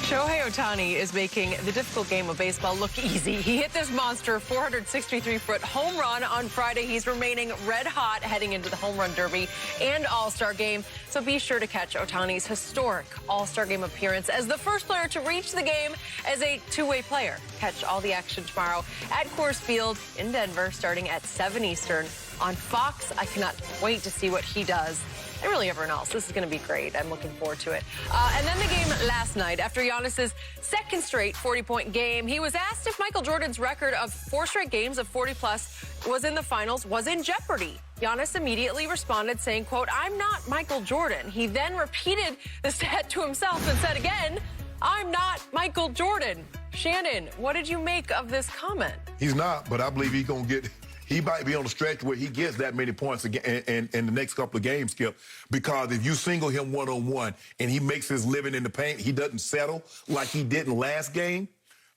Speaker 2: Shohei Ohtani is making the difficult game of baseball look easy. He hit this monster 463-foot home run on Friday. He's remaining red hot heading into the Home Run Derby and All-Star Game. So be sure to catch Ohtani's historic All-Star Game appearance as the first player to reach the game as a two-way player. Catch all the action tomorrow at Coors Field in Denver starting at 7 Eastern on Fox. I cannot wait to see what he does. And really everyone else. This is going to be great. I'm looking forward to it. And then the game last night. After Giannis's second straight 40-point game, he was asked if Michael Jordan's record of 4 straight games of 40-plus was in the finals was in jeopardy. Giannis immediately responded saying, quote, "I'm not Michael Jordan." He then repeated the stat to himself and said again, "I'm not Michael Jordan." Shannon, what did you make of this comment?
Speaker 3: He's not, but I believe he's going to get... He might be on a stretch where he gets that many points again in the next couple of games, Skip, because if you single him one-on-one and he makes his living in the paint, he doesn't settle like he did in last game,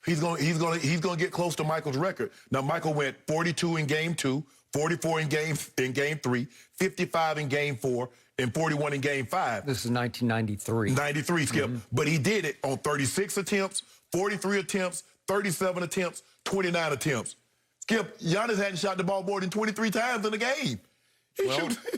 Speaker 3: he's going to get close to Michael's record. Now, Michael went 42 in game 2, 44 in game 3, 55 in game 4, and 41 in game 5.
Speaker 4: This is 1993.
Speaker 3: 93, Skip. But he did it on 36 attempts, 43 attempts, 37 attempts, 29 attempts. Skip, Giannis hadn't shot the ball more than 23 times in the game.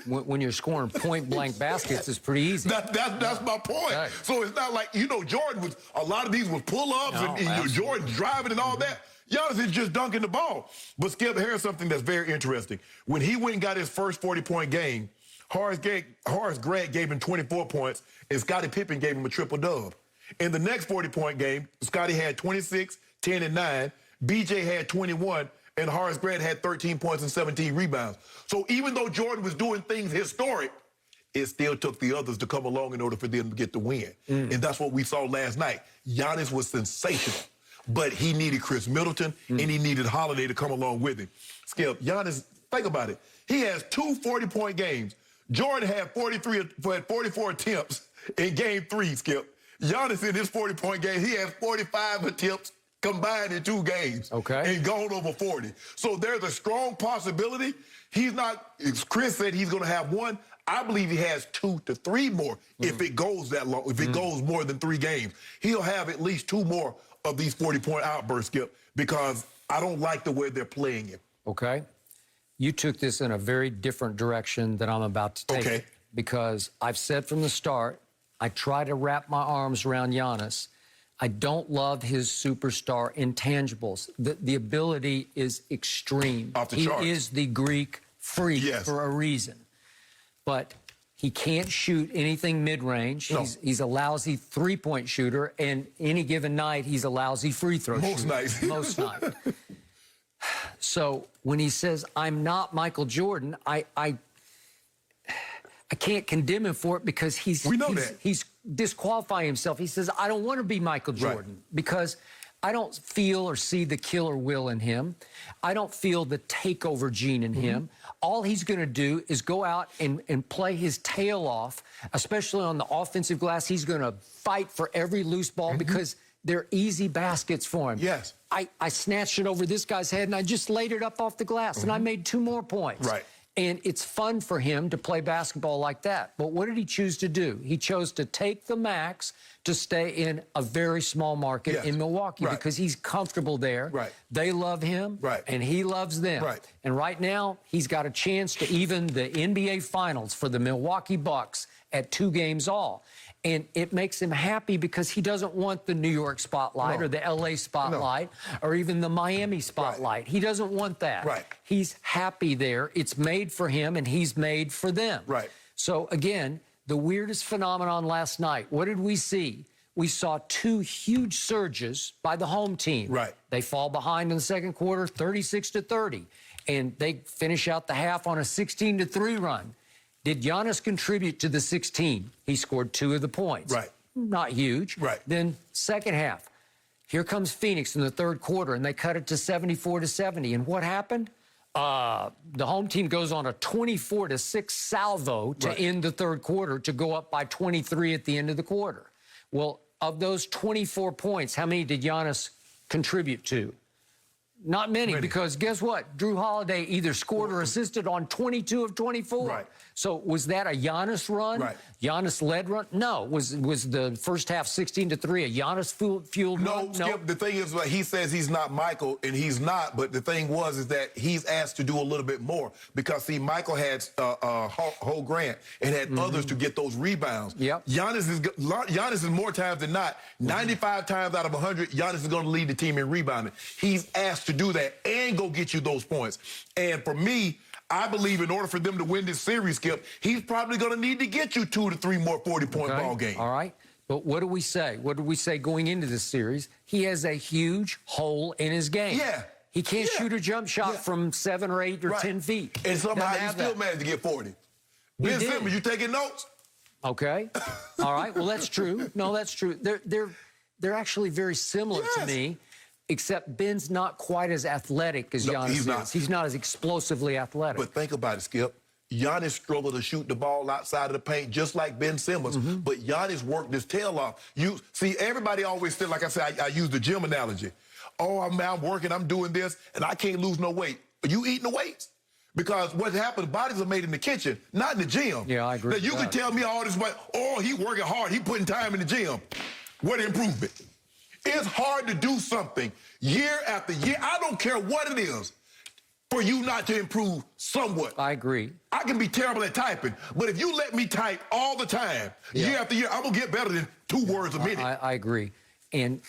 Speaker 4: When you're scoring point-blank baskets, it's pretty easy.
Speaker 3: That's my point. Right. So it's not like, you know, Jordan was, a lot of these was pull-ups and Jordan driving and all that. Giannis is just dunking the ball. But Skip, here's something that's very interesting. When he went and got his first 40-point game, Horace Grant gave him 24 points, and Scottie Pippen gave him a triple-dub. In the next 40-point game, Scottie had 26, 10, and 9. BJ had 21. And Horace Grant had 13 points and 17 rebounds. So even though Jordan was doing things historic, it still took the others to come along in order for them to get the win. And that's what we saw last night. Giannis was sensational, but he needed Chris Middleton and he needed Holiday to come along with him. Skip, Giannis, think about it. He has 2 40-point games. Jordan had 44 attempts in game 3, Skip. Giannis in his 40-point game, he has 45 attempts combined in 2 games. And gone over 40. So there's a strong possibility. He's not, as Chris said, he's going to have 1. I believe he has 2 to 3 more if it goes that long, if it goes more than 3 games. He'll have at least 2 more of these 40-point outbursts, Skip, because I don't like the way they're playing him.
Speaker 4: Okay. You took this in a very different direction than I'm about to take. Because I've said from the start, I try to wrap my arms around Giannis. I don't love his superstar intangibles. The ability is extreme.
Speaker 3: Off the charts.
Speaker 4: He is the Greek freak for a reason. But he can't shoot anything mid-range.
Speaker 3: No.
Speaker 4: He's a lousy three-point shooter, and any given night, he's a lousy free throw shooter.
Speaker 3: Most nights.
Speaker 4: Most nights. So when he says, I'm not Michael Jordan, I can't condemn him for it because he's disqualifying himself. He says, I don't want to be Michael Jordan because I don't feel or see the killer will in him. I don't feel the takeover gene in him. All he's going to do is go out and play his tail off, especially on the offensive glass. He's going to fight for every loose ball because they're easy baskets for him.
Speaker 3: Yes.
Speaker 4: I snatched it over this guy's head, and I just laid it up off the glass, and I made 2 more points.
Speaker 3: Right.
Speaker 4: And it's fun for him to play basketball like that. But what did he choose to do? He chose to take the max to stay in a very small market in Milwaukee because he's comfortable there.
Speaker 3: Right.
Speaker 4: They love him, and he loves them.
Speaker 3: Right.
Speaker 4: And right now, he's got a chance to even the NBA Finals for the Milwaukee Bucks at 2 games all. And it makes him happy because he doesn't want the New York spotlight or the LA spotlight or even the Miami spotlight. Right. He doesn't want that.
Speaker 3: Right.
Speaker 4: He's happy there. It's made for him, and he's made for them.
Speaker 3: Right.
Speaker 4: So, again, the weirdest phenomenon last night, what did we see? We saw 2 huge surges by the home team.
Speaker 3: Right.
Speaker 4: They fall behind in the second quarter, 36-30, and they finish out the half on a 16-3 run. Did Giannis contribute to the 16? He scored 2 of the points.
Speaker 3: Right.
Speaker 4: Not huge.
Speaker 3: Right.
Speaker 4: Then second half, here comes Phoenix in the third quarter, and they cut it to 74-70. And what happened? The home team goes on a 24-6 salvo to end the third quarter to go up by 23 at the end of the quarter. Well, of those 24 points, how many did Giannis contribute to? Not many, because guess what? Drew Holiday either scored or assisted on 22 of 24.
Speaker 3: Right.
Speaker 4: So was that a Giannis run?
Speaker 3: Right.
Speaker 4: Giannis-led run? No. Was the first half 16-3 a Giannis-fueled run?
Speaker 3: No, Skip, the thing is, he says he's not Michael, and he's not, but the thing is that he's asked to do a little bit more because, see, Michael had Ho Grant and had others to get those rebounds.
Speaker 4: Yep.
Speaker 3: Giannis is more times than not, 95 times out of 100, Giannis is going to lead the team in rebounding. He's asked to do that and go get you those points. And for me, I believe in order for them to win this series, Skip, he's probably going to need to get you 2 to 3 more 40-point ball games.
Speaker 4: All right. But what do we say? What did we say going into this series? He has a huge hole in his game.
Speaker 3: Yeah.
Speaker 4: He can't shoot a jump shot from 7 or 8 or 10 feet.
Speaker 3: And somehow he still managed to get 40. Ben Simmons, you taking notes?
Speaker 4: Okay. All right. Well, that's true. No, that's true. They're actually very similar to me. Except Ben's not quite as athletic as Giannis is. He's not as explosively athletic.
Speaker 3: But think about it, Skip. Giannis struggled to shoot the ball outside of the paint just like Ben Simmons. But Giannis worked his tail off. You see, everybody always said, like I said, I use the gym analogy. Oh, I'm working, I'm doing this, and I can't lose no weight. Are you eating the weights? Because what happens, bodies are made in the kitchen, not in the gym.
Speaker 4: Yeah, I agree.
Speaker 3: Now, you can tell me all this, oh, he working hard, he putting time in the gym. What improvement? It's hard to do something year after year. I don't care what it is for you not to improve somewhat.
Speaker 4: I agree.
Speaker 3: I can be terrible at typing, but if you let me type all the time, year after year, I'm going to get better than 2 words a minute.
Speaker 4: I agree. And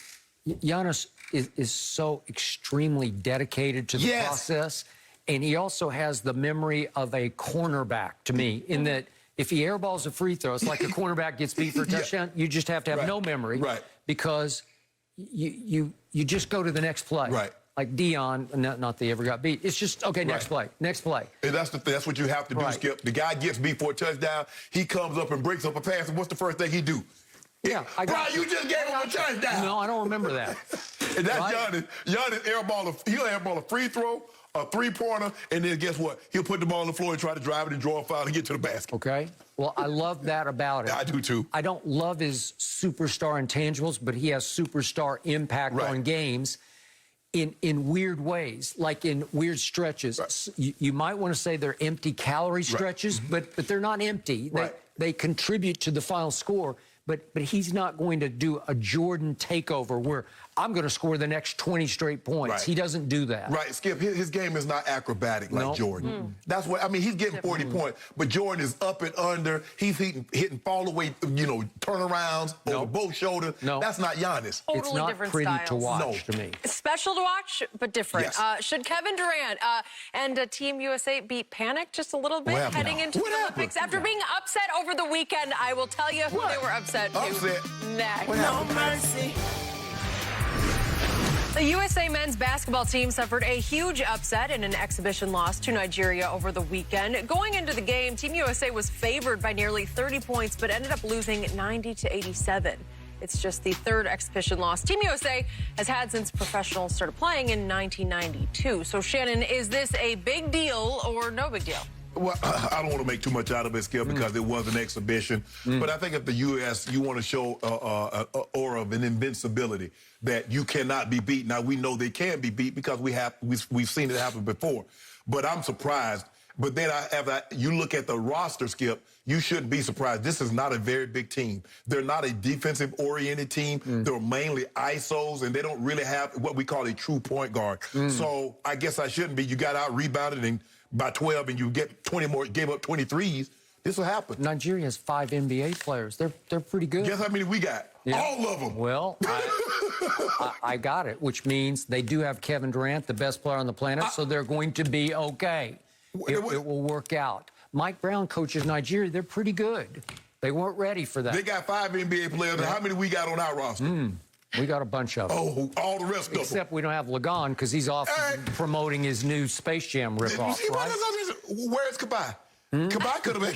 Speaker 4: Giannis is so extremely dedicated to the process. And he also has the memory of a cornerback to me in that if he airballs a free throw, it's like a cornerback gets beat for a touchdown. You just have to have no memory because you just go to the next play.
Speaker 3: Right.
Speaker 4: Like Dion, not that he ever got beat. It's just, okay, next play, next play.
Speaker 3: And that's what you have to do, Skip. The guy gets beat for a touchdown. He comes up and breaks up a pass, and what's the first thing he do?
Speaker 4: Yeah.
Speaker 3: Bro, you just gave him a touchdown.
Speaker 4: No, I don't remember that.
Speaker 3: And that's Giannis. Giannis he'll airball a free throw, a three-pointer, and then guess what? He'll put the ball on the floor and try to drive it and draw a foul and get to the basket.
Speaker 4: Okay. Well, I love that about it.
Speaker 3: I do, too.
Speaker 4: I don't love his superstar intangibles, but he has superstar impact on games in weird ways, like in weird stretches. Right. You might want to say they're empty calorie stretches, but they're not empty. They contribute to the final score. but he's not going to do a Jordan takeover where I'm going to score the next 20 straight points.
Speaker 3: Right.
Speaker 4: He doesn't do that.
Speaker 3: Right, Skip, his game is not acrobatic like Jordan. That's what, I mean, he's getting 40 points, but Jordan is up and under. He's hitting fall away, turnarounds over both shoulders.
Speaker 4: No.
Speaker 3: That's not Giannis.
Speaker 2: Totally
Speaker 4: It's not
Speaker 2: different
Speaker 4: pretty
Speaker 2: styles.
Speaker 4: to watch to me.
Speaker 2: Special to watch, but different.
Speaker 3: Yes.
Speaker 2: Should Kevin Durant and Team USA be panicked just a little bit
Speaker 3: What happened?
Speaker 2: heading into
Speaker 3: What
Speaker 2: the
Speaker 3: happened?
Speaker 2: Olympics? After being upset over the weekend, I will tell you who they were upset to next.
Speaker 5: No mercy.
Speaker 2: The USA men's basketball team suffered a huge upset in an exhibition loss to Nigeria over the weekend. Going into the game, Team USA was favored by nearly 30 points, but ended up losing 90-87. It's just the third exhibition loss Team USA has had since professionals started playing in 1992. So, Shannon, is this a big deal or no big deal?
Speaker 3: Well, I don't want to make too much out of it, Skip, because it was an exhibition. But I think if the U.S., you want to show an aura of an invincibility that you cannot be beat. Now, we know they can be beat because we've seen it happen before. But I'm surprised. But then you look at the roster, Skip, you shouldn't be surprised. This is not a very big team. They're not a defensive-oriented team. They're mainly ISOs, and they don't really have what we call a true point guard. So I guess I shouldn't be. You got out-rebounded and by 12 and you get 20 more, gave up 23s, this will happen.
Speaker 4: Nigeria has 5 NBA players. They're pretty good.
Speaker 3: Guess how many we got?
Speaker 4: Yeah.
Speaker 3: All of them.
Speaker 4: Well, I got it, which means they do have Kevin Durant, the best player on the planet, so they're going to be okay. It will work out. Mike Brown coaches Nigeria. They're pretty good. They weren't ready for that.
Speaker 3: They got 5 NBA players. How many we got on our roster?
Speaker 4: We got a bunch of them.
Speaker 3: Oh, all the rest of them.
Speaker 4: Except we don't have Lagon because he's off promoting his new Space Jam ripoff, right?
Speaker 3: Where's Kawhi? Kawhi could have been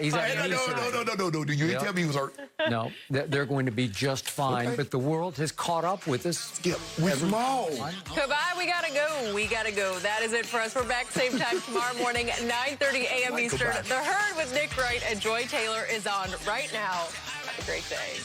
Speaker 4: He's having a knee surgery.
Speaker 3: No. You didn't tell me he was hurt.
Speaker 4: No, they're going to be just fine. Okay. But the world has caught up with us.
Speaker 3: Yeah, we're small.
Speaker 2: Goodbye, we gotta go. We gotta go. That is it for us. We're back same time tomorrow morning, 9:30 a.m. Eastern. The Herd with Nick Wright and Joy Taylor is on right now. Have a great day.